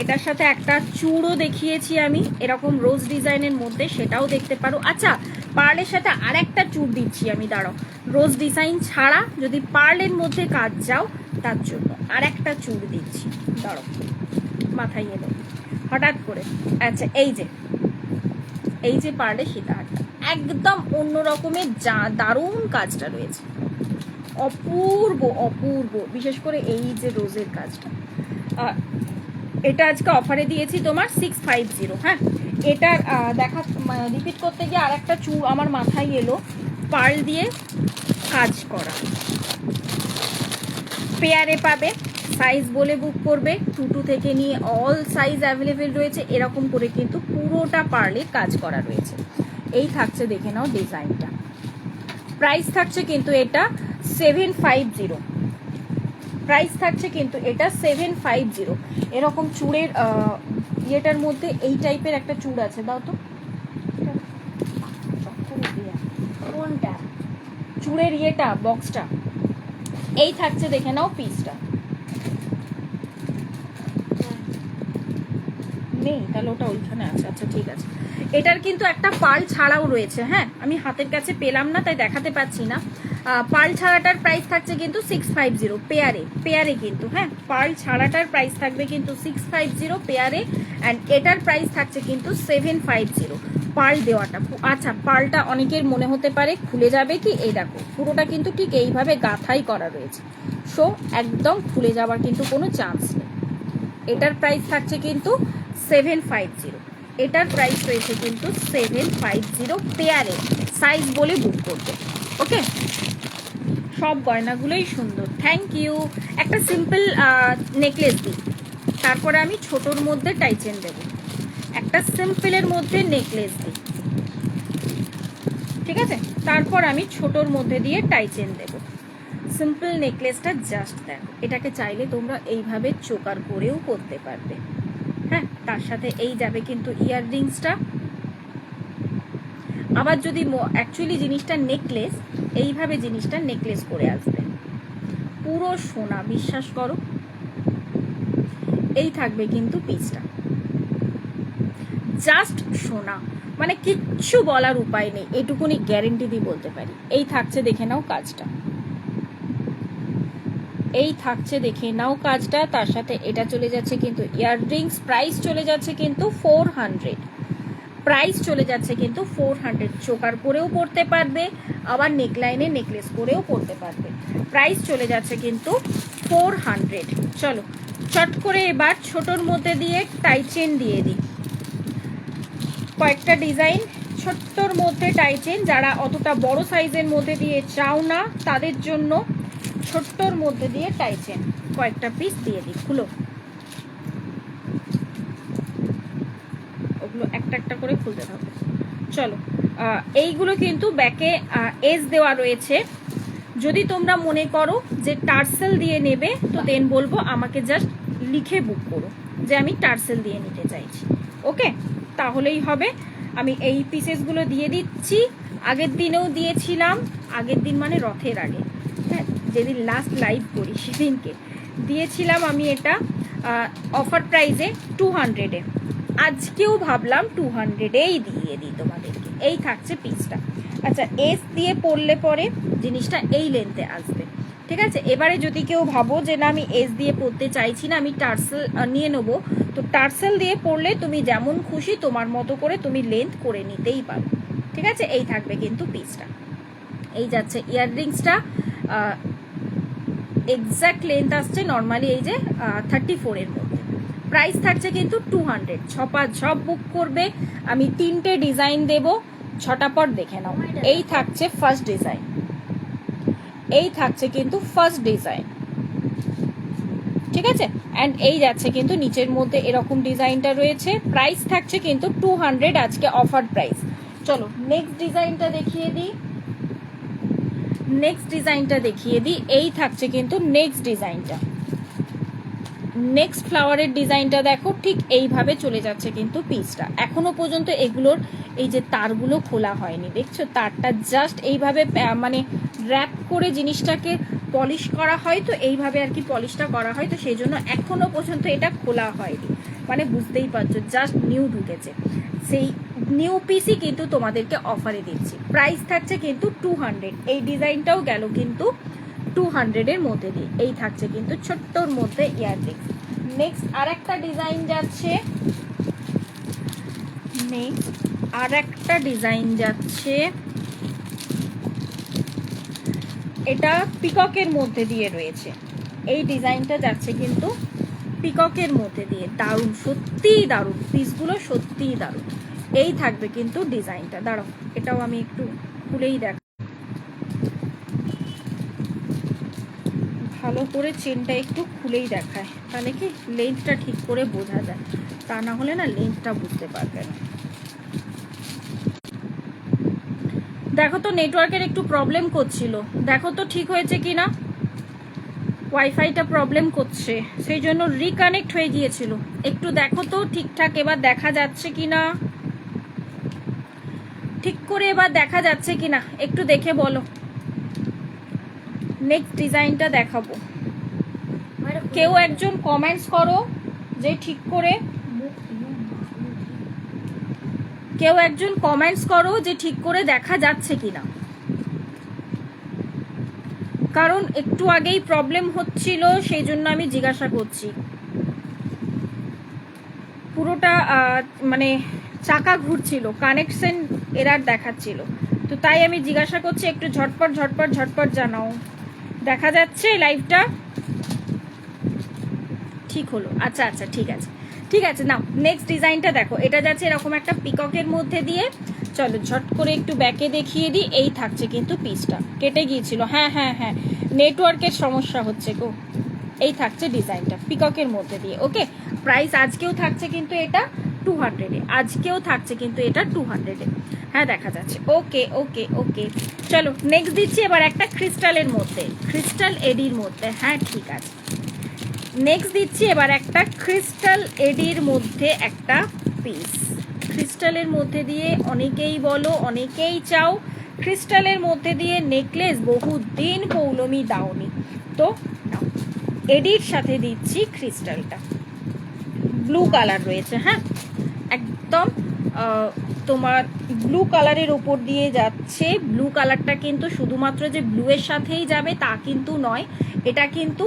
এটার সাথে একটা চূড়ও দেখিয়েছি আমি এরকম রোজ ডিজাইনের মধ্যে, সেটাও দেখতে পারো। আচ্ছা পার্লের সাথে আর একটা চূড় দিচ্ছি আমি, দাঁড়াও, রোজ ডিজাইন ছাড়া যদি পার্লের মধ্যে কাজ যাও তার জন্য আর একটা চূড় দিচ্ছি, দাঁড়াও মাথায় এলো হঠাৎ করে। আচ্ছা এই যে পার্লের সীতাহারটা একদম অন্য রকমের, যা দারুণ কাজটা রয়েছে, অপূর্ব, বিশেষ করে এই যে রোজের কাজটা। এটা আজকে অফারে দিয়েছি তোমার 650। হ্যাঁ এটার রিপিট করতে গিয়ে আর একটা চুল আমার মাথায় এলো, পার্ল দিয়ে কাজ করা, পেয়ারে পাবে, সাইজ বলে বুক করবে, 2 থেকে নিয়ে অল সাইজ অ্যাভেলেবেল রয়েছে, এরকম করে কিন্তু পুরোটা পার্লে কাজ করা রয়েছে। এই থাকছে, দেখে নাও ডিজাইনটা। প্রাইস থাকছে কিন্তু এটা 750, প্রাইস থাকছে কিন্তু এটা 750। এরকম চুড়ের ইয়েটার মধ্যে এই টাইপের একটা চুড় আছে, দাও তো কোনটা, চুড়ের ইয়েটা বক্সটা, এই থাকছে, দেখে নাও পিসটা। নেই তাহলে ওটা ওইখানে আছে, আচ্ছা ঠিক আছে। এটার কিন্তু একটা পার্ল ছাড়াও রয়েছে, হ্যাঁ আমি হাতের কাছে পেলাম না তাই দেখাতে পাচ্ছি না। পার্ল ছাড়াটার প্রাইস থাকছে কিন্তু 650 পেয়ারে, পেয়ারে কিন্তু, হ্যাঁ পার্ল ছাড়াটার প্রাইস থাকবে কিন্তু 650 পেয়ারে, অ্যান্ড এটার প্রাইস থাকছে কিন্তু 750 পার্ল দেওয়াটা। আচ্ছা, পার্লটা অনেকের মনে হতে পারে খুলে যাবে কি, এই দেখো পুরোটা কিন্তু ঠিক এইভাবে গাঁথাই করা রয়েছে, সো একদম খুলে যাওয়ার কিন্তু কোনো চান্স নেই। এটার প্রাইস থাকছে কিন্তু 750, এটার প্রাইস রয়েছে কিন্তু 750 পেয়ারে, সাইজ বলে বুক করবে। ওকে, সব গয়নাগুলোই সুন্দর, থ্যাংক ইউ। একটা সিম্পল নেকলেস দিই, তারপরে আমি ছোটোর মধ্যে টাইচেন দেব। একটা সিম্পলের মধ্যে নেকলেস দিই, ঠিক আছে, তারপর আমি ছোটোর মধ্যে দিয়ে টাইচেন দেব। সিম্পল নেকলেসটা জাস্ট দেখো, এটাকে চাইলে তোমরা এইভাবে চোকার করেও করতে পারবে, হ্যাঁ তার সাথে এই যাবে কিন্তু ইয়াররিংসটা। আবার যদি অ্যাকচুয়ালি জিনিসটা নেকলেস, এইভাবে জিনিসটা নেকলেস করে আসবে, পুরো সোনা, বিশ্বাস করো। এই থাকবে কিন্তু পিসটা, জাস্ট সোনা, মানে কিচ্ছু বলার উপায় নেই, এটুকুনি গ্যারেন্টি দিয়ে বলতে পারি। এই থাকছে, দেখে নাও কাজটা, এই থাকছে, দেখে নাও কাজটা। তার সাথে এটা চলে যাচ্ছে কিন্তু ইয়াররিংস, প্রাইস চলে যাচ্ছে কিন্তু 400, প্রাইস চলে যাচ্ছে কিন্তু 400। চোকার করেও পরতে পারবে, আবার নেকলাইনে নেকলেস করেও পরতে পারবে, প্রাইস চলে যাচ্ছে কিন্তু 400। চলো চট করে এবার ছোটোর মধ্যে দিয়ে টাইচেন দিয়ে দিই, কয়েকটা ডিজাইন ছোট্টর মধ্যে টাইচেন, যারা অতটা বড় সাইজের মধ্যে দিয়ে চাও না তাদের জন্য ছোট্টর মধ্যে দিয়ে টাইচেন কয়েকটা পিস দিয়ে দিই। খুলো, ওগুলো একটা একটা করে খুলতে থাকো। চলো, এইগুলো কিন্তু ব্যাকে এজ দেওয়া রয়েছে। যদি তোমরা মনে করো যে টার্সেল দিয়ে নেবে, তো দেন বলবো আমাকে জাস্ট লিখে বুক করো যে আমি টার্সেল দিয়ে নিতে চাইছি, ওকে, তাহলেই হবে। আমি এই পিসেসগুলো দিয়ে দিচ্ছি, আগের দিনেও দিয়েছিলাম, আগের দিন মানে রথের আগে, হ্যাঁ যেদিন লাস্ট লাইভ করি সেদিনকে দিয়েছিলাম আমি এটা অফার প্রাইসে 200-এ। আজকেও ভাবলাম 200-এই দিয়ে দিই তোমাদেরকে। এই থাকছে পিসটা। আচ্ছা, এস দিয়ে পরলে পরে জিনিসটা এই লেন্থে আসবে, ঠিক আছে। এবারে যদি কেউ ভাবো যে না আমি এস দিয়ে পরতে চাইছি না, আমি টার্সেল নিয়ে নেবো, তো টার্সেল দিয়ে পরলে তুমি যেমন খুশি তোমার মতো করে তুমি লেন্থ করে নিতেই পারো, ঠিক আছে। এই থাকবে কিন্তু পিসটা। এই যাচ্ছে ইয়াররিংসটা, এক্স্যাক্ট লেন্থ আসছে নর্মালি এই যে 34-এর মধ্যে, প্রাইস থাকছে কিন্তু 200। সব বুক করবে, আমি 3টে ডিজাইন দেব, 6টা পর দেখে নাও। এই থাকছে ফার্স্ট ডিজাইন, এই থাকছে কিন্তু ফার্স্ট ডিজাইন, ঠিক আছে। অ্যান্ড এই যাচ্ছে কিন্তু নিচের মধ্যে এরকম ডিজাইনটা রয়েছে, প্রাইস থাকছে কিন্তু 200 আজকে অফার প্রাইস। চলো নেক্সট ডিজাইনটা দেখিয়ে দিই, নেক্সট ডিজাইনটা দেখিয়ে দিই। এই থাকছে কিন্তু নেক্সট ডিজাইনটা, নেক্সট ফ্লাওয়ারের ডিজাইনটা দেখো, ঠিক এইভাবে চলে যাচ্ছে কিন্তু পিসটা। এখনো পর্যন্ত এগুলোর এই যে তারগুলো খোলা হয়নি, দেখছো তারটা জাস্ট এইভাবে মানে র্যাপ করে জিনিসটাকে পলিশ করা হয়, তো এইভাবে আর কি পলিশটা করা হয়, তো সেই জন্য এখনো পর্যন্ত এটা খোলা হয়নি, মানে বুঝতেই পারছো জাস্ট নিউ ঢুকেছে। সেই নিউ পিসই কিন্তু তোমাদেরকে অফারে দিচ্ছি, প্রাইস থাকছে কিন্তু 200। এই ডিজাইনটাও গেল কিন্তু 200-এর মধ্যে দিয়ে। এই থাকছে কিন্তু ছোট্টর মধ্যে ইয়াররিংস। নেক্সট আর একটা ডিজাইন যাচ্ছে, নেক্সট আর একটা ডিজাইন যাচ্ছে, এটা পিককের মধ্যে দিয়ে রয়েছে। এই ডিজাইনটা যাচ্ছে কিন্তু পিককের মধ্যে দিয়ে, দারুণ, সত্যিই দারুণ, পিসগুলো সত্যিই দারুণ। এই থাকবে কিন্তু ডিজাইনটা। দাঁড়াও, এটাও আমি একটু খুলেই দেখ, ভালো করে চেনটা একটু খুলেই দেখায়, তাহলে কি লেন্থটা ঠিক করে বোঝা যায়, তা না হলে না লেন্থটা বুঝতে পারবে না। দেখো তো নেটওয়ার্কের একটু প্রবলেম করছিল, দেখো তো ঠিক হয়েছে কি না। ওয়াইফাইটা প্রবলেম করছে, সেই জন্য রিকানেক্ট হয়ে গিয়েছিল। একটু দেখো তো ঠিকঠাক এবার দেখা যাচ্ছে কি না, ঠিক করে এবার দেখা যাচ্ছে কি না একটু দেখে বলো। নেক্সট ডিজাইনটা দেখাবো, কেউ একজন কমেন্টস করো যে ঠিক করে, কেউ একজন কমেন্টস করো যে ঠিক করে দেখা যাচ্ছে কিনা, কারণ একটু আগেই প্রবলেম হচ্ছিল, সেই জন্য আমি জিজ্ঞাসা করছি। পুরোটা মানে চাকা ঘুরছিল, কানেকশন এরার দেখাচ্ছিল, তো তাই আমি জিজ্ঞাসা করছি, একটু ঝটপট ঝটপট ঝটপট জানাও। দেখা যাচ্ছে লাইভটা? ঠিক হলো, আচ্ছা আচ্ছা, ঠিক আছে ঠিক আছে। নাও নেক্সট ডিজাইনটা দেখো, এটা যাচ্ছে এরকম একটা পিককের মধ্যে দিয়ে। চলো ঝট করে একটু ব্যাকে দেখিয়ে দিই। এই থাকছে কিন্তু পিসটা, কেটে গিয়েছিল, হ্যাঁ হ্যাঁ হ্যাঁ, নেটওয়ার্কের সমস্যা হচ্ছে গো। এই থাকছে ডিজাইনটা পিককের মধ্যে দিয়ে। ওকে, প্রাইস আজকেও থাকছে কিন্তু এটা 200-এ, আজকেও থাকছে কিন্তু এটা 200-এ। হ্যাঁ দেখা যাচ্ছে, ওকে ওকে ওকে। চলো নেক্সট দিচ্ছি এবার একটা ক্রিস্টালের মধ্যে, ক্রিস্টাল এডির মধ্যে। হ্যাঁ ঠিক আছে, নেক্সট দিচ্ছি এবার একটা ক্রিস্টাল এডির মধ্যে একটা পিস। ক্রিস্টালের মধ্যে দিয়ে অনেকেই বলো, অনেকেই চাও ক্রিস্টালের মধ্যে দিয়ে নেকলেস, বহুদিন পৌলমি দাওনি, তো এডির সাথে দিচ্ছি ক্রিস্টালটা। ব্লু কালার রয়েছে, হ্যাঁ একদম তোমার ব্লু কালারের ওপর দিয়ে যাচ্ছে। ব্লু কালারটা কিন্তু শুধুমাত্র যে ব্লু এর সাথেই যাবে তা কিন্তু নয়, এটা কিন্তু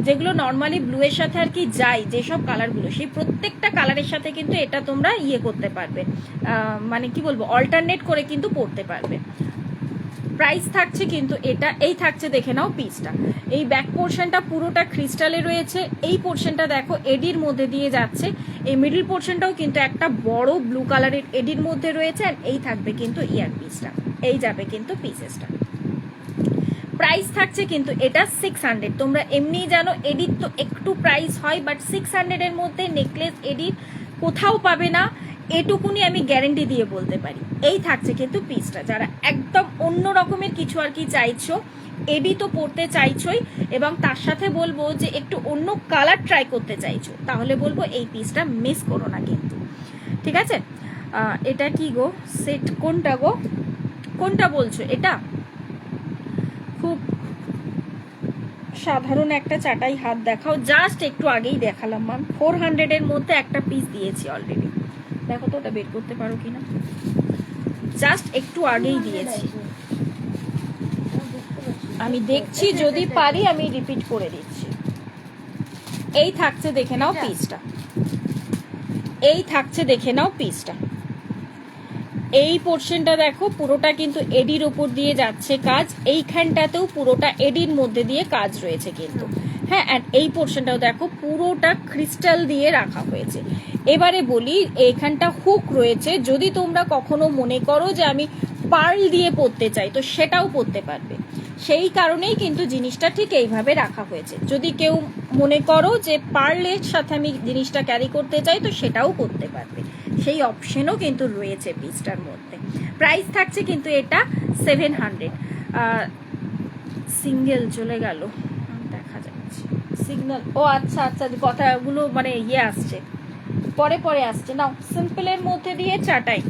যেগুলো নর্মালি ব্লু এর সাথে আর কি যায়, যেসব কালারগুলো, সেই প্রত্যেকটা কালারের সাথে কিন্তু এটা তোমরা ইয়ে করতে পারবে, মানে কি বলবো, অল্টারনেট করে কিন্তু পরতে পারবে। প্রাইস থাকছে কিন্তু এটা, এই থাকছে দেখে নাও পিসটা। এই ব্যাক পোর্শনটা পুরোটা ক্রিস্টালে রয়েছে, এই পোর্শনটা দেখো এডির মধ্যে দিয়ে যাচ্ছে, এই মিডল পোর্শনটাও কিন্তু একটা বড় ব্লু কালারের এডির মধ্যে রয়েছে। আর এই থাকবে কিন্তু ইয়ার পিসটা, এই যাবে কিন্তু পিসেসটা। প্রাইস থাকছে কিন্তু এটা 600। তোমরা এমনি জানো এডির তো একটু প্রাইস হয়, বাট 600-এর মধ্যে নেকলেস এডির কোথাও পাবে না, এটুকুনি আমি গ্যারেন্টি দিয়ে বলতে পারি। এই থাকছে কিন্তু পিসটা, যারা একদম অন্য রকমের কিছু আর কি চাইছো, এডি তো পরতে চাইছোই, এবং তার সাথে বলবো যে একটু অন্য কালার ট্রাই করতে চাইছো, তাহলে বলবো এই পিসটা মিস করো না কিন্তু, ঠিক আছে। এটা কি গো, সেট কোনটা গো, কোনটা বলছো? এটা খুব সাধারণ একটা চাটাই হাত দেখাও, জাস্ট একটু আগেই দেখালাম ম্যাম, 400-এর মধ্যে একটা পিস দিয়েছি অলরেডি। দেখো তো ওটা বের করতে পারো কিনা, জাস্ট একটু আগেই দিয়েছি, আমি দেখছি যদি পারি আমি রিপিট করে দিচ্ছি। এই থাকছে দেখে নাও পিসটা, এই থাকছে দেখে নাও পিসটা। এই পোর্শনটা দেখো পুরোটা কিন্তু এডির ওপর দিয়ে যাচ্ছে কাজ, এইখানটাতেও পুরোটা এডির মধ্যে দিয়ে কাজ রয়েছে কিন্তু, হ্যাঁ। অ্যান্ড এই পোর্শনটাও দেখো পুরোটা ক্রিস্টাল দিয়ে রাখা হয়েছে। এবারে বলি, এইখানটা হুক রয়েছে, যদি তোমরা কখনো মনে করো যে আমি পার্ল দিয়ে পরতে চাই, তো সেটাও পরতে পারবে, সেই কারণেই কিন্তু জিনিসটা ঠিক এইভাবে রাখা হয়েছে। যদি কেউ মনে করো যে পার্লের সাথে আমি জিনিসটা ক্যারি করতে চাই, তো সেটাও করতে পারবে, সেই অপশনও কিন্তু রয়েছে পিসটার মধ্যে। প্রাইস থাকছে কিন্তু এটা 700। সিঙ্গেল চলে গেল, দেখা যাচ্ছে সিগন্যাল, ও আচ্ছা আচ্ছা, কথাগুলো মানে ইয়ে আসছে, পরে পরে আসছে। নাও সিম্পলের মধ্যে দিয়ে চাটাই,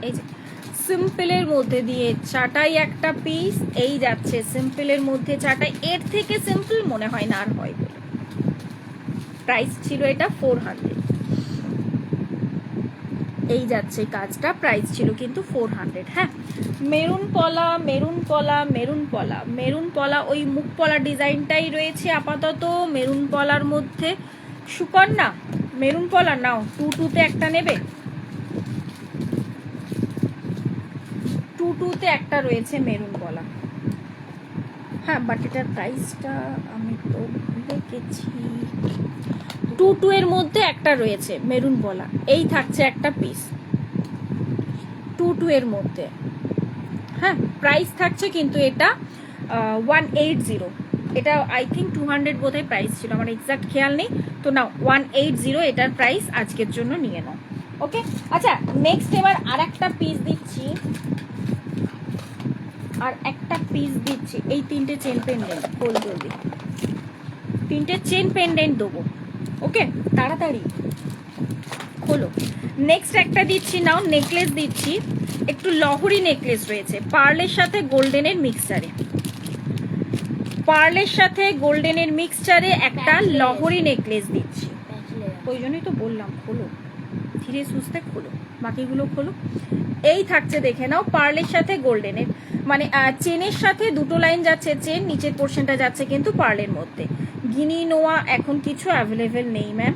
এই যে সিম্পলের মধ্যে দিয়ে চাটাই একটা পিস, এই যাচ্ছে সিম্পলের মধ্যে চাটাই, এর থেকে সিম্পল মনে হয় না আর হয় বলে। প্রাইস ছিল এটা 400, এই যাচ্ছে কাজটা, প্রাইস ছিল কিন্তু 400। হ্যাঁ, মেরুন পলা, মেরুন পলা, মেরুন পলা, মেরুন পলা, ওই মুখ পলা ডিজাইনটাই রয়েছে আপাতত মেরুন পলার মধ্যে। সুকন্যা মেরুন পলা নাও, 22-তে একটা নেবে, 22-তে একটা রয়েছে মেরুন পলা। হ্যাঁ, বাট এটার প্রাইসটা আমি তো ভুলে গেছি, 2 এর মধ্যে একটা রয়েছে মেরুন বলা, এই থাকছে একটা পিস 2 এর মধ্যে। হ্যাঁ, প্রাইস থাকছে কিন্তু এটা 180, এটা আই থিঙ্ক 200 বোধহয় প্রাইস ছিল, আমার এক্সাক্ট খেয়াল নেই। তো নাও 180 এটার প্রাইস আজকের জন্য নিয়ে নাও। ওকে, আচ্ছা নেক্সট এবার আর একটা পিস দিচ্ছি, এই 3টে চেন পেন্ডেন্ট, খোল জলদি, 3টে চেন পেন্ডেন্ট দেবো। ওকে, তাড়াতাড়ি খোলো। নেক্সট একটা দিচ্ছি, নাও নেকলেস দিচ্ছি, একটু লহরি নেকলেস রয়েছে পার্লের সাথে গোল্ডেনের মিক্সচারে, পার্লের সাথে গোল্ডেনের মিক্সচারে একটা লহরি নেকলেস দিচ্ছি। ওই জন্যই তো বললাম খোলো, ধীরে সুস্থে খোলো, বাকিগুলো খোলো। এই থাকছে দেখে নাও, পার্লের সাথে গোল্ডেনের, মানে চেনের সাথে 2টো লাইন যাচ্ছে চেন, নিচের পোর্শনটা যাচ্ছে কিন্তু পার্লের মধ্যে। গিনি নোয়া এখন কিছু অ্যাভেলেবেল নেই ম্যাম,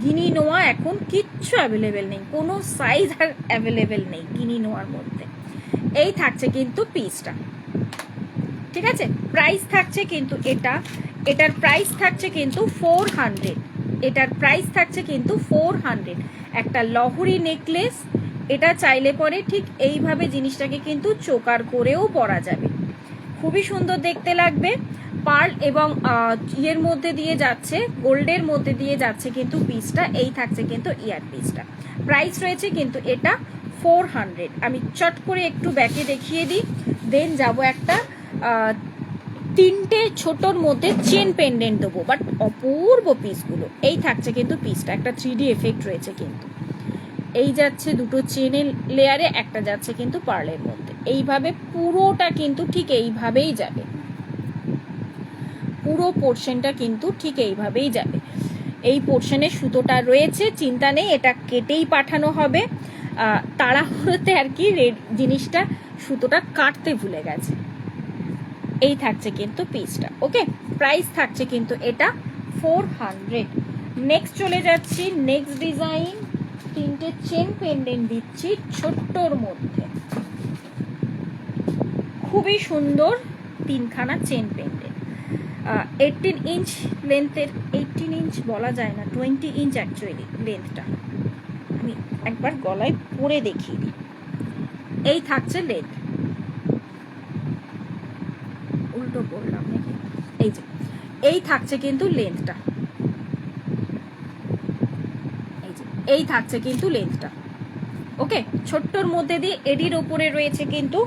গিনি নোয়া এখন কিচ্ছু অ্যাভেলেবেল নেই, কোনো সাইজ আর অ্যাভেলেবেল নেই গিনি নোয়ার মধ্যে। এই থাকছে কিন্তু পিসটা, ঠিক আছে। প্রাইস থাকছে কিন্তু এটার প্রাইস থাকছে কিন্তু 400, এটার প্রাইস থাকছে কিন্তু 400। একটা লহরি নেকলেস, এটা চাইলে পরে ঠিক এইভাবে জিনিসটাকে কিন্তু চোকার করেও পরা যাবে, খুবই সুন্দর দেখতে লাগবে। পার্ল এবং ইয়ের মধ্যে দিয়ে যাচ্ছে, গোল্ডের মধ্যে দিয়ে যাচ্ছে কিন্তু পিসটা, এই থাকছে কিন্তু ইয়ার পিসটা। প্রাইস রয়েছে কিন্তু এটা 400। আমি চট করে একটু ব্যাকে দেখিয়ে দিই, দেন যাব একটা 3টে ছোটোর মধ্যে চেন পেন্ডেন্ট দেবো, বাট অপূর্ব পিসগুলো। এই থাকছে কিন্তু পিসটা, একটা 3D এফেক্ট রয়েছে কিন্তু, এই যাচ্ছে 2টো চেনের লেয়ারে, একটা যাচ্ছে কিন্তু পার্লের মধ্যে, এইভাবে পুরোটা কিন্তু ঠিক এইভাবেই যাবে, পুরো পোর্শনটা কিন্তু ঠিক এইভাবেই যাবে। এই পোর্শনের সুতোটা রয়েছে, চিন্তা নেই, এটা কেটেই পাঠানো হবে, তাড়াহুড়োতে আর কি জিনিসটা সুতোটা কাটতে ভুলে গেছে। এই থাকছে কিন্তু পিসটা। ওকে, প্রাইস থাকছে কিন্তু এটা 400। নেক্সট চলে যাচ্ছি, নেক্সট ডিজাইন, 3টে চেন পেন্ডেন্ট দিচ্ছি ছোট্টর মধ্যে, খুবই সুন্দর 3খানা চেন পেন্ডেন্ট, 18 ইঞ্চ লেন্থের, 18 ইঞ্চ বলা যায় না, 20 ইঞ্চ অ্যাকচুয়ালি লেন্থটা, আমি একবার গলায় পরে দেখিয়ে দিই। এই থাকছে লেন্থ, উল্টো পড়লাম নাকি, এই যে এই থাকছে কিন্তু লেন্থটা, এই থাকছে কিন্তু লেন্থটা। ওকে, ছোট্টর মধ্যে দিয়ে এডির ওপরে রয়েছে কিন্তু,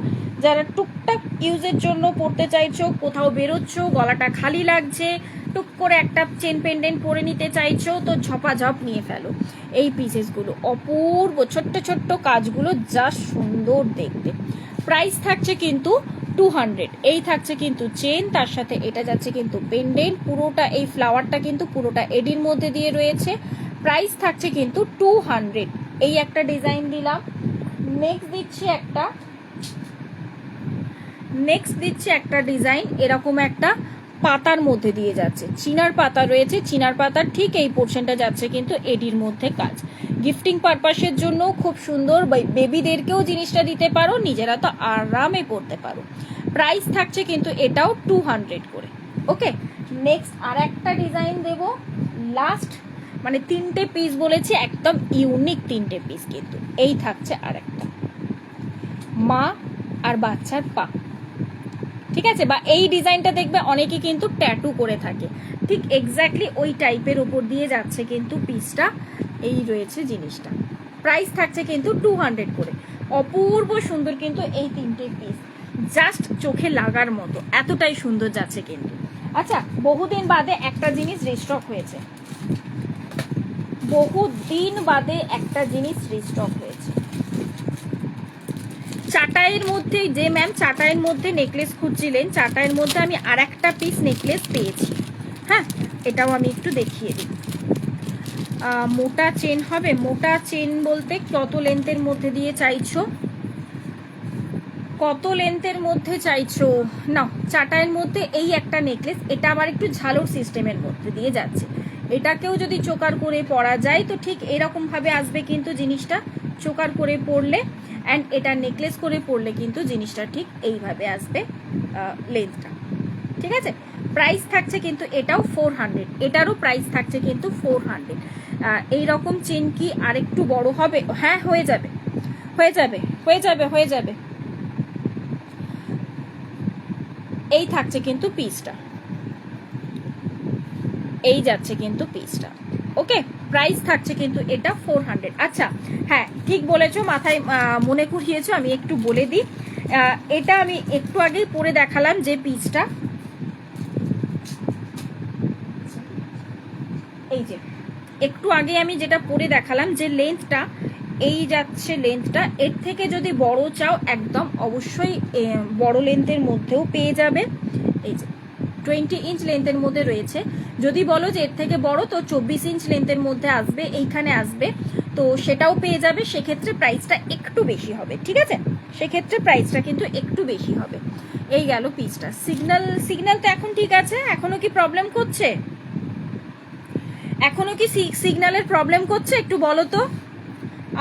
যারা টুকটাক ইউজের জন্য পড়তে চাইছো, কোথাও বেরোচ্ছ, গলাটা খালি লাগছে, টুক করে একটা চেন পেন্ডেন্ট পরে নিতে চাইছো, তো ঝপাঝপ নিয়ে ফেলো এই পিসেসগুলো, অপূর্ব ছোট্ট ছোট্ট কাজগুলো, যা সুন্দর দেখতে। প্রাইস থাকছে কিন্তু 200। এই থাকছে কিন্তু চেন, তার সাথে এটা যাচ্ছে কিন্তু পেন্ডেন্ট, পুরোটা এই ফ্লাওয়ারটা কিন্তু পুরোটা এডির মধ্যে দিয়ে রয়েছে। প্রাইস থাকছে কিন্তু 200। এই একটা ডিজাইন দিলাম। নেক্সট দিচ্ছি একটা ডিজাইন, এরকম একটা পাতার মধ্যে দিয়ে যাচ্ছে, চিনার পাতা রয়েছে, চিনার পাতার ঠিক এই পোর্শনটা যাচ্ছে কিন্তু এডির মধ্যে কাজ। গিফটিং পারপাসের জন্য খুব সুন্দর, বেবিদেরকেও জিনিসটা দিতে পারো, নিজেরা তো আরামে পড়তে পারো। প্রাইস থাকছে কিন্তু এটাও 200 করে। ওকে, নেক্সট আর একটা ডিজাইন দেব, লাস্ট, মানে 3টে পিস বলেছি, একদম ইউনিক 3টে পিস কিন্তু। এই থাকছে আর একটা মা আর বাচ্চার পা, ঠিক আছে, বা এই ডিজাইনটা দেখবে অনেকে কিন্তু ট্যাটু করে থাকে, ঠিক এক্স্যাক্টলি ওই টাইপের ওপর দিয়ে যাচ্ছে কিন্তু পিসটা, এই রয়েছে জিনিসটা। প্রাইস থাকছে কিন্তু 200 করে। অপূর্ব সুন্দর কিন্তু এই 3টে পিস, জাস্ট চোখে লাগার মতো, এতটাই সুন্দর যাচ্ছে কিন্তু। আচ্ছা, বহুদিন বাদে একটা জিনিস রিস্টক হয়েছে, বহুদিন বাদে একটা জিনিস রিস্টক হয়েছে। চাটাইয়ের মধ্যে, যে ম্যাম চাটাইয়ের মধ্যে নেকলেস খুঁজছিলেন, চাটাইয়ের মধ্যে আমি আর একটা পিস নেকলেস পেয়েছি। হ্যাঁ, এটাও আমি একটু দেখিয়ে দিই। মোটা চেন হবে, মোটা চেন বলতে কত লেন্থের মধ্যে দিয়ে চাইছো, কত লেন্থের মধ্যে চাইছো? না, চাটাইয়ের মধ্যে এই একটা নেকলেস, এটা আবার একটু ঝালর সিস্টেমের মধ্যে দিয়ে যাচ্ছে, এটাকেও যদি চোকার করে পরা যায় তো ঠিক এরকম ভাবে আসবে কিন্তু জিনিসটা, চোকার করে পরলে, অ্যান্ড এটা নেকলেস করে পরলে কিন্তু জিনিসটা ঠিক এইভাবে আসবে লেন্থটা, ঠিক আছে। প্রাইস থাকছে কিন্তু এটাও 400, এটারও প্রাইস থাকছে কিন্তু 400। এইরকম চেন কি আরেকটু বড় হবে? হ্যাঁ, হয়ে যাবে, হয়ে যাবে, হয়ে যাবে, হয়ে যাবে। এই থাকছে কিন্তু পিসটা, এই যাচ্ছে কিন্তু পিসটা। ওকে, প্রাইস থাকছে কিন্তু এটা 400। আচ্ছা হ্যাঁ, ঠিক বলেছো, মাথায় মনে করিয়েছো, আমি একটু বলে দিই। এটা আমি একটু আগেই পরে দেখালাম যে পিসটা, এই যে একটু আগে আমি যেটা পরে দেখালাম যে লেন্থটা এই যাচ্ছে, লেন্থটা এর থেকে যদি বড় চাও একদম অবশ্যই বড় লেন্থের মধ্যেও পেয়ে যাবে। এই যে 20 ইঞ্চ লেন্থের মধ্যে রয়েছে। যদি বলো যে এর থেকে বড় তো 24 ইঞ্চ লেন্থের মধ্যে আসবে, এইখানে আসবে, তো সেটাও পেয়ে যাবে। সেক্ষেত্রে প্রাইসটা একটু বেশি হবে, ঠিক আছে, সেক্ষেত্রে প্রাইসটা কিন্তু একটু বেশি হবে। এই গেল পিসটা। সিগন্যাল তো এখন ঠিক আছে? এখনো কি প্রবলেম করছে? এখনো কি সিগন্যালের প্রবলেম করছে? একটু বলো তো।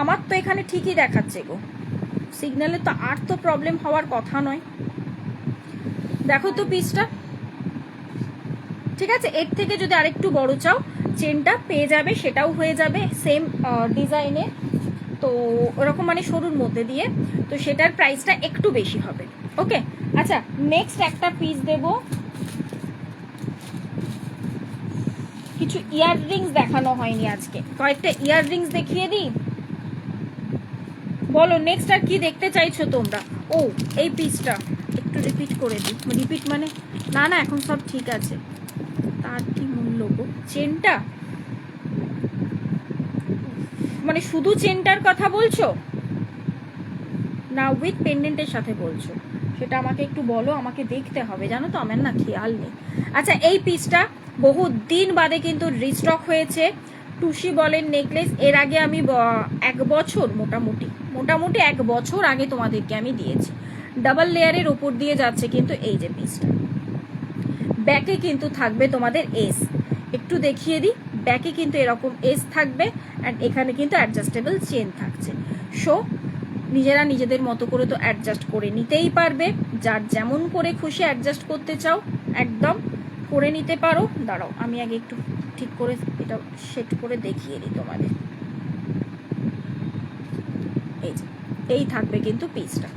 আমার তো এখানে ঠিকই দেখাচ্ছে গো, সিগন্যালে তো আর তো প্রবলেম হওয়ার কথা নয়। দেখো তো পিসটা, ঠিক আছে। এর থেকে যদি আরেকটু বড় চাও চেনটা পেয়ে যাবে, সেটাও হয়ে যাবে সেম ডিজাইনে, তো ওরকম মানে সরুর মধ্যে দিয়ে, তো সেটার প্রাইসটা একটু বেশি হবে। ওকে, আচ্ছা নেক্সট একটা পিস দেব। কিছু ইয়াররিংস দেখানো হয়নি আজকে, কয়েকটা ইয়াররিংস দেখিয়ে দিই। বলো নেক্সট আর কি দেখতে চাইছো তোমরা? ও এই পিসটা একটু রিপিট করে দিই, রিপিট মানে না না এখন সব ঠিক আছে। তার কি মূল্য গো? চেনটা মানে শুধু চেনটার কথা বলছো না উইথ পেন্ডেন্টের সাথে বলছো? সেটা আমাকে একটু বলো, আমাকে দেখতে হবে, জানো তো আমার না খেয়াল নেই। আচ্ছা এই পিসটা বহু দিন বাদে কিন্তু রিস্টক হয়েছে, টুসি বলের নেকলেস। এর আগে আমি 1 বছর মোটামুটি 1 বছর আগে তোমাদেরকে আমি দিয়েছি। ডাবল লেয়ারের ওপর দিয়ে যাচ্ছে কিন্তু এই যে পিসটা। ব্যাকে কিন্তু থাকবে তোমাদের এস, একটু দেখিয়ে দিই। ব্যাকে কিন্তু এরকম এস থাকবে, অ্যান্ড এখানে কিন্তু অ্যাডজাস্টেবল চেন থাকছে। সো নিজেরা নিজেদের মতো করে তো অ্যাডজাস্ট করে নিতেই পারবে, যার যেমন করে খুশি অ্যাডজাস্ট করতে চাও একদম করে নিতে পারো। দাঁড়াও আমি আগে একটু ঠিক করে এটা সেট করে দেখিয়ে দিই তোমাদের। এই যে এই থাকবে কিন্তু পিসটা।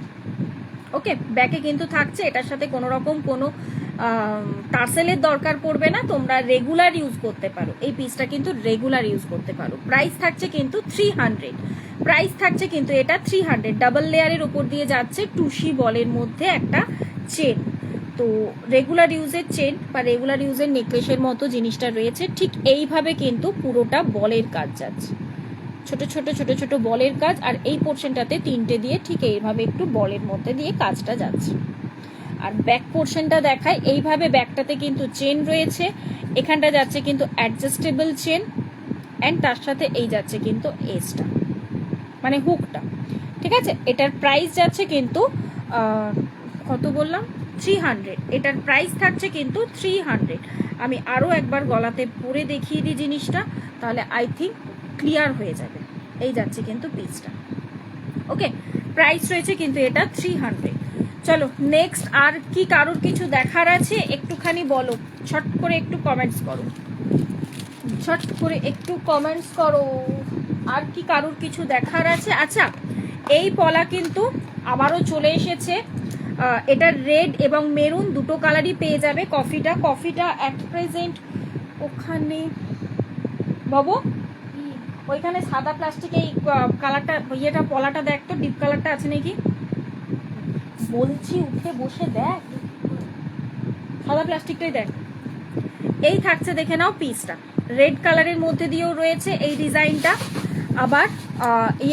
ওকে, ব্যাকে কিন্তু থাকছে, এটার সাথে কোনো রকম কোনো টার্সেলের দরকার পড়বে না, তোমরা রেগুলার ইউজ করতে পারো। এই পিসটা কিন্তু রেগুলার ইউজ করতে পারো। প্রাইস থাকছে কিন্তু 300, প্রাইস থাকছে কিন্তু এটা 300। ডাবল লেয়ারের ওপর দিয়ে যাচ্ছে টুসি বলের মধ্যে একটা চেন, তো রেগুলার ইউজের চেন বা রেগুলার ইউজের নেকলেসের মতো জিনিসটা রয়েছে। ঠিক এইভাবে কিন্তু পুরোটা বলের কাজ যাচ্ছে, ছোট ছোট ছোট ছোট বলের কাজ, আর এই পোর্শনটাতে 3টে দিয়ে ঠিক এইভাবে একটু বলের মধ্যে দিয়ে কাজটা যাচ্ছে। আর ব্যাক পোর্শনটা দেখায়, এইভাবে ব্যাকটাতে কিন্তু চেন রয়েছে, এখানটা যাচ্ছে কিন্তু অ্যাডজাস্টেবল চেন, অ্যান্ড তার সাথে এই যাচ্ছে কিন্তু এসটা মানে হুকটা, ঠিক আছে। এটার প্রাইস যাচ্ছে কিন্তু কত বললাম, 300। এটার প্রাইস থাকছে কিন্তু 300। আমি আরও একবার গলাতে পরে দেখিয়ে দিই জিনিসটা, তাহলে আই থিঙ্ক ক্লিয়ার হয়ে যাবে। এই যাচ্ছে কিন্তু পিসটা। ওকে, প্রাইস রয়েছে কিন্তু এটা 300। চলো নেক্সট আর কি কারোর কিছু দেখার আছে একটুখানি বলো, ছট করে একটু কমেন্টস করো, ছট করে একটু কমেন্টস করো। আর কি কারোর কিছু দেখার আছে? আচ্ছা এই পলা কিন্তু আবারও চলে এসেছে, এটা রেড এবং মেরুন দুটো কালারই পেয়ে যাবে। কফিটা অ্যাট প্রেজেন্ট ওখানে বাবু, ওইখানে সাদা প্লাস্টিকে এই কালারটা ইয়েটা পলাটা দেখ তো, ডিপ কালারটা আছে নাকি বলছি, উঠে বসে দেখ, সাদা প্লাস্টিকটাই দেখ। এই থাকছে দেখে নাও পিসটা, রেড কালারের মধ্যে দিয়েও রয়েছে এই ডিজাইনটা, আবার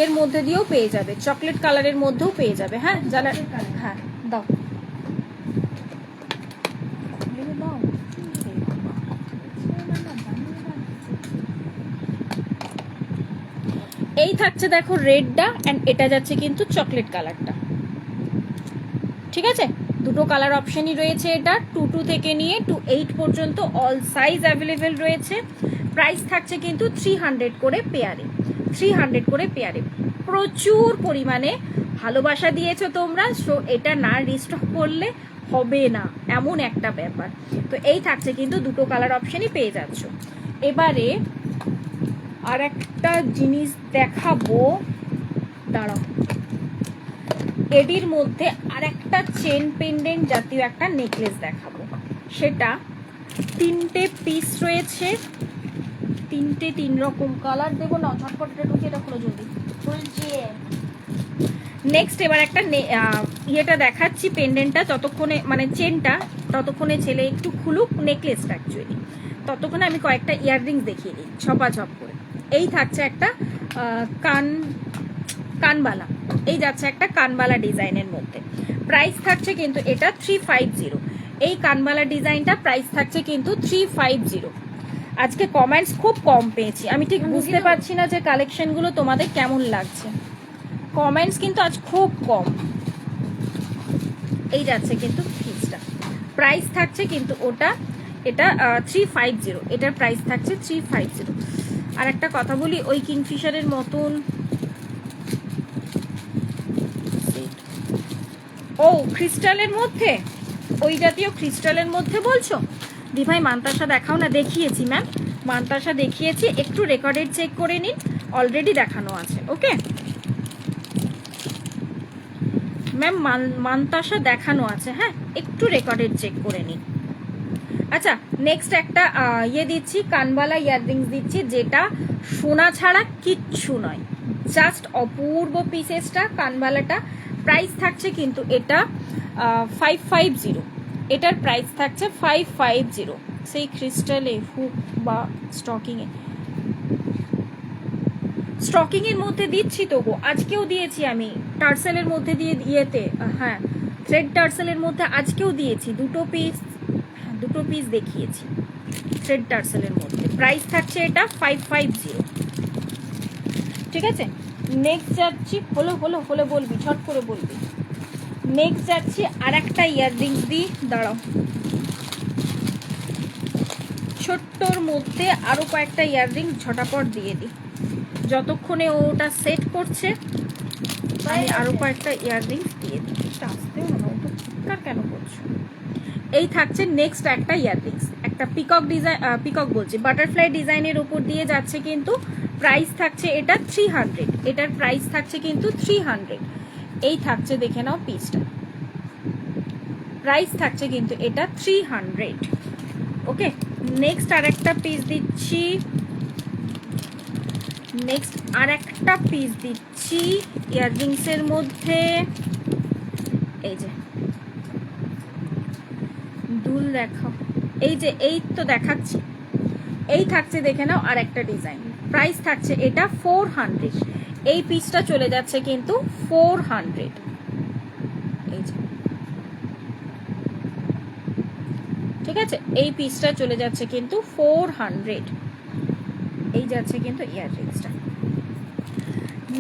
এর মধ্যে দিয়েও পেয়ে যাবে, চকলেট কালারের মধ্যেও পেয়ে যাবে। হ্যাঁ জানা, হ্যাঁ দাও এই থাকছে দেখো রেডটা, অ্যান্ড এটা যাচ্ছে কিন্তু চকলেট কালারটা, ঠিক আছে। দুটো কালার অপশনই রয়েছে, এটা 22 থেকে নিয়ে 28 পর্যন্ত অল সাইজ অ্যাভেলেবেল রয়েছে। প্রাইস থাকছে কিন্তু 300 করে পেয়ারে, 300 করে পেয়ারে। প্রচুর পরিমাণে ভালোবাসা দিয়েছো তোমরা, সো এটা না রিস্টক করলে হবে না, এমন একটা ব্যাপার। তো এই থাকছে কিন্তু দুটো কালার অপশনই পেয়ে যাচ্ছ। এবারে আর একটা জিনিস দেখাবো, দাঁড়াও, এডির মধ্যে আর একটা চেন পেন্ডেন্ট জাতীয় একটা নেকলেস দেখাবো। সেটা 3টে পিস রয়েছে, 3টে 3 রকম কালার দেবো না, ঝটপট ঢুকে এটা খুলো জলদি খুলছি। নেক্সট এবার একটা ইয়েটা দেখাচ্ছি, পেন্ডেন্টটা ততক্ষণে মানে চেনটা, ততক্ষণে ছেলে একটু খুলুক নেকলেসটা অ্যাকচুয়ালি, ততক্ষণে আমি কয়েকটা ইয়াররিংস দেখিয়ে দিই ঝপাঝপ করে। এই থাকছে একটা কানবালা, এই যাচ্ছে একটা কানবালা ডিজাইনের মধ্যে, প্রাইস থাকছে কিন্তু এটা 350। এই কানবালা ডিজাইনটা প্রাইস থাকছে কিন্তু 350। আজকে কমেন্টস খুব কম পেয়েছি, আমি ঠিক বুঝতে পারছি না যে কালেকশনগুলো তোমাদের কেমন লাগছে। কমেন্টস কিন্তু আজ খুব কম। এই যাচ্ছে কিন্তু ফিক্সটা, প্রাইস থাকছে কিন্তু ওটা, এটা 350, এটার প্রাইস থাকছে 350। আর একটা কথা বলি, ওই কিংফিশারের মতন, ও ক্রিস্টালের মধ্যে, ওই জাতীয় ক্রিস্টালের মধ্যে বলছো? দিভাই মান্তাসা দেখাও না। দেখিয়েছি ম্যাম, মান্তাসা দেখিয়েছি, একটু রেকর্ডেড চেক করে নিন, অলরেডি দেখানো আছে। ওকে ম্যাম, মান্তাসা দেখানো আছে, হ্যাঁ একটু রেকর্ডেড চেক করে নিন। আচ্ছা নেক্সট একটা ইয়ে দিচ্ছি, কানবালা ইয়াররিংস দিচ্ছি, যেটা সোনা ছাড়া কিচ্ছু নয়, জাস্ট অপূর্ব পিসেসটা কানবালাটা। প্রাইস থাকছে কিন্তু এটা 550, এটার প্রাইস থাকছে 550। সেই ক্রিস্টালে হুক বা স্টকিং এর মধ্যে দিচ্ছি তো গো, আজকেও দিয়েছি আমি, টার্সেলের মধ্যে দিয়ে ইয়েতে, হ্যাঁ থ্রেড টার্সেলের মধ্যে আজকেও দিয়েছি, দুটো পিস দেখিয়েছি থ্রেড টার্সেলের মধ্যে। প্রাইস থাকছে এটা 550। ঠিক আছে, নেক্সট যাচ্ছি, হলো বলবি, ছট করে বলবি। নেক্সট যাচ্ছি আর একটা ইয়াররিংস দিই, দাঁড়াও, ছোট্টর মধ্যে আরো কয়েকটা ইয়াররিংস ঝটাপট দিয়ে দিই, যতক্ষণে ওটা সেট করছে আমি আরো কয়েকটা ইয়াররিংস দিয়ে দিই। আসতেও না, ওটা চিৎকার কেন করছো? এই থাকছে নেক্সট একটা ইয়াররিংস, একটা পিকক ডিজাইন, পিকক বলছি বাটারফ্লাই ডিজাইনের উপর দিয়ে যাচ্ছে কিন্তু, প্রাইস থাকছে এটা 300, এটার প্রাইস থাকছে কিন্তু 300। এই থাকছে, দেখে নাও পিসটা, প্রাইস থাকছে কিন্তু এটা 300। ওকে নেক্সট আর একটা পিস দিচ্ছি, ইয়াররিংস এর মধ্যে। এই যে দুল দেখাও, এই যে এই তো দেখাচ্ছি, এই থাকছে দেখে নাও আর একটা ডিজাইন, প্রাইস থাকছে এটা 400। এই পিসটা চলে যাচ্ছে কিন্তু 400। এই যে ঠিক আছে, এই পিসটা চলে যাচ্ছে কিন্তু 400। এই যাচ্ছে কিন্তু ইয়াররিংসটা।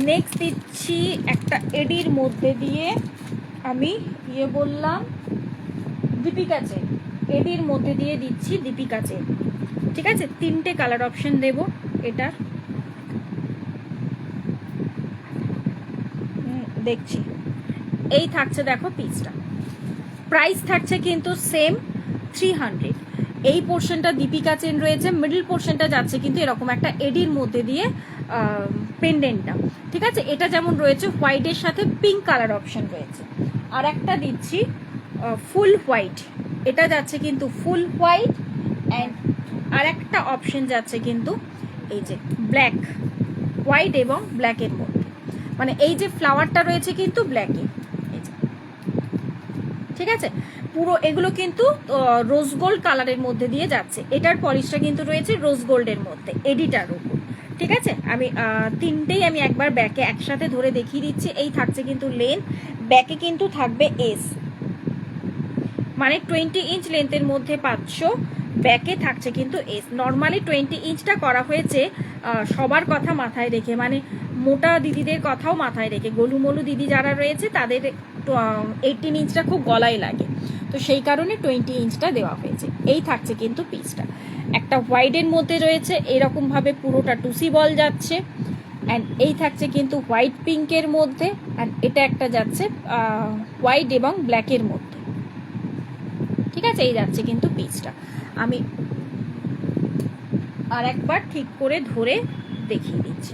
নেক্সট দিচ্ছি একটা এডির মধ্যে দিয়ে, আমি ইয়ে বললাম দীপিকা চেন, এডির মধ্যে দিয়ে দিচ্ছি দীপিকা চেন। ঠিক আছে, 3টে কালার অপশন দেব এটার, দেখছি। এই থাকছে দেখো পিসটা, প্রাইস থাকছে কিন্তু সেম 300। এই পোর্শনটা দীপিকা চেন রয়েছে, মিডল পোর্শনটা যাচ্ছে কিন্তু এরকম একটা এডির মধ্যে দিয়ে পেন্ডেন্টটা। ঠিক আছে, এটা যেমন রয়েছে হোয়াইটের সাথে পিঙ্ক কালার অপশন রয়েছে। আর একটা দিচ্ছি ফুল হোয়াইট, এটা যাচ্ছে কিন্তু ফুল হোয়াইট, অ্যান্ড আর একটা অপশন যাচ্ছে কিন্তু এই যে ব্ল্যাক, হোয়াইট এবং ব্ল্যাকের মধ্যে, মানে এই যে ফ্লাওয়ারটা রয়েছে কিন্তু ব্ল্যাকে। ঠিক আছে, পুরো এগুলো কিন্তু রোজ গোল্ড কালারের মধ্যে দিয়ে যাচ্ছে, এটার পলিশটা কিন্তু রয়েছে রোজ গোল্ডের মধ্যে এডিটার উপর। ঠিক আছে, আমি 3টেই আমি একবার ব্যাকে একসাথে ধরে দেখিয়ে দিচ্ছি। এই থাকছে কিন্তু লেন্থ, ব্যাকে কিন্তু থাকবে এস, মানে 20 ইঞ্চ লেন্থের মধ্যে পাচ্ছ, ব্যাকে থাকছে কিন্তু এস। নর্মালি 20 ইঞ্চটা করা হয়েছে সবার কথা মাথায় রেখে, মানে মোটা দিদিদের কথাও মাথায় রেখে, গোলুমলু দিদি যারা রয়েছে তাদের 18 ইঞ্চটা খুব গলায় লাগে, তো সেই কারণে 20 ইঞ্চটা দেওয়া হয়েছে। এই থাকছে কিন্তু পিসটা, একটা হোয়াইটের মধ্যে রয়েছে এরকমভাবে পুরোটা টুসি বল যাচ্ছে, অ্যান্ড এই থাকছে কিন্তু হোয়াইট পিঙ্কের মধ্যে, অ্যান্ড এটা একটা যাচ্ছে হোয়াইট এবং ব্ল্যাকের মধ্যে। ঠিক আছে, এই যাচ্ছে কিন্তু পিসটা। আমি আর একবার ঠিক করে ধরে দেখিয়ে দিচ্ছি।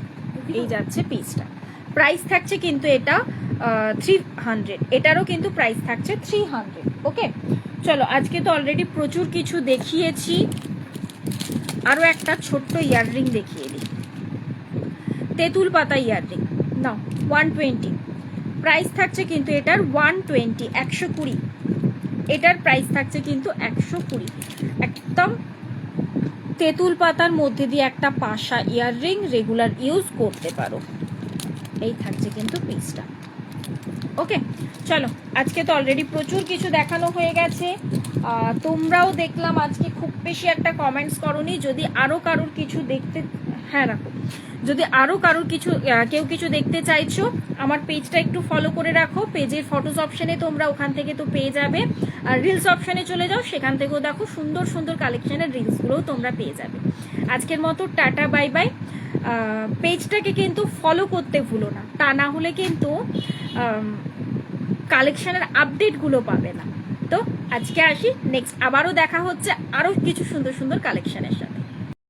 এই যাচ্ছে পিসটা। প্রাইস থাকছে কিন্তু এটা 300, এটারও কিন্তু প্রাইস থাকছে 300। ওকে, চলো আজকে তো অলরেডি প্রচুর কিছু দেখিয়েছি, আরও একটা ছোট্ট ইয়াররিং দেখিয়ে দিই। তেঁতুল পাতা ইয়াররিং নাও 120, প্রাইস থাকছে কিন্তু এটার 120, 120। এটার প্রাইস থাকছে কিন্তু 120। একদম তেঁতুল পাতার মধ্যে দিয়ে একটা পাশা ইয়াররিং, রেগুলার ইউজ করতে পারো। এই থাকছে কিন্তু পিসটা। ওকে, চলো আজকে তো অলরেডি প্রচুর কিছু দেখানো হয়ে গেছে। তোমরাও দেখলাম আজকে খুব বেশি একটা কমেন্টস করোনি। যদি আরও কারোর কিছু দেখতে, হ্যাঁ রাখো, যদি আরও কারোর কিছু কেউ কিছু দেখতে চাইছো, আমার পেজটা একটু ফলো করে রাখো। পেজের ফটোস অপশানে তোমরা ওখান থেকে তো পেয়ে যাবে, আর রিলস অপশানে চলে যাও, সেখান থেকেও দেখো সুন্দর সুন্দর কালেকশনের রিলসগুলোও তোমরা পেয়ে যাবে। আজকের মতো টাটা, বাই বাই। পেজটাকে কিন্তু ফলো করতে ভুলো না, তা না হলে কিন্তু কালেকশনের আপডেটগুলো পাবে না। তো আজকে আসি, নেক্সট আবারও দেখা হচ্ছে আরও কিছু সুন্দর সুন্দর কালেকশনের সাথে।